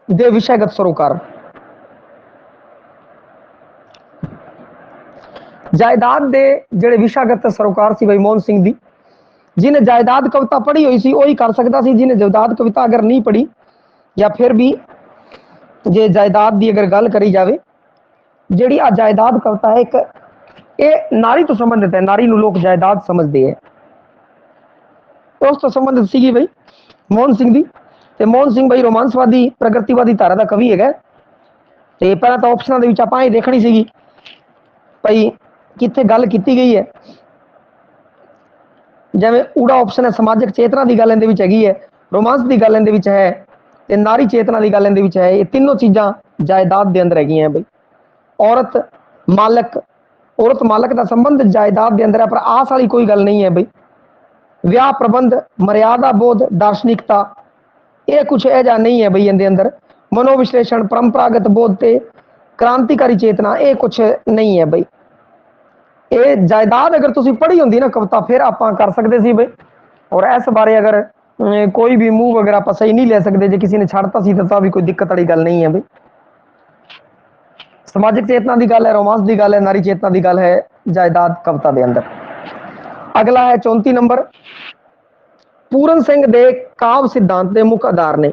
दे विषयगत सरोकार, जायदाद दे जिहड़े विषयगत सरोकार सी बई मोहन सिंह दी, जिन्हें जायदाद कविता पढ़ी हुई सी वही कर सकता सी, जिन्हें जायदाद कविता अगर नहीं पढ़ी या फिर भी जे जायदाद की अगर गल करी जाए, जिहड़ी आ जायदाद कविता है एक ये नारी तो संबंधित है, नारी नूं लोग जायदाद समझते हैं, उस तो संबंधित सी बई मोहन सिंह दी। तो मोहन सिंह बई रोमांसवादी प्रगतिवादी धारा का कवि है। तो पहला तो ऑप्शनों के आपां ये देखनी सी भाई कित्थे गल की गई है, जिवें ऊड़ा ऑप्शन है समाजिक चेतना की गल इहदे विच हैगी है, रोमांस की गल इहदे विच है, ते नारी चेतना की गल इहदे विच है। ये तीनों चीज़ां जायदाद के अंदर हैगियां बई। औरत मालक का संबंध जायदाद के अंदर है, पर आस वाली कोई गल नहीं है बई। विआह प्रबंध, मर्यादा बोध, दार्शनिकता, ये कुछ ऐसा नहीं है बई इहदे अंदर। मनोविश्लेषण, परंपरागत बोध ते क्रांतिकारी चेतना, ये कुछ नहीं है बई। ये जायदाद अगर तुसी पढ़ी होंदी ना कविता फिर आप कर सकते सी बई। और इस बारे अगर कोई भी मूव अगर आप सही नहीं ले सकते, जो किसी ने छाड़ता सी तो भी कोई दिक्कत वाली गल नहीं है बई। समाजिक चेतना की गल है, रोमांस की गल है, नारी चेतना की गल है जायदाद कविता के अंदर। अगला है 34 नंबर, पूरन सिंह दे काव्य सिद्धांत के मुख आधार ने,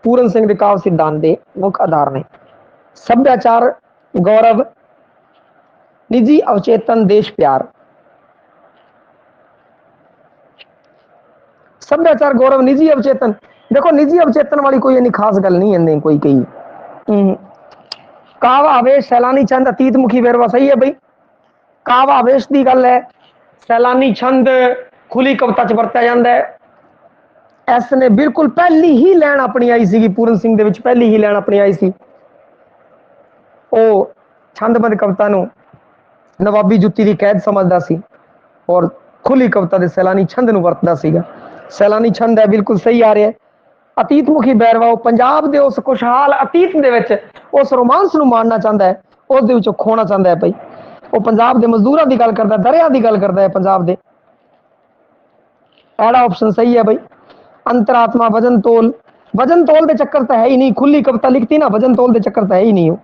पूरन सिंह दे काव्य सिद्धांत के मुख आधार ने सभ्याचार, गौरव, निजी अवचेतन, देश प्यार। सभ्याचार, गौरव, निजी अवचेतन, देखो निजी अवचेतन वाली कोई इन्नी खास गल नहीं है, कोई कही काव आवेश, सैलानी छंद, अतीत मुखी वेरवा, सही है बई। काव आवेश की गल है, सैलानी छंद खुली कविता च वरत्या जाता है। इस ने बिल्कुल पहली ही लैन अपनी आई सी, पूरन सिंह दे विच पहली ही लैन अपनी आई सी। वो छंदबद्ध कविता नूं नवाबी जुत्ती की कैद समझदा सी और खुली कविता के सैलानी छंद नूं वरतदा सीगा। सैलानी छंद है बिल्कुल सही आ रहा है। अतीत मुखी बैरवा, पंजाब के उस खुशहाल अतीत दे विच उस रोमांस नूं मानना चाहता है, उस दे विचों खोना चाहता है भाई। वो पंजाब के मजदूरों की गल करता है, दरिया की गल करता है पंजाब के। एड़ा ऑप्शन सही है भाई। अंतरात्मा, वजन तोल, वजन तोल के चक्कर तो है ही नहीं, खुली कविता लिखती ना, वजन तोल के चक्कर तो है ही नहीं।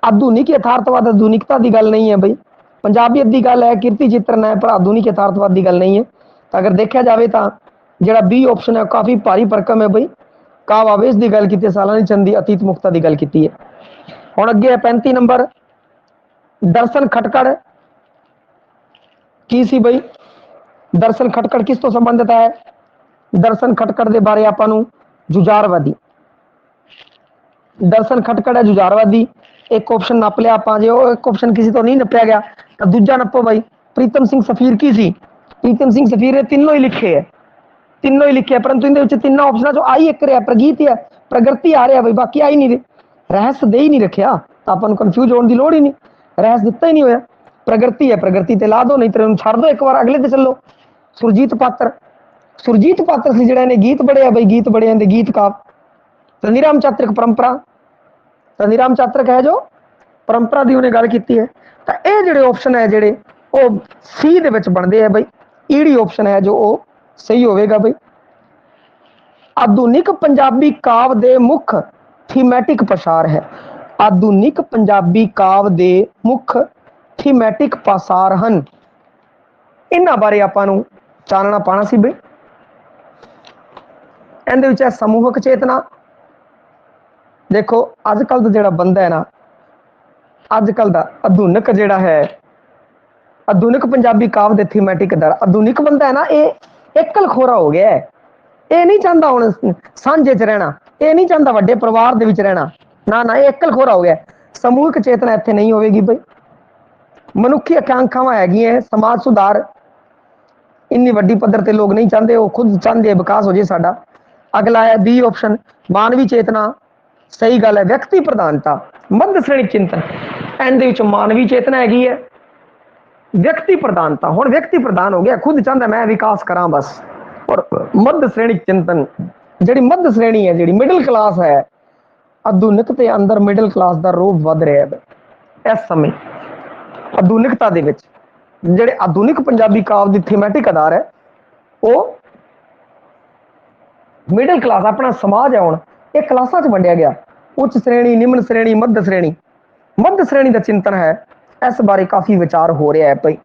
आधुनिक यथार्थवाद आधुनिकता की गल नहीं है भाई, पंजाबियत की गल है, कीर्ति चित्रण है, पर आधुनिक यथार्थवाद की गल नहीं है। तो अगर देखा जाए तो जो बी ऑप्शन है काफ़ी भारी भरकम है भाई। काव आवेश की गल की, सालानी चंद की अतीत मुक्ता की गल की है। हुण अगे है 35 नंबर, दर्शन खटकड़ की सी भाई। दर्शन खटकड़ किस तो संबंधित है? दर्शन खटकड़ के बारे आपां जुझारवादी, दर्शन खटकड़ है जुझारवादी। एक ऑप्शन नप लिया आप, जो एक ऑप्शन किसी तो नहीं नपया गया तो दूजा नपो भाई। प्रीतम सिंह सफीर की सी? प्रीतम सिंह सफीर ने तीनों ही लिखे है, तीनों ही लिखे है, परंतु इनके तीनों ऑप्शन जो आई एक रहा प्रगीत है, प्रगति आ रहा भाई, बाकी आई नहीं रहे। रहस्य दे ही नहीं रखा तो अपन कन्फ्यूज होने की लोड़ ही नहीं, रहस्य दिता ही नहीं होया। प्रगति है, प्रगति ते ला दो, नहीं तो छड़ दो एक बार, अगले ते चलो। सुरजीत पात्र, सुरजीत पात्र से जिहड़े ने गीत बड़े आ भाई, गीत बड़े हैं गीत काव। तंदीराम चातरिक परंपरा, तंदीराम चातरिक है जो परंपरा की उन्हें गल की है। तो ये जोड़े ऑप्शन है जोड़े वो सी दे विच बनते हैं भाई, ईडी ऑप्शन है जो वो सही होगा भाई। आधुनिक पंजाबी काव दे मुख थीमैटिक प्रसार है, आधुनिक पंजाबी काव दे मुख थीमैटिक प्रसार हैं, इन्हां बारे आपां नूं चानना पाना सी भाई। इहदे विच है समूहक चेतना। देखो अजकल का जिहड़ा बंदा है ना, अजकल का आधुनिक जिहड़ा है, आधुनिक पंजाबी काव दे थीमैटिक दर आधुनिक बंदा है ना, ये एकल खोरा हो गया है। ये नहीं चाहता हुण सांझे च रहना, ये नहीं चाहता वड्डे परिवार दे विच रहना, ना ना, ये एकल खोरा हो गया। समूहिक चेतना इत्थे नहीं होगी भाई। मनुखी आकांक्षावां हैगियां, समाज सुधार इन्नी वड्डी पद्धर ते लोग नहीं चाहते, वो खुद चाहते विकास हो जाए साडा। अगला है बी ऑप्शन, मानवी चेतना, सही गल है। व्यक्ति प्रधानता, मध्य श्रेणी चिंतन, इहदे विच मानवी चेतना हैगी है, व्यक्ति प्रधानता, हुण व्यक्ति प्रधान हो गया, खुद चाहता मैं विकास करा बस। और मध्य श्रेणी चिंतन, जिहड़ी मध्य श्रेणी है, जिहड़ी मिडिल क्लास है, आधुनिक ते अंदर मिडिल क्लास का रूप वध रहा है इस समय। आधुनिकता दे विच जिहड़े आधुनिक पंजाबी काव दी थीमैटिक आधार है, वो मिडिल क्लास अपना समाज है, हुण एक क्लासां च वंडिया गया, उच्च श्रेणी, निम्न श्रेणी, मध्य श्रेणी। मध्य श्रेणी का चिंतन है, इस बारे काफी विचार हो रहा है भाई।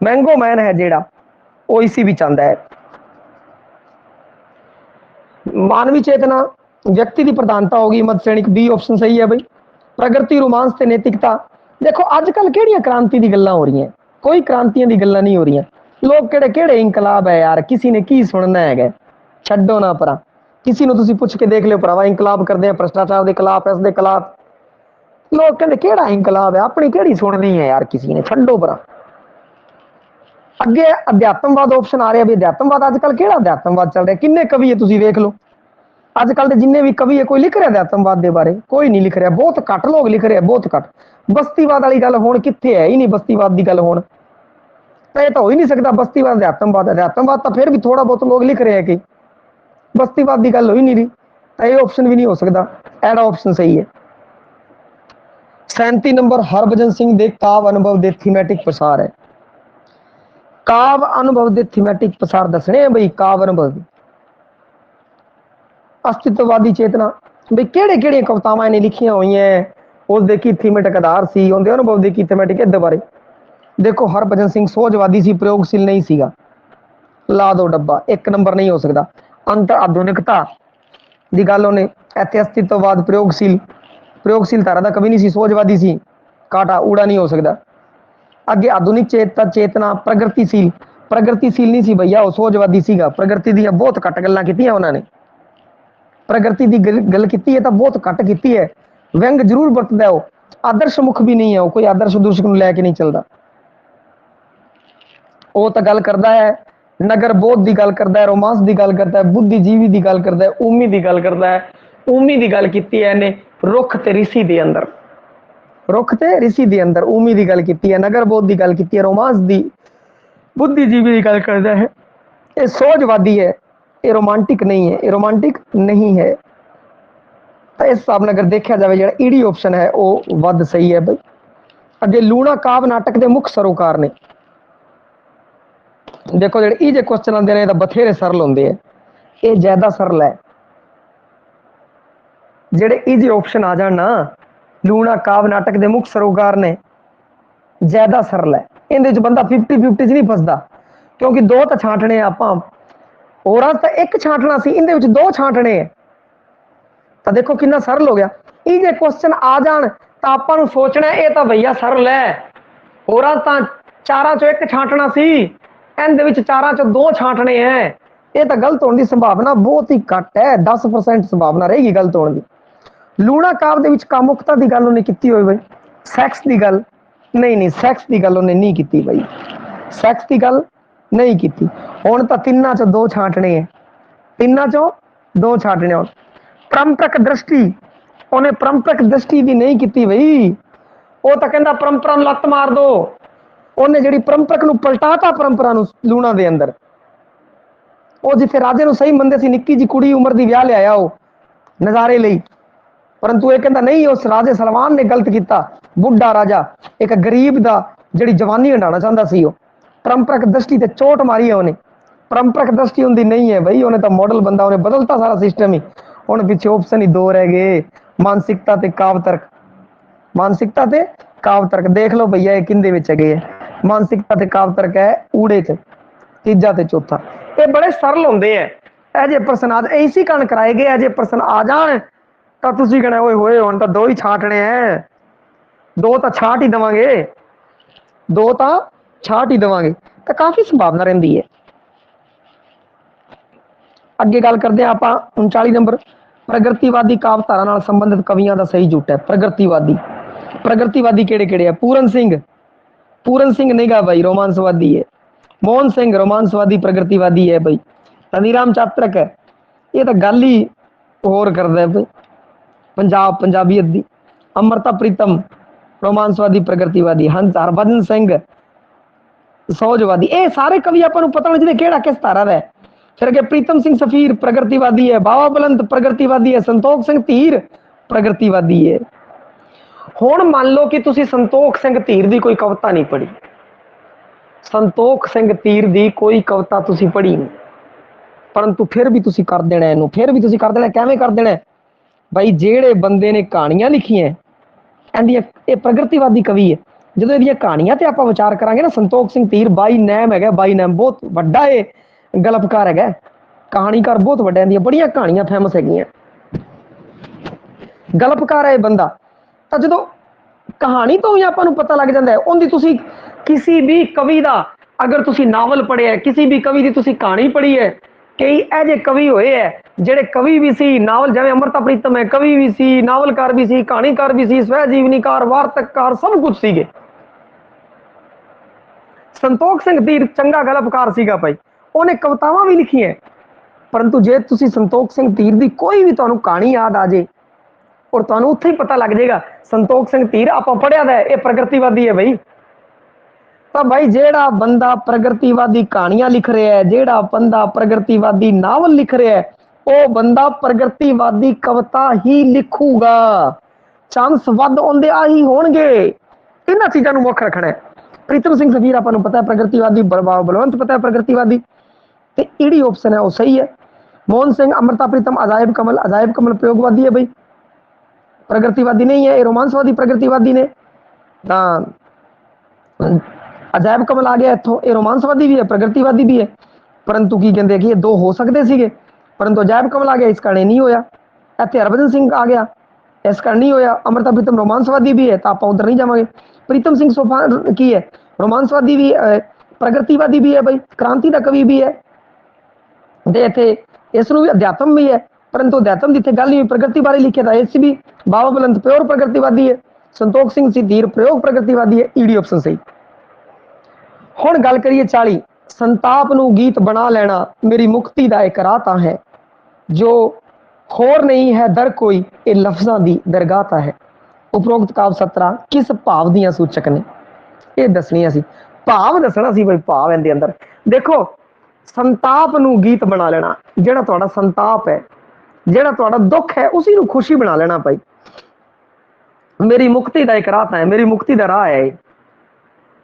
मैंगो मैन है जिहड़ा, वो इसी भी चाहता है। मानवी चेतना, व्यक्ति की प्रधानता होगी, मध्य श्रेणी बी ऑप्शन सही है भाई। प्रगति, रोमांस ते नैतिकता। देखो अजकल किहड़ियां क्रांति की गल्लां हो रही हैं, कोई क्रांतियां की गल्लां नहीं हो रही। लोग किहड़े किहड़े इंकलाब है यार, किसी ने की सुनना है, छड्डो ना परा। किसी को तुसीं पुछ के देख लो भरावा, इंकलाब करते हैं भ्रष्टाचार के खिलाफ, इस दे खिलाफ। लोग कहते केड़ा इंकलाब है, अपनी केड़ी सुननी है यार किसी ने, छड्डो परा। अगे अध्यात्मवाद ऑप्शन आ रहा है, अध्यात्मवाद अजकल केड़ा अध्यात्मवाद चल रहा है, किन्ने कवि है तुसीं वेख लो अजकल के जिन्ने भी कवि है, कोई लिख रहा अध्यात्मवाद के बारे? कोई नहीं लिख रहा, बहुत घट लोग लिख रहे हैं, बहुत घट। बस्तीवाद वाली गल हुण कित्थे है ही नहीं, बस्तीवाद की गल हुण तो ये तो हो ही नहीं सकता। बस्तीवाद अध्यात्मवाद, अध्यात्मवाद तो फिर भी थोड़ा बहुत लोग लिख रहे हैं कि बस्तीवाद की गल हो ही नहीं रही, तो ये ऑप्शन भी नहीं हो सकता। एड़ा ऑप्शन सही है। 37 नंबर, हरभजन सिंह दे काव अनुभव दे थीमैटिक प्रसार है। काव अनुभव दे थीमैटिक प्रसार दसने हैं बई। काव अनुभव अस्तित्ववादी चेतना, बई केड़े केड़े कवितावां इन्हें लिखियां हुई हैं, उसदे की थीमैटिक आधार सी, उनके अनुभव दी की थीमैटिक इहदे बारे। देखो हरभजन सिंह सोचवादी सी, प्रयोगशील नहीं सीगा, ला दो डब्बा, एक नंबर नहीं हो सकता। अंतर आधुनिकता की गल उन्हें इत्थे अस्तित्ववाद, प्रयोगशील, प्रयोगशील तारा दा कभी नहीं सी, सोचवादी सी, काटा ऊड़ा नहीं हो सकता। अगे आधुनिक चेतना, प्रगतिशील, प्रगतिशील नहीं सी भैया, वो सोचवादी सीगा। प्रगति दी बहुत घट गल्लां कीतियां उन्होंने, प्रगति की गल की है तो बहुत घट की है। व्यंग जरूर बरतदा है, वो आदर्श मुख भी नहीं है, वो कोई आदर्श दूषक लैके नहीं चलता। वो तो गल करता है नगर बोध की गल करता है, रोमांस की गल करता है, बुद्धिजीवी की गल करता है, उम्मी की गल करता है। उम्मी की गल की है इन्हें रुख ते ऋषि के अंदर, रुख ते ऋषि के अंदर उम्मी की गल की है, नगर बोध की गल की है, रोमांस की, बुद्धिजीवी की गल करता है। ये सोचवादी है, ये रोमांटिक नहीं है, ये रोमांटिक नहीं है। तो इस हिसाब से अगर देखा जाए जो ईडी ऑप्शन है वो वध सही है भाई। अगे लूणा काव नाटक के मुख्य सरोकार ने, देखो ਜਿਹੜੇ ਇਹ ਜੇ ਕੁਐਸਚਨ ਆਉਂਦੇ ਨੇ ਤਾਂ ਬਥੇਰੇ ਸਰਲ ਹੁੰਦੇ ਆ, ਇਹ ਜ਼ਿਆਦਾ ਸਰਲ ਹੈ। ਜਿਹੜੇ ਇਹ ਜੇ ਆਪਸ਼ਨ ਆ ਜਾਣ ਨਾ, ਲੂਣਾ ਕਾਵ ਨਾਟਕ ਦੇ ਮੁੱਖ ਸਰੋਕਾਰ ਨੇ, ਜ਼ਿਆਦਾ ਸਰਲ ਹੈ। ਇਹਦੇ ਚ ਬੰਦਾ 50-50 ਚ ਨਹੀਂ ਫਸਦਾ, ਕਿਉਂਕਿ ਦੋ ਤਾਂ ਛਾਂਟਣੇ ਆਪਾਂ, ਹੋਰਾਂ ਤਾਂ ਇੱਕ ਛਾਂਟਣਾ ਸੀ, ਇਹਦੇ ਵਿੱਚ ਦੋ ਛਾਂਟਣੇ ਹੈ। ਤਾਂ ਦੇਖੋ ਕਿੰਨਾ ਸਰਲ ਹੋ ਗਿਆ। ਇਹ ਜੇ ਕੁਐਸਚਨ ਆ ਜਾਣ ਤਾਂ ਆਪਾਂ ਨੂੰ ਸੋਚਣਾ ਇਹ ਤਾਂ ਭਈਆ ਸਰਲ ਹੈ, ਹੋਰਾਂ ਤਾਂ ਚਾਰਾਂ ਚੋਂ ਇੱਕ ਛਾਂਟਣਾ ਸੀ, ਇਹਦੇ ਵਿੱਚ ਚਾਰਾਂ ਚੋਂ ਦੋ ਛਾਂਟਣੇ ਹੈ। ਇਹ ਤਾਂ ਗਲਤ ਹੋਣ ਦੀ ਸੰਭਾਵਨਾ ਬਹੁਤ ਹੀ ਘੱਟ ਹੈ, 10% ਸੰਭਾਵਨਾ ਰਹੇਗੀ ਗਲਤ ਹੋਣ ਦੀ। ਲੂਣਾ ਕਾਵ ਦੇ ਵਿੱਚ ਕਾਮੁਕਤਾ ਦੀ ਗੱਲ ਉਹਨੇ ਕੀਤੀ ਹੋਈ ਬਈ, ਸੈਕਸ ਦੀ ਗੱਲ ਨਹੀਂ, ਸੈਕਸ ਦੀ ਗੱਲ ਉਹਨੇ ਨਹੀਂ ਕੀਤੀ ਬਈ, ਸੈਕਸ ਦੀ ਗੱਲ ਨਹੀਂ ਕੀਤੀ। ਹੁਣ ਤਾਂ ਤਿੰਨਾਂ ਚੋਂ ਦੋ ਛਾਂਟਣੇ ਹੈ, ਤਿੰਨਾਂ ਚੋਂ ਦੋ ਛਾਂਟਣੇ। ਹੁਣ ਪਰੰਪਰਕ ਦ੍ਰਿਸ਼ਟੀ, ਉਹਨੇ ਪਰੰਪਰਕ ਦ੍ਰਿਸ਼ਟੀ ਦੀ ਨਹੀਂ ਕੀਤੀ ਬਈ, ਉਹ ਤਾਂ ਕਹਿੰਦਾ ਪਰੰਪਰਾ ਨੂੰ ਲੱਤ ਮਾਰ ਦੋ। ਉਹਨੇ ਜਿਹੜੀ ਪਰੰਪਰਕ ਨੂੰ ਪਲਟਾਤਾ, ਪਰੰਪਰਾ ਨੂੰ ਲੂਣਾ ਦੇ ਅੰਦਰ। ਉਹ ਜਿੱਥੇ ਰਾਜੇ ਨੂੰ ਸਹੀ ਮੰਨਦੇ ਸੀ, ਨਿੱਕੀ ਜੀ ਕੁੜੀ ਉਮਰ ਦੀ ਵਿਆਹ ਲਿਆਇਆ ਉਹ ਨਜ਼ਾਰੇ ਲਈ, ਪਰੰਤੂ ਇਹ ਕਹਿੰਦਾ ਨਹੀਂ, ਉਸ ਰਾਜੇ ਸਲਮਾਨ ਨੇ ਗਲਤ ਕੀਤਾ। ਬੁੱਢਾ ਰਾਜਾ ਇੱਕ ਗਰੀਬ ਦਾ ਜਿਹੜੀ ਜਵਾਨੀ ਹੰਡਾਉਣਾ ਚਾਹੁੰਦਾ ਸੀ, ਉਹ ਪਰੰਪਰਕ ਦ੍ਰਿਸ਼ਟੀ ਤੇ ਚੋਟ ਮਾਰੀ ਹੈ ਉਹਨੇ। ਪਰੰਪਰਕ ਦ੍ਰਿਸ਼ਟੀ ਹੁੰਦੀ ਨਹੀਂ ਹੈ ਬਈ, ਉਹਨੇ ਤਾਂ ਮਾਡਲ ਬੰਦਾ, ਉਹਨੇ ਬਦਲਤਾ ਸਾਰਾ ਸਿਸਟਮ ਹੀ। ਹੁਣ ਪਿੱਛੇ ਆਪਸ਼ਨ ਹੀ ਦੋ ਰਹਿ ਗਏ, ਮਾਨਸਿਕਤਾ ਤੇ ਕਾਵ ਤਰਕ। ਮਾਨਸਿਕਤਾ ਤੇ ਕਾਵ ਤਰਕ ਦੇਖ ਲਓ ਭਈਆ, ਇਹ ਕਿੰਦੇ ਵਿੱਚ ਹੈਗੇ ਹੈ? ਮਾਨਸਿਕਤਾ ਤੇ ਕਾਵ ਤਰਕ ਹੈ ਊੜੇ ਚ, ਤੀਜਾ ਤੇ ਚੌਥਾ। ਇਹ ਬੜੇ ਸਰਲ ਹੁੰਦੇ ਹੈ। ਇਹ ਜੇ ਪ੍ਰਸ਼ਨ ਆ ਇਸੀ ਕਾਰਨ ਕਰਾਏ ਗਏ, ਇਹ ਜੇ ਪ੍ਰਸ਼ਨ ਆ ਜਾਣ ਤਾਂ ਤੁਸੀਂ ਕਹਿਣਾ ਓਏ ਹੋਏ ਹੁਣ ਤਾਂ ਦੋ ਹੀ ਛਾਂਟਣੇ ਹੈ, ਦੋ ਤਾਂ ਛਾਂਟ ਹੀ ਦੇਵਾਂਗੇ, ਦੋ ਤਾਂ ਛਾਂਟ ਹੀ ਦੇਵਾਂਗੇ, ਤਾਂ ਕਾਫੀ ਸੰਭਾਵਨਾ ਰਹਿੰਦੀ ਹੈ। ਅੱਗੇ ਗੱਲ ਕਰਦੇ ਹਾਂ ਆਪਾਂ 39 ਨੰਬਰ, ਪ੍ਰਗਤੀਵਾਦੀ ਕਾਵ ਧਾਰਾ ਨਾਲ ਸੰਬੰਧਿਤ ਕਵੀਆਂ ਦਾ ਸਹੀ ਝੂਠ ਹੈ। ਪ੍ਰਗਤੀਵਾਦੀ ਕਿਹੜੇ ਕਿਹੜੇ ਆ? ਪੂਰਨ ਸਿੰਘ ਨਹੀਂ ਗਾ ਭਾਈ, ਰੋਮਾਂਸਵਾਦੀ ਹੈ। ਮੋਹਨ ਸਿੰਘ ਰੋਮਾਂਸਵਾਦੀ ਪ੍ਰਗਤੀਵਾਦੀ ਹੈ ਭਾਈ। ਧਨੀਰਾਮ ਚਾਤਰਕ ਹੈ, ਇਹ ਤਾਂ ਗੱਲ ਹੀ ਹੋਰ ਕਰਦਾ ਹੈ ਪੰਜਾਬੀਅਤ ਦੀ। ਅਮਰਤਾ ਪ੍ਰੀਤਮ ਰੋਮਾਂਸਵਾਦੀ ਪ੍ਰਗਤੀਵਾਦੀ। ਹਰਭਜਨ ਸਿੰਘ ਸੋਜਵਾਦੀ। ਇਹ ਸਾਰੇ ਕਵੀ ਆਪਾਂ ਨੂੰ ਪਤਾ ਹੋਣਾ ਚਾਹੀਦਾ ਕਿਹੜਾ ਕਿਸ ਧਾਰਾ ਦਾ ਹੈ। ਫਿਰ ਅੱਗੇ ਪ੍ਰੀਤਮ ਸਿੰਘ ਸਫੀਰ ਪ੍ਰਗਤੀਵਾਦੀ ਹੈ, ਬਾਵਾ ਬਲੰਦ ਪ੍ਰਗਤੀਵਾਦੀ ਹੈ, ਸੰਤੋਖ ਸਿੰਘ ਧੀਰ ਪ੍ਰਗਤੀਵਾਦੀ ਹੈ। ਹੁਣ ਮੰਨ ਲਓ ਕਿ ਤੁਸੀਂ ਸੰਤੋਖ ਸਿੰਘ ਧੀਰ ਦੀ ਕੋਈ ਕਵਿਤਾ ਨਹੀਂ ਪੜ੍ਹੀ, ਸੰਤੋਖ ਸਿੰਘ ਧੀਰ ਦੀ ਕੋਈ ਕਵਿਤਾ ਤੁਸੀਂ ਪੜ੍ਹੀ ਨਹੀਂ, ਪਰੰਤੂ ਫਿਰ ਵੀ ਤੁਸੀਂ ਕਰ ਦੇਣਾ ਇਹਨੂੰ, ਫਿਰ ਵੀ ਤੁਸੀਂ ਕਰ ਦੇਣਾ। ਕਿਵੇਂ ਕਰ ਦੇਣਾ ਬਾਈ? ਜਿਹੜੇ ਬੰਦੇ ਨੇ ਕਹਾਣੀਆਂ ਲਿਖੀਆਂ ਇਹਦੀਆਂ, ਇਹ ਪ੍ਰਗਤੀਵਾਦੀ ਕਵੀ ਹੈ, ਜਦੋਂ ਇਹਦੀਆਂ ਕਹਾਣੀਆਂ ਤੇ ਆਪਾਂ ਵਿਚਾਰ ਕਰਾਂਗੇ ਨਾ, ਸੰਤੋਖ ਸਿੰਘ ਧੀਰ ਬਾਈ ਨੈਮ ਹੈਗਾ, ਬਾਈ ਨੈਮ ਬਹੁਤ ਵੱਡਾ ਇਹ ਗਲਪਕਾਰ ਹੈਗਾ, ਕਹਾਣੀਕਾਰ ਬਹੁਤ ਵੱਡਾ, ਇਹਦੀਆਂ ਬੜੀਆਂ ਕਹਾਣੀਆਂ ਫੇਮਸ ਹੈਗੀਆਂ, ਗਲਪਕਾਰ ਹੈ ਇਹ ਬੰਦਾ। ਤਾਂ ਜਦੋਂ ਕਹਾਣੀ ਤੋਂ ਹੀ ਆਪਾਂ ਨੂੰ ਪਤਾ ਲੱਗ ਜਾਂਦਾ ਹੈ ਉਹਦੀ, ਤੁਸੀਂ ਕਿਸੇ ਵੀ ਕਵੀ ਦਾ ਅਗਰ ਤੁਸੀਂ ਨਾਵਲ ਪੜ੍ਹਿਆ, ਕਿਸੇ ਵੀ ਕਵੀ ਦੀ ਤੁਸੀਂ ਕਹਾਣੀ ਪੜ੍ਹੀ ਹੈ, ਕਈ ਇਹ ਜਿਹੇ ਕਵੀ ਹੋਏ ਹੈ ਜਿਹੜੇ ਕਵੀ ਵੀ ਸੀ, ਨਾਵਲ ਜਿਵੇਂ ਅਮਰਤਾ ਪ੍ਰੀਤਮ ਹੈ, ਕਵੀ ਵੀ ਸੀ, ਨਾਵਲਕਾਰ ਵੀ ਸੀ, ਕਹਾਣੀਕਾਰ ਵੀ ਸੀ, ਸਵੈ ਜੀਵਨੀਕਾਰ, ਵਾਰਤਕਕਾਰ, ਸਭ ਕੁਝ ਸੀਗੇ। ਸੰਤੋਖ ਸਿੰਘ ਧੀਰ ਚੰਗਾ ਗਲਪਕਾਰ ਸੀਗਾ ਭਾਈ, ਉਹਨੇ ਕਵਿਤਾਵਾਂ ਵੀ ਲਿਖੀਆਂ। ਪਰੰਤੂ ਜੇ ਤੁਸੀਂ ਸੰਤੋਖ ਸਿੰਘ ਧੀਰ ਦੀ ਕੋਈ ਵੀ ਤੁਹਾਨੂੰ ਕਹਾਣੀ ਯਾਦ ਆ ਜੇ, ਔਰ ਤੁਹਾਨੂੰ ਉੱਥੇ ਹੀ ਪਤਾ ਲੱਗ ਜਾਏਗਾ ਸੰਤੋਖ ਸਿੰਘ ਧੀਰ ਆਪਾਂ ਪੜ੍ਹਿਆ ਦਾ ਇਹ ਪ੍ਰਗਤੀਵਾਦੀ ਹੈ ਬਈ। ਤਾਂ ਭਾਈ ਜਿਹੜਾ ਬੰਦਾ ਪ੍ਰਗਤੀਵਾਦੀ ਕਹਾਣੀਆਂ ਲਿਖ ਰਿਹਾ ਹੈ, ਜਿਹੜਾ ਬੰਦਾ ਪ੍ਰਗਤੀਵਾਦੀ ਨਾਵਲ ਲਿਖ ਰਿਹਾ ਹੈ, ਉਹ ਬੰਦਾ ਪ੍ਰਗਤੀਵਾਦੀ ਕਵਿਤਾ ਹੀ ਲਿਖੂਗਾ। ਚਾਂਸ ਵੱਧ ਆਉਂਦੇ ਆਹੀ ਹੋਣਗੇ। ਇਹਨਾਂ ਚੀਜ਼ਾਂ ਨੂੰ ਮੁੱਖ ਰੱਖਣਾ ਹੈ। ਪ੍ਰੀਤਮ ਸਿੰਘ ਸਫੀਰ ਆਪਾਂ ਨੂੰ ਪਤਾ ਹੈ ਪ੍ਰਗਤੀਵਾਦੀ, ਬਲਵੰਤ ਪਤਾ ਹੈ ਪ੍ਰਗਤੀਵਾਦੀ, ਤੇ ਜਿਹੜੀ ਆਪਸ਼ਨ ਹੈ ਉਹ ਸਹੀ ਹੈ। ਮੋਹਨ ਸਿੰਘ ਅਮਰਤਾ ਪ੍ਰੀਤਮ ਅਜਾਇਬ ਕਮਲ ਪ੍ਰਯੋਗਵਾਦੀ ਹੈ ਬਈ, ਪ੍ਰਗਤੀਵਾਦੀ ਨਹੀਂ ਹੈ, ਇਹ ਰੋਮਾਂਸਵਾਦੀ ਪ੍ਰਗਤੀਵਾਦੀ ਨੇ। ਤਾਂ ਅਜਾਇਬ ਕਮਲ ਆ ਗਿਆ ਇੱਥੋਂ, ਇਹ ਰੋਮਾਂਸਵਾਦੀ ਵੀ ਹੈ, ਪ੍ਰਗਤੀਵਾਦੀ ਵੀ ਹੈ। ਪਰੰਤੂ ਕੀ ਕਹਿੰਦੇ ਕਿ ਇਹ ਦੋ ਹੋ ਸਕਦੇ ਸੀਗੇ, ਪਰੰਤੂ ਅਜਾਇਬ ਕਮਲ ਆ ਗਿਆ, ਇਸ ਕਾਰਨ ਨਹੀਂ ਹੋਇਆ। ਇੱਥੇ ਹਰਭਜਨ ਸਿੰਘ ਆ ਗਿਆ, ਇਸ ਕਾਰਨ ਨਹੀਂ ਹੋਇਆ। ਅਮਰਤਾ ਪ੍ਰੀਤਮ ਰੋਮਾਂਸਵਾਦੀ ਵੀ ਹੈ, ਤਾਂ ਆਪਾਂ ਉਧਰ ਨਹੀਂ ਜਾਵਾਂਗੇ। ਪ੍ਰੀਤਮ ਸਿੰਘ ਸੋਫਾ ਕੀ ਹੈ, ਰੋਮਾਂਸਵਾਦੀ ਵੀ ਪ੍ਰਗਤੀਵਾਦੀ ਵੀ ਹੈ ਬਈ, ਕ੍ਰਾਂਤੀ ਦਾ ਕਵੀ ਵੀ ਹੈ। ਤੇ ਇੱਥੇ ਇਸ ਨੂੰ ਵੀ ਅਧਿਆਤਮ ਵੀ ਹੈ, ਪਰੰਤੂ ਅਧਿਆਤਮ ਦੀ ਇੱਥੇ ਗੱਲ ਨਹੀਂ, ਪ੍ਰਗਤੀ ਬਾਰੇ ਲਿਖਿਆ ਤਾਂ ਇਸ ਵੀ। ਬਾਵਾ ਬਲੰਦ ਪਿਓਰ ਪ੍ਰਗਤੀਵਾਦੀ ਹੈ, ਸੰਤੋਖ ਸਿੰਘ ਧੀਰ ਪ੍ਰਯੋਗ ਪ੍ਰਗਤੀਵਾਦੀ ਹੈ। ਈਡੀ ਆਪਸ਼ਨ ਸਹੀ। ਹੁਣ ਗੱਲ ਕਰੀਏ 40, ਸੰਤਾਪ ਨੂੰ ਗੀਤ ਬਣਾ ਲੈਣਾ ਮੇਰੀ ਮੁਕਤੀ ਦਾ ਇੱਕ ਰਾਹ ਤਾਂ ਹੈ, ਜੋ ਹੋਰ ਨਹੀਂ ਹੈ ਦਰ ਕੋਈ, ਇਹ ਲਫ਼ਜ਼ਾਂ ਦੀ ਦਰਗਾਹ ਤਾਂ ਹੈ। ਉਪਰੋਕਤ ਕਾਵ ਸਤਰਾਂ ਕਿਸ ਭਾਵ ਦੀਆਂ ਸੂਚਕ ਨੇ? ਇਹ ਦੱਸਣੀਆਂ ਸੀ, ਭਾਵ ਦੱਸਣਾ ਸੀ ਬਈ, ਭਾਵ ਇਹਦੇ ਅੰਦਰ ਦੇਖੋ। ਸੰਤਾਪ ਨੂੰ ਗੀਤ ਬਣਾ ਲੈਣਾ, ਜਿਹੜਾ ਤੁਹਾਡਾ ਸੰਤਾਪ ਹੈ, ਜਿਹੜਾ ਤੁਹਾਡਾ ਦੁੱਖ ਹੈ, ਉਸੇ ਨੂੰ ਖੁਸ਼ੀ ਬਣਾ ਲੈਣਾ ਭਾਈ। ਮੇਰੀ ਮੁਕਤੀ ਦਾ ਇੱਕ ਰਾਹ ਤਾਂ ਹੈ, ਮੇਰੀ ਮੁਕਤੀ ਦਾ ਰਾਹ ਹੈ।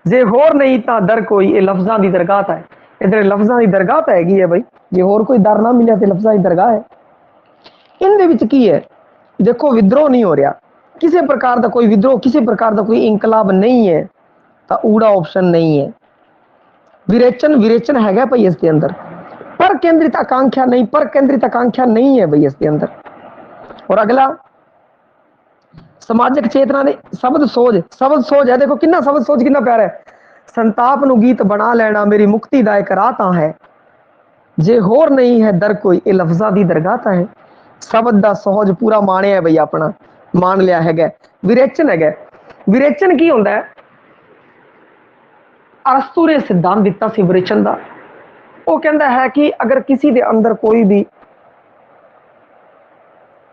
ਜੇ ਹੋਰ ਨਹੀਂ ਤਾਂ ਦਰ ਕੋਈ, ਇਹ ਲਫ਼ਜ਼ਾਂ ਦੀ ਦਰਗਾਹ ਹੈ। इधर लफ्ज़ां दी दरगाह तो हैगी है भाई, जे होर कोई दर ना मिले तो लफ्ज़ां दी दरगाह है। इनदे विच की है, देखो विद्रोह नहीं हो रहा, किसी प्रकार का कोई विद्रोह, किसी प्रकार का कोई इंकलाब नहीं है, तो ऊड़ा ऑप्शन नहीं है। विरेचन विरेचन हैगा भाई इसके अंदर, पर केंद्रित आकांक्षा नहीं, पर केंद्रित आकांक्षा नहीं है भाई इसके अंदर। और अगला समाजिक चेतना ने शब्द सोच है, देखो कितना शब्द सोच कितना प्यारा है। संताप नू गीत बना लेना मेरी मुक्ति दा एक राह तां है, जे होर नहीं है दर कोई ये लफ्ज़ां दी दरगाह तां है। शब्द दा सोहज पूरा माणिया है बई, अपना मान लिया है। विरेचन है, विरेचन की होंदा है, अरस्तू ने सिद्धांत दिता सी विरेचन दा। वो कहता है कि अगर किसी दे अंदर कोई भी,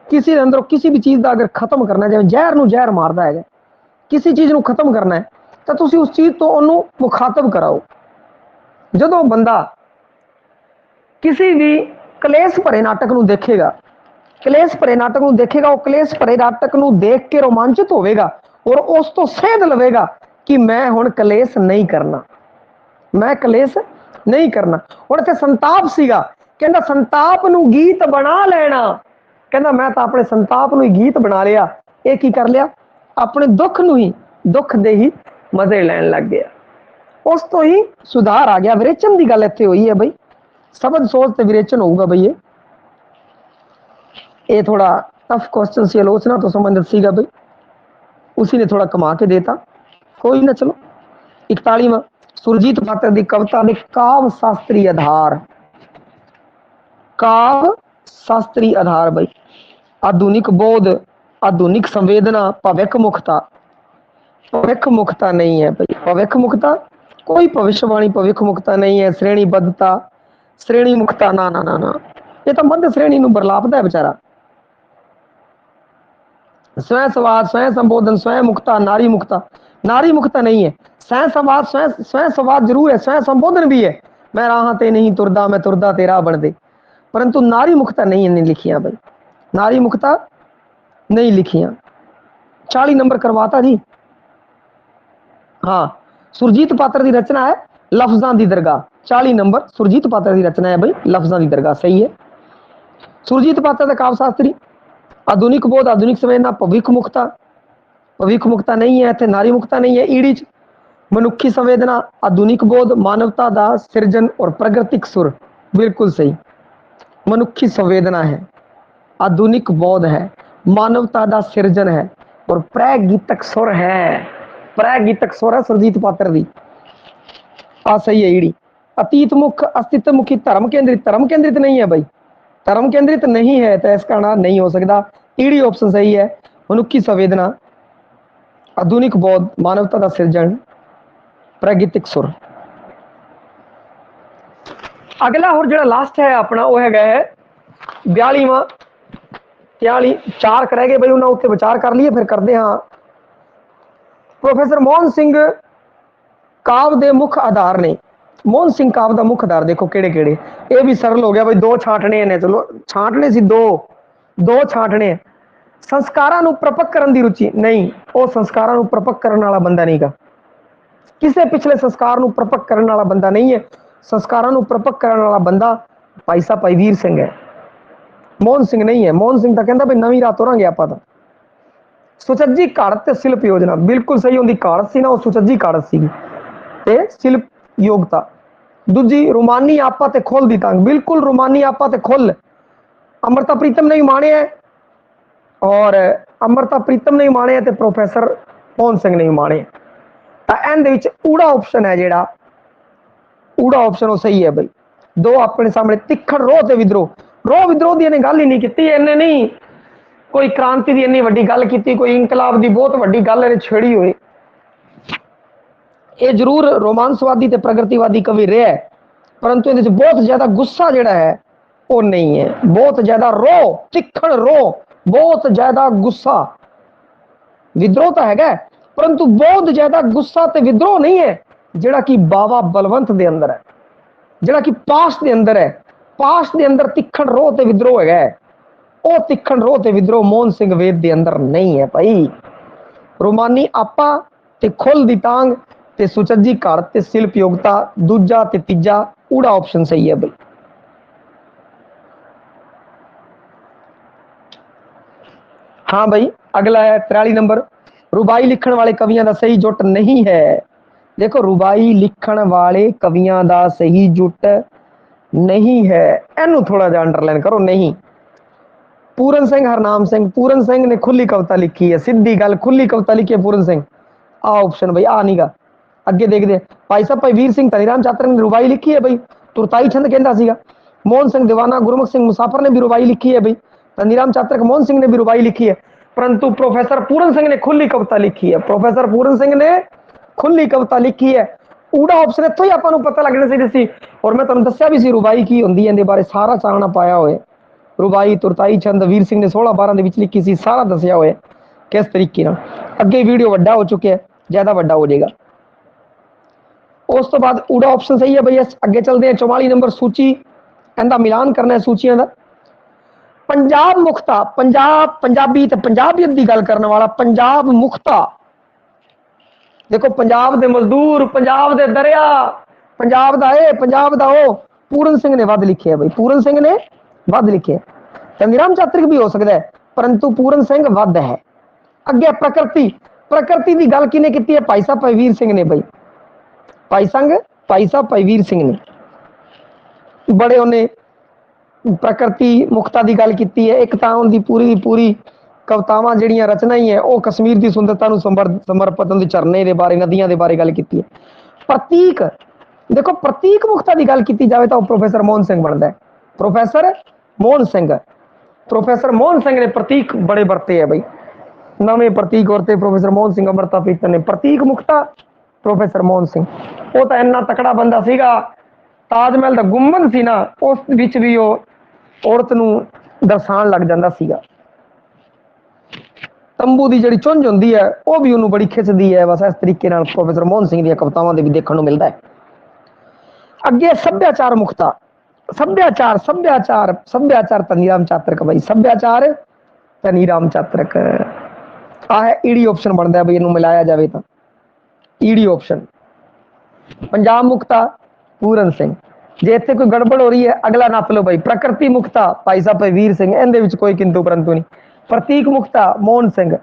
किसी दे अंदर किसी भी चीज़ का अगर खत्म करना है, जिवें जहर नूं जहर मारदा है, किसी चीज़ नूं खत्म करना है तो तुसीं उस चीज़ तो उन्होंने मुखातब कराओ। जदों बंदा किसी भी कलेश भरे नाटक नूं देखेगा, कलेश भरे नाटक नूं देखेगा, वो कलेश भरे नाटक नूं देख के रोमांचित होवेगा और उस तो सेध लवेगा कि मैं हुण कलेश नहीं करना, मैं कलेश नहीं करना। हुण इत्थे संताप सीगा, कहंदा संताप नूं गीत बना लेना, कहंदा मैं तो अपने संताप नूं ही गीत बना लिया। ये की कर लिया, अपने दुख नूं ही दुख दे ही मजे लैन लग गया, उस तो ही सुधार आ गया। विरेचन की गल इत्थे होई है बई, शब्द सोच ते विरेचन होगा बई। ये थोड़ा टफ क्वेश्चन सी, आलोचना तो संबंधित सीगा बई, उसी ने थोड़ा कमा के देता, कोई ना। चलो 41वां, सुरजीत पात्र की कविता ने काव्य शास्त्री आधार, काव्य शास्त्री आधार बई। आधुनिक बोध, आधुनिक संवेदना, भविख मुखता, भविख मुखता नहीं है भाई, भविख मुखता कोई भविष्यवाणी भविख मुखता नहीं है। श्रेणीबद्धता, श्रेणी मुक्ता, ना ना ना ना, ये तो मध्य श्रेणी नूं बरलापदा है बेचारा। स्वयं संवाद, स्वयं संबोधन, स्वयं मुक्ता, नारी मुक्ता, नारी मुक्ता नहीं है। स्वयं संवाद, स्वयं संवाद जरूर है, स्वयं संबोधन भी है, मैं राह ते नहीं तुरदा, मैं तुरदा तेरा बन दे, परंतु नारी मुक्ता नहीं लिखियां भाई, नारी मुक्ता नहीं लिखियां। 40 नंबर करवाता जी। हाँ, सुरजीत पात्र की रचना है लफ्जां दी दरगाह, 40 नंबर सुरजीत पात्र की रचना है भाई, लफ्जां दी दरगाह, सही है। सुरजीत पात्र का काव्य शास्त्री, आधुनिक बोध, आधुनिक संवेदना, भविख मुक्ता, भविख मुक्ता नहीं है इत्थे, नारी मुक्ता नहीं है। ईड़ी च मनुखी संवेदना, आधुनिक बोध, मानवता दा सिरजन और प्राकृतिक सुर, बिल्कुल सही। मनुखी संवेदना है, आधुनिक बोध है, मानवता दा सिरजन है और प्रागीतक सुर है, प्रागीतक सुर है सुरजीत पात्र दी, आ सही है। ईड़ी अतीत मुख, अस्तित्व मुखी, धर्म केंद्रित, धर्म केंद्रित नहीं है भाई, धर्म केंद्रित नहीं है तो इसका नाम नहीं हो सकता। ईड़ी ऑप्शन सही है। मनुखी संवेदना, आधुनिक बोध, मानवता का सिरजन, प्रागीतिक सुर। अगला और जो लास्ट है अपना वो है 42वां, 43 4 करेंगे भाई, उन्होंने उत्ते विचार कर लिए, फिर करते हाँ। प्रोफेसर मोहन सिंह काव्य दे मुख आधार ने, मोहन सिंह काव्य का मुख आधार देखो केड़े केड़े, ये भी सरल हो गया भाई, 2 छांटने ने, चलो छांटने सी, दो छांटने। संस्कारां नूं प्रपक करन दी रुचि नहीं, वो संस्कारां नूं प्रपक करने वाला बंदा नहीं गा, किसी पिछले संस्कार नूं प्रपक करने वाला बंदा नहीं है। संस्कारां नूं प्रपक करने वाला बंदा भाई साहब भाई वीर सिंह है, मोहन सिंह नहीं है। मोहन सिंह तो कहता भाई नवीं रात तुरांगे आपां तां। सुचज्जी काड़त ते शिल्प योजना, बिल्कुल सही, उनकी काड़त सी ना, वो सुचज्जी काड़त सी ते शिल्प योग्यता। दूजी रोमानी आपा ते खुल दी तंग, बिल्कुल रोमानी आपा ते खुल। अमृता प्रीतम ने माणे है, और अमृता प्रीतम ने माणे है, ते प्रोफेसर मोहन सिंह ने माणे है। एंड ऊड़ा ऑप्शन है जेड़ा, ऊड़ा ऑप्शन वो सही है भाई। 2 अपने सामने, तिखड़ रोह ते विद्रोह, रोह विद्रोह की गल ही नहीं की, इन्हें नहीं कोई क्रांति की इन्नी वड्डी गल की, कोई इंकलाब की बहुत वड्डी गल इन्हें छेड़ी हुई। ये जरूर रोमांसवादी ते प्रगतिवादी कवि रहा है, परंतु ये बहुत ज्यादा गुस्सा जिहड़ा है वो नहीं है, बहुत ज्यादा रोह, तिखड़ रोह, बहुत ज्यादा गुस्सा। विद्रोह तो है परंतु बहुत ज्यादा गुस्सा ते विद्रोह नहीं है, जिहड़ा कि बाबा बलवंत दे अंदर है, जिहड़ा कि पास दे अंदर है। पास दे अंदर तिखड़ रोह ते विद्रोह है, वो तिखड़ रोह ते विद्रोह मोहन सिंह वेद दे अंदर नहीं है भाई। रोमानी आपा ते खुल दी तांग ते सुचज्जी घड़ ते शिल्प योग्यता, दूजा ते तीजा ऊड़ा ऑप्शन सही है भाई। हाँ भाई, अगला है 43 नंबर, रुबाई लिखण वाले कवियां का सही जुट नहीं है। देखो रुबाई लिखण वाले कवियां का सही जुट नहीं है, एनू थोड़ा जा अंडरलाइन करो। नहीं, पूरन सिंह हरनाम सिंह, पूरन सिंह ने खुली कविता लिखी है, सीधी गल, खुली कविता लिखी है पूरन सिंह। आ ऑप्शन भाई आ नहीं गा। अगे देखते भाई साहब, भाई वीर सिंह धनीराम चातरक ने रुबाई लिखी है भाई, तुरताई छंद कहता सीगा। मोहन सिंह दीवाना, गुरमुख सिंह मुसाफर ने भी रुबाई लिखी है भाई, धनीराम चातरक, मोहन सिंह ने भी रुबाई लिखी है। परंतु प्रोफेसर पूरन सिंह ने खुली कविता लिखी है, प्रोफेसर पूरन सिंह ने खुली कविता लिखी है। ऊड़ा ऑप्शन इत्थों ही आपां नूं पता लगना चाहिए सी। और मैं तुहानूं दस्सिया भी सी रुबाई की हुंदी है, इहदे बारे सारा चानना पाया होए। रुबाई तुरताई छंद वीर सिंह ने 16-12 ਦੇ ਵਿੱਚ ਲਿਖੀ ਸੀ, ਸਾਰਾ ਦੱਸਿਆ ਹੋਇਆ किस तरीके ਨਾਲ। ਅੱਗੇ ਵੀਡੀਓ ਵੱਡਾ ਹੋ ਚੁੱਕਿਆ, ਜ਼ਿਆਦਾ ਵੱਡਾ ਹੋ ਜਾਏਗਾ। उस तो बाद ऊड़ा ऑप्शन सही है भैया। अगे चलते हैं 44 नंबर, सूची इनका मिलान करना है सूचियों का। पंजाब मुक्ता, पंजाब पंजाबी ते पंजाबियत की गल करने वाला पंजाब मुक्ता। देखो पंजाब दे मजदूर, पंजाब दे दरिया, पंजाब दा ए पंजाब दा ओ, पूरन सिंह ने वध लिखे है भाई, पूरन सिंह ने वध लिखे। धनीराम चातरक भी हो सकता है, परंतु पूरन सिंह वध है। अगे प्रकृति, प्रकृति की गल किने की है? भाई साहब भाई वीर सिंह ने भाई, भाई साहब भाई वीर सिंह ने बड़े उन्हें प्रकृति मुक्ता की गल की है। एक तो उनकी पूरी की पूरी कवितावां जिहड़ियां रचना ही है वो कश्मीर की सुंदरता नूं समर्पित, उनके झरने के बारे, नदियां के बारे गल की है। प्रतीक, देखो प्रतीक मुक्ता की गल की जाए तो प्रोफेसर मोहन सिंह बनता है। प्रोफेसर मोहन सिंह, प्रोफेसर मोहन सिंह ने प्रतीक बड़े वरते है भाई, नवे प्रतीक वरते प्रोफेसर मोहन सिंह अमृता प्रीतम ने। प्रतीक मुक्ता प्रोफेसर मोहन सिंह, वो तो इन्ना तकड़ा बंदा सीगा, ताजमहल का गुंबद सी ना, उस विच भी वो औरत नूं दर्शाण लग जांदा सीगा। तंबू की जिहड़ी चुंझ हुंदी है वो भी उन्होंने बड़ी खिंचदी है। बस इस तरीके नाल प्रोफेसर मोहन सिंह दी कवितावां दे भी देखण नूं मिलदा है। अगे सभ्याचार मुक्ता, सभ्याचार सभ्याचार सभ्याचार धनीराम चातरक भाई, सभ्याचार धनीराम चातरक आ है। ईडी ऑप्शन बनता है भाई, इनू मिलाया जाए तो ईडी ऑप्शन। पंजाब मुक्ता पूरन सिंह, जे इत्थे कोई गड़बड़ हो रही है अगला नप लो भाई। प्रकृति मुक्ता भाई साहब भाई वीर सिंह, इहदे विच कोई किंतु परंतु नहीं। प्रतीक मुक्ता मोहन सिंह,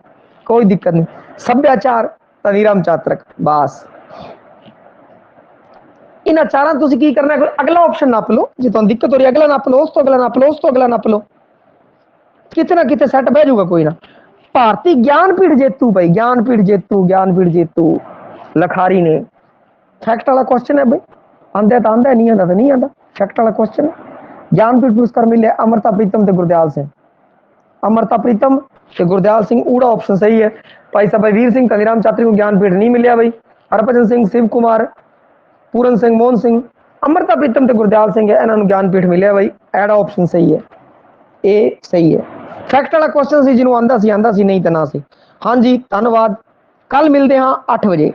कोई दिक्कत नहीं। सभ्याचार धनीराम चातरक, बस इन चारा तुसीं की करना है, अगला ऑप्शन नप लो। जे तुहानूं दिक्कत हो रही है अगला नप लो, उस तो अगला नप लो, उस तो अगला नप लो, किते ना किते सैट बह जाऊगा कोई ना। भारतीय ज्ञानपीठ जेतू भाई, ज्ञानपीठ जेतू, ज्ञानपीठ जेतू लखारी ने। फैक्ट वाला क्वेश्चन है भाई, आंदा तो आंदा, नहीं आंदा तो नहीं आंदा, फैक्ट वाला क्वेश्चन। ज्ञानपीठ पुरस्कार मिले अमृता प्रीतम ते गुरदयाल सिंह, अमृता प्रीतम ते गुरदयाल सिंह, ऊड़ा ऑप्शन सही है। भाई साहब भाई वीर सिंह धनीराम चातरक को ज्ञानपीठ नहीं मिलिया भाई। हरभजन सिंह, शिव कुमार, पूरन सिंह, मोहन सिंह, अमृता प्रीतम ते गुरदयाल सिंह है, इन्होंने ज्ञानपीठ मिलिया भाई। एड़ा ऑप्शन सही है, ए सही है। फैक्ट वाला क्वेश्चन सी, जिन्होंने आंदा सी नहीं तो ना सी। हाँ जी, धन्यवाद। कल मिलते हाँ 8 बजे।